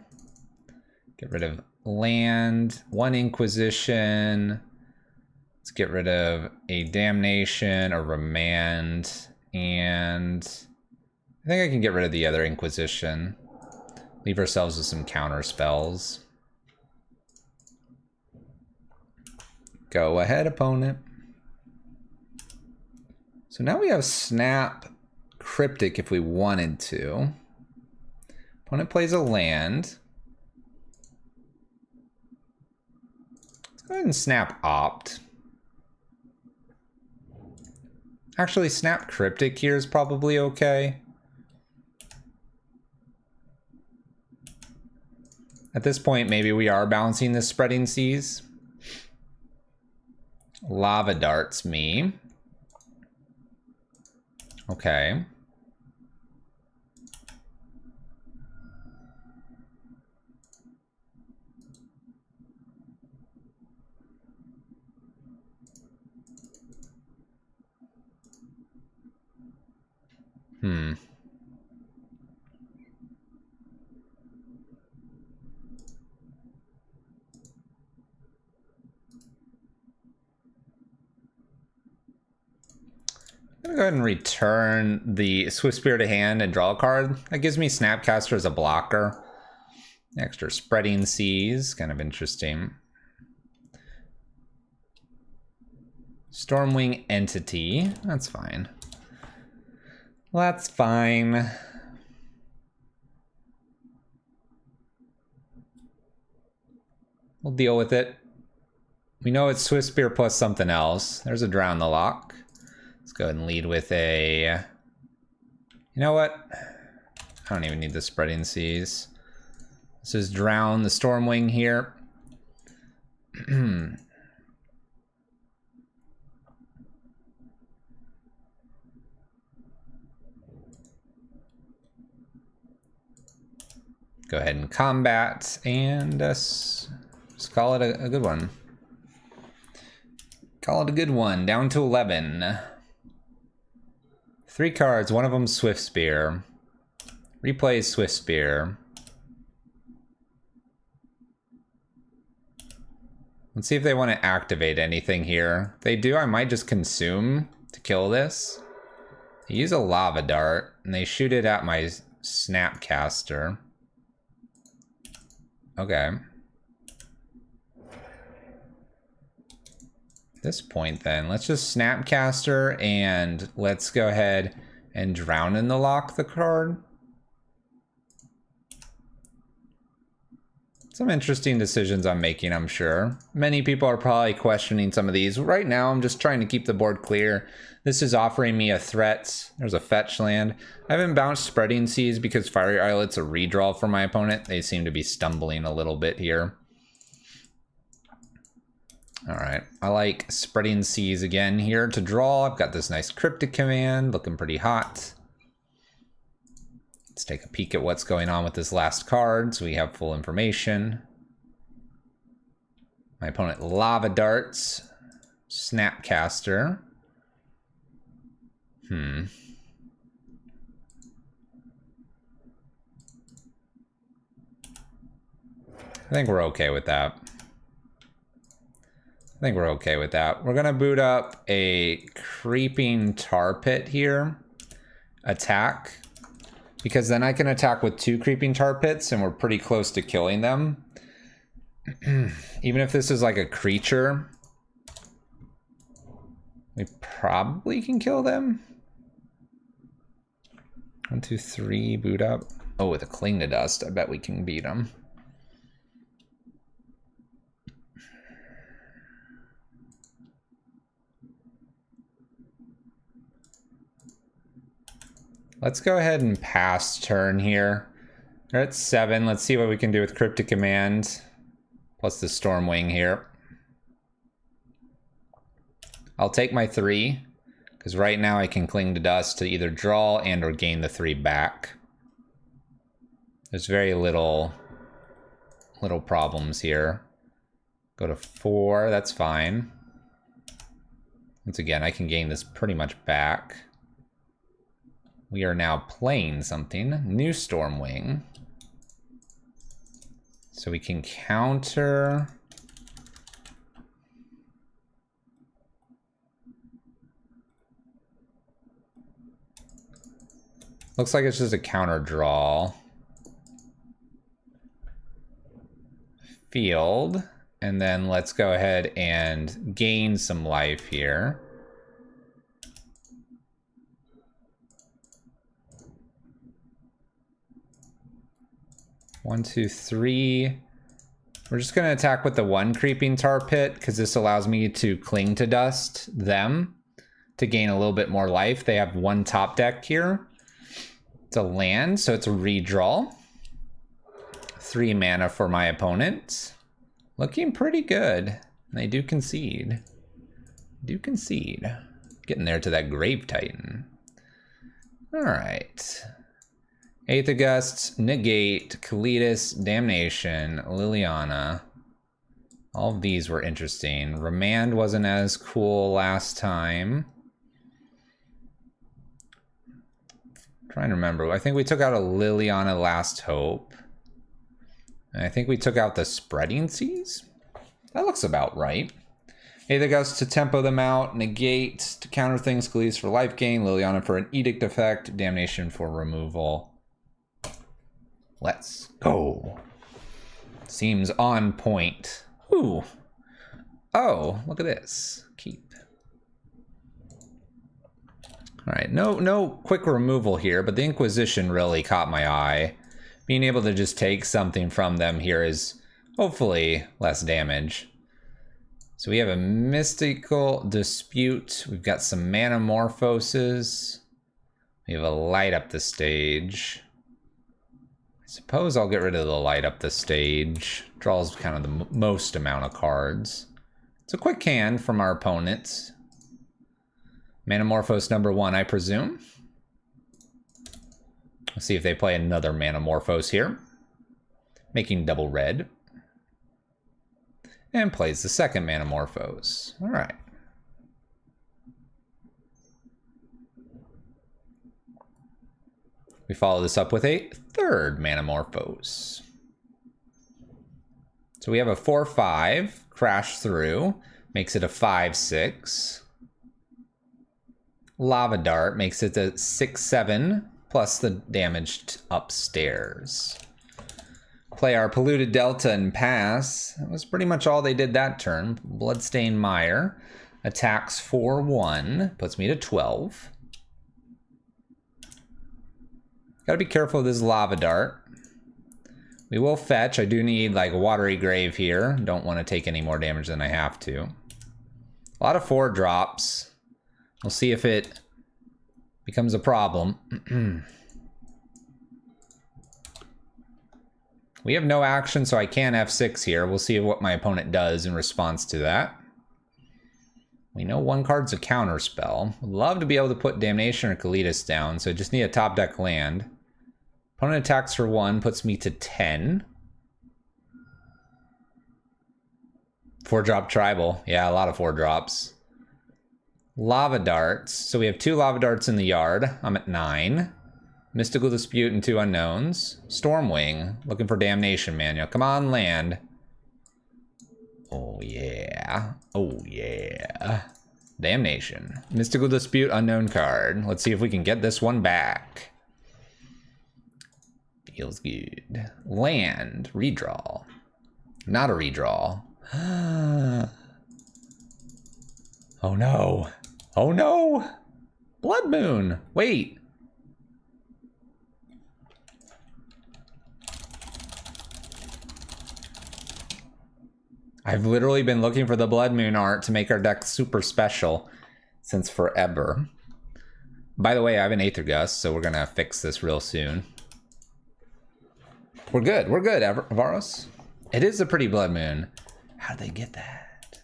Get rid of land, 1 Inquisition. Let's get rid of a Damnation, a Remand, and I think I can get rid of the other Inquisition. Leave ourselves with some counter spells. Go ahead, opponent. So now we have Snap Cryptic if we wanted to. Opponent plays a land. Let's go ahead and Snap Opt. Actually, Snap Cryptic here is probably okay. At this point, maybe we are balancing the Spreading Seas. Lava Darts me. Okay. I'm gonna go ahead and return the Swift Spear to hand and draw a card. That gives me Snapcaster as a blocker. Extra Spreading Seas, kind of interesting. Stormwing Entity, that's fine. That's fine. We'll deal with it. We know it's Swift Spear plus something else. There's a Drown the Lock. Let's go ahead and lead with a... You know what? I don't even need the Spreading Seas. This is Drown the Stormwing here. Go ahead and combat and just call it a good one. Call it a good one. Down to 11. 3 cards, one of them Swift Spear. Replays Swift Spear. Let's see if they want to activate anything here. If they do, I might just consume to kill this. They use a Lava Dart, and they shoot it at my Snapcaster. Okay. At this point then, let's just Snapcaster and let's go ahead and Drown in the Lock the card. Some interesting decisions I'm making, I'm sure. Many people are probably questioning some of these. Right now, I'm just trying to keep the board clear. This is offering me a threat. There's a fetch land. I haven't bounced Spreading Seas because Fiery Islet's a redraw for my opponent. They seem to be stumbling a little bit here. All right, I like Spreading Seas again here to draw. I've got this nice Cryptic Command, looking pretty hot. Let's take a peek at what's going on with this last card so we have full information. My opponent Lava Darts, Snapcaster. I think we're okay with that. We're gonna boot up a Creeping Tar Pit here. Attack. Because then I can attack with 2 Creeping Tar Pits and we're pretty close to killing them. Even if this is like a creature, we probably can kill them. 1, 2, 3, boot up. Oh, with a Cling to Dust, I bet we can beat them. Let's go ahead and pass turn here. We're at 7. Let's see what we can do with Cryptic Command. Plus the Stormwing here. I'll take my 3. Because right now I can Cling to Dust to either draw and or gain the 3 back. There's very little problems here. Go to 4, that's fine. Once again, I can gain this pretty much back. We are now playing something. New Stormwing. So we can counter. Looks like it's just a counter draw. Field. And then let's go ahead and gain some life here. One, 2, 3. We're just going to attack with the 1 Creeping Tar Pit because this allows me to Cling to Dust them to gain a little bit more life. They have 1 top deck here. It's a land, so it's a redraw. 3 mana for my opponent. Looking pretty good. They do concede. Getting there to that Grave Titan. All right. Aethergust, Negate, Kalitas, Damnation, Liliana. All of these were interesting. Remand wasn't as cool last time. Trying to remember. I think we took out a Liliana Last Hope. And I think we took out the Spreading Seas. That looks about right. Aethergust to tempo them out. Negate to counter things. Kalitas for life gain. Liliana for an edict effect. Damnation for removal. Let's go. Seems on point. Ooh. Oh, look at this. Keep. All right, no quick removal here, but the Inquisition really caught my eye. Being able to just take something from them here is hopefully less damage. So we have a Mystical Dispute. We've got some Manamorphoses. We have a Light Up the Stage. I suppose I'll get rid of the Light Up the Stage. Draws kind of the most amount of cards. It's a quick hand from our opponents. Manamorphose number 1, I presume. Let's see if they play another Manamorphose here. Making double red. And plays the second Manamorphose. All right. We follow this up with a third Manamorphose. So we have a 4/5, crash through, makes it a 5/6. Lava Dart makes it a 6/7, plus the damage upstairs. Play our Polluted Delta and pass. That was pretty much all they did that turn. Bloodstained Mire attacks 4/1, puts me to 12. Gotta be careful of this Lava Dart. We will fetch. I do need like a Watery Grave here. Don't want to take any more damage than I have to. A lot of 4-drops. We'll see if it becomes a problem. We have no action, so I can't F6 here. We'll see what my opponent does in response to that. We know one card's a counter spell. Would love to be able to put Damnation or Kalitas down, so I just need a top deck land. Opponent attacks for 1, puts me to 10. 4-drop Tribal. Yeah, a lot of 4-drops. Lava Darts. So we have 2 Lava Darts in the yard. I'm at 9. Mystical Dispute and 2 unknowns. Stormwing, looking for Damnation Manual. Come on, land. Oh yeah. Oh yeah. Damnation. Mystical Dispute, unknown card. Let's see if we can get this one back. Feels good. Land, redraw. Not a redraw. Oh no. Oh no. Blood Moon. Wait. I've literally been looking for the Blood Moon art to make our deck super special since forever. By the way, I have an Aether Gust, so we're gonna fix this real soon. We're good, Avaros. It is a pretty Blood Moon. How'd they get that?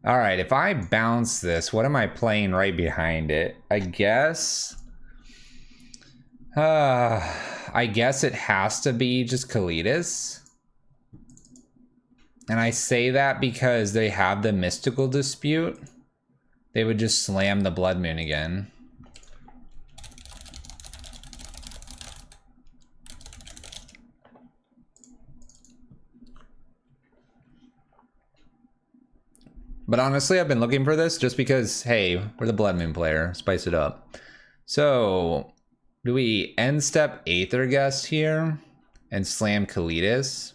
All right, if I bounce this, what am I playing right behind it? I guess it has to be just Kalitas. And I say that because they have the Mystical Dispute. They would just slam the Blood Moon again. But honestly, I've been looking for this just because, hey, we're the Blood Moon player. Spice it up. So, do we end step Aether Gust here and slam Kalitas?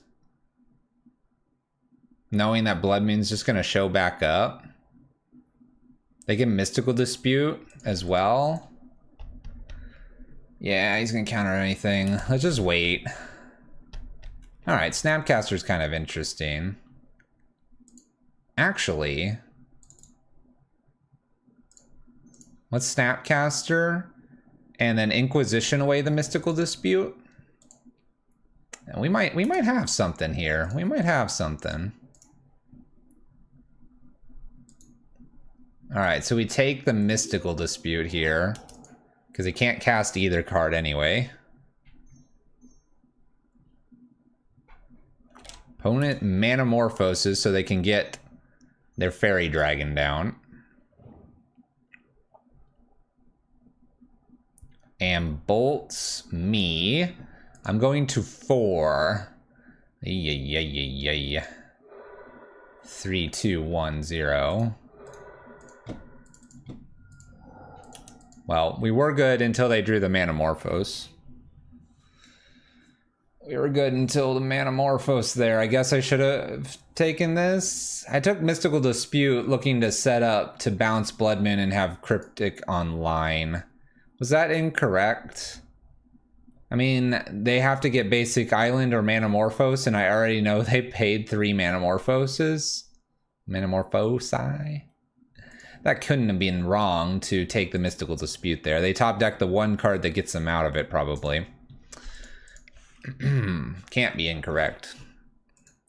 Knowing that Blood Moon's just gonna show back up. They get Mystical Dispute as well. Yeah, he's gonna counter anything. Let's just wait. Alright, Snapcaster's kind of interesting. Actually, let's Snapcaster and then Inquisition away the Mystical Dispute. And we might have something here. We might have something. All right, so we take the Mystical Dispute here because he can't cast either card anyway. Opponent Manamorphoses so they can get their Fairy Dragon down. And bolts me. I'm going to 4. 3, 2, 1, 0. Well, we were good until they drew the Manamorphose. We were good until the Manamorphose there. I guess I should have taken this. I took Mystical Dispute looking to set up to bounce Blood Moon and have Cryptic online. Was that incorrect? I mean, they have to get Basic Island or Manamorphose, and I already know they paid 3 Manamorphoses. Metamorphosi. That couldn't have been wrong to take the Mystical Dispute there. They top deck the one card that gets them out of it, probably. Can't be incorrect.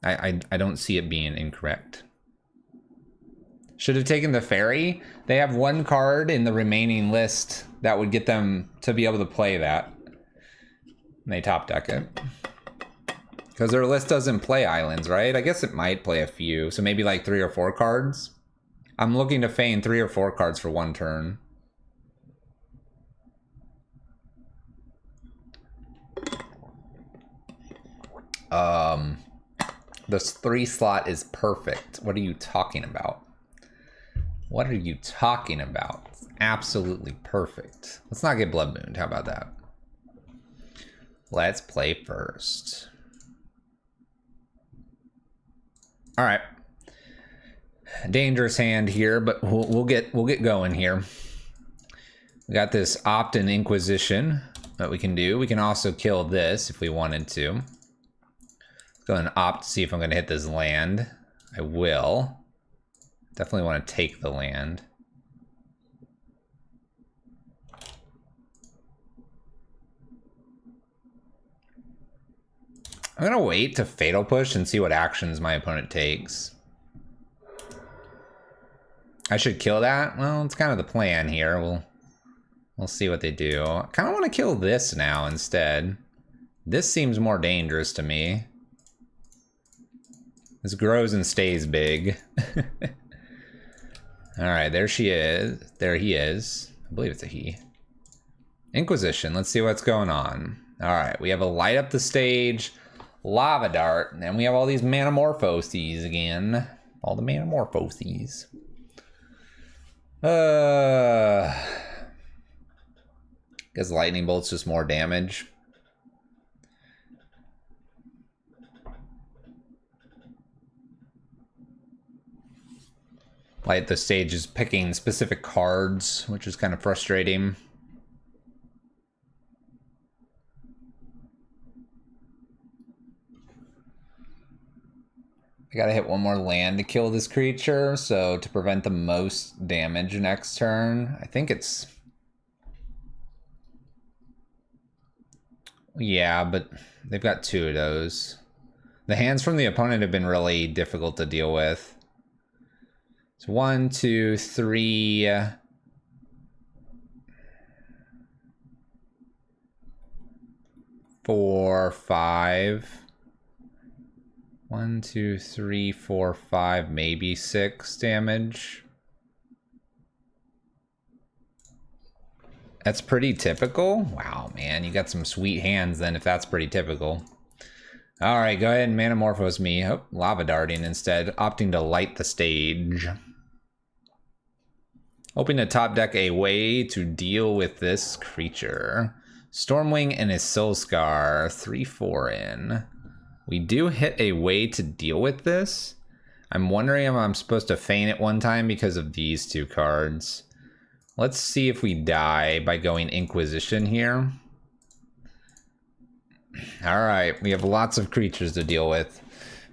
I don't see it being incorrect. Should have taken the Fairy. They have one card in the remaining list that would get them to be able to play that. And they top deck it. Because their list doesn't play islands, right? I guess it might play a few. So maybe like 3 or 4 cards. I'm looking to feign 3 or 4 cards for one turn. This 3 slot is perfect. What are you talking about? What are you talking about? It's absolutely perfect. Let's not get Blood Moon. How about that? Let's play first. All right. Dangerous hand here, but we'll get going here. We got this Opt-in Inquisition that we can do. We can also kill this if we wanted to. Let's go and opt to see if I'm going to hit this land. I will. Definitely want to take the land. I'm going to wait to Fatal Push and see what actions my opponent takes. I should kill that? Well, it's kind of the plan here. We'll see what they do. I kind of want to kill this now instead. This seems more dangerous to me. This grows and stays big. Alright, there she is. There he is. I believe it's a he. Inquisition, let's see what's going on. Alright, we have a light up the stage, lava dart, and then we have all these Manamorphoses again. All the Manamorphoses. Guess lightning bolt's just more damage. Light the stage is picking specific cards, which is kind of frustrating. I gotta hit one more land to kill this creature, so to prevent the most damage next turn. I think it's... Yeah, but they've got 2 of those. The hands from the opponent have been really difficult to deal with. It's 1, 2, 3... 4, 5... 1, 2, 3, 4, 5, maybe 6 damage. That's pretty typical. Wow, man, you got some sweet hands then if that's pretty typical. All right, go ahead and Manamorphose me. Oh, Lava Darting instead, opting to light the stage. Hoping to top deck a way to deal with this creature. Stormwing and his Soul Scar, 3/4 in. We do hit a way to deal with this. I'm wondering if I'm supposed to feign it one time because of these 2 cards. Let's see if we die by going Inquisition here. Alright, we have lots of creatures to deal with.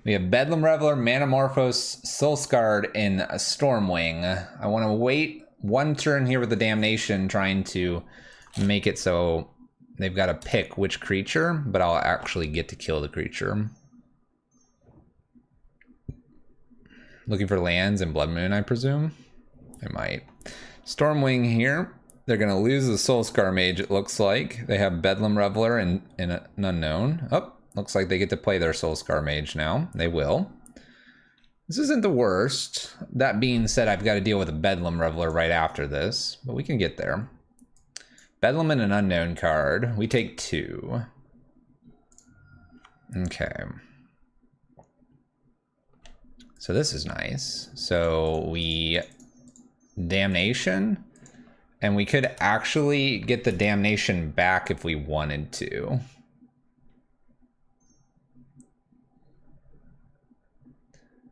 We have Bedlam Reveler, Manamorphose, Soulscarred, and a Stormwing. I want to wait one turn here with the Damnation, trying to make it so they've got to pick which creature, but I'll actually get to kill the creature. Looking for lands and Blood Moon, I presume? I might. Stormwing here. They're going to lose the Soulscar Mage, it looks like. They have Bedlam Reveler and an Unknown. Oh, looks like they get to play their Soulscar Mage now. They will. This isn't the worst. That being said, I've got to deal with a Bedlam Reveler right after this, but we can get there. Bedlam and an Unknown card. We take 2. Okay. So this is nice. So we Damnation, and we could actually get the Damnation back if we wanted to.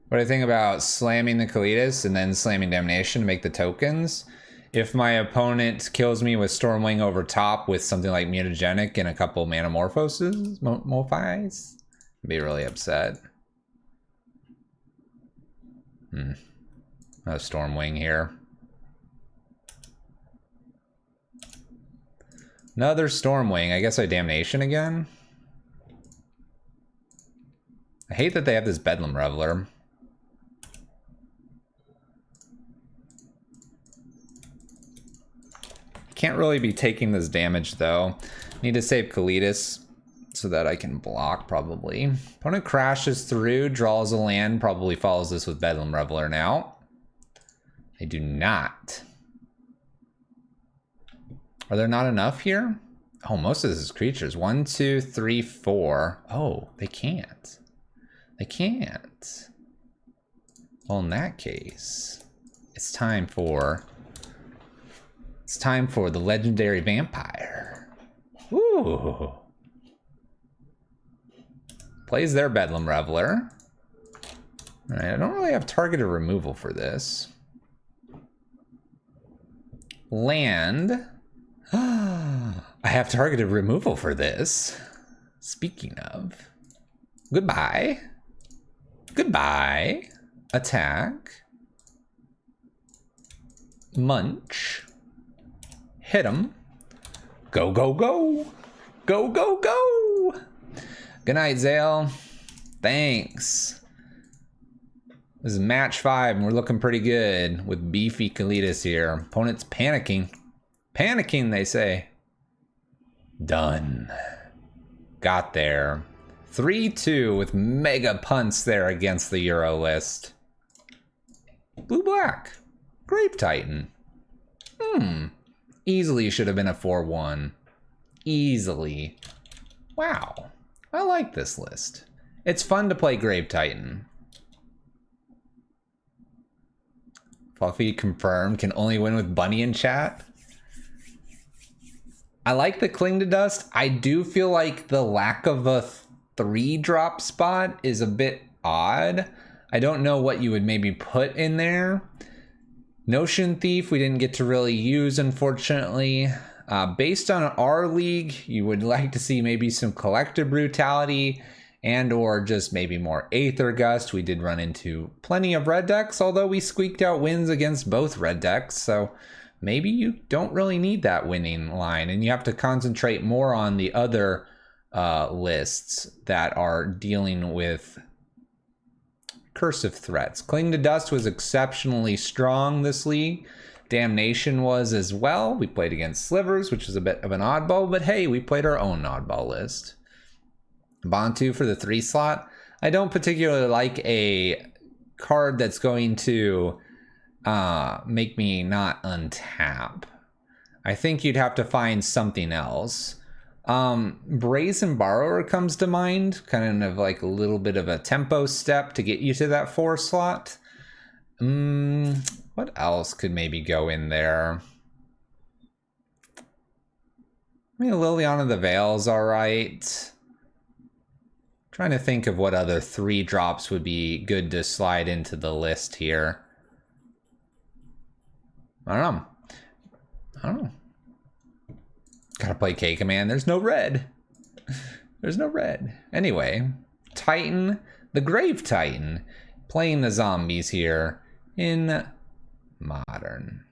What do I think about slamming the Kalitas and then slamming Damnation to make the tokens? If my opponent kills me with Stormwing over top with something like Mutagenic and a couple Manamorphoses, Mophis, I'd be really upset. A Stormwing here. Another Stormwing. I guess I Damnation again. I hate that they have this Bedlam Reveler. Can't really be taking this damage though. Need to save Kalitas so that I can block probably. Opponent crashes through, draws a land, probably follows this with Bedlam Reveler now. I do not. Are there not enough here? Oh, most of this is creatures. 1, 2, 3, 4. Oh, they can't. They can't. Well, in that case, it's time for the legendary vampire. Ooh. Plays their Bedlam Reveler. All right, I don't really have targeted removal for this. Land. I have targeted removal for this. Speaking of. Goodbye. Goodbye. Attack. Munch. Hit him. Go, go, go. Go, go, go. Good night, Zale. Thanks. This is match 5, and we're looking pretty good with beefy Kalitas here. Opponent's panicking. Panicking, they say. Done. Got there. 3-2 with mega punts there against the Euro list. Blue-black. Grave Titan. Easily should have been a 4-1. Easily. Wow. I like this list. It's fun to play Grave Titan. Fluffy confirmed, can only win with Bunny in chat. I like the Cling to Dust. I do feel like the lack of a 3-drop spot is a bit odd. I don't know what you would maybe put in there. Notion Thief we didn't get to really use, unfortunately. Based on our league, you would like to see maybe some Collective Brutality and or just maybe more Aether Gust. We did run into plenty of red decks, although we squeaked out wins against both red decks. So maybe you don't really need that winning line and you have to concentrate more on the other lists that are dealing with cursive threats. Cling to Dust was exceptionally strong this league. Damnation was as well. We played against Slivers, which is a bit of an oddball, but hey, we played our own oddball list. Bantu for the 3 slot. I don't particularly like a card that's going to make me not untap. I think you'd have to find something else. Brazen Borrower comes to mind, kind of like a little bit of a tempo step to get you to that 4 slot. What else could maybe go in there? I mean, Liliana the Veil's all right. Trying to think of what other 3 drops would be good to slide into the list here. I don't know. Gotta play K-Command. There's no red. There's no red. Anyway, Titan, the Grave Titan, playing the zombies here in Modern.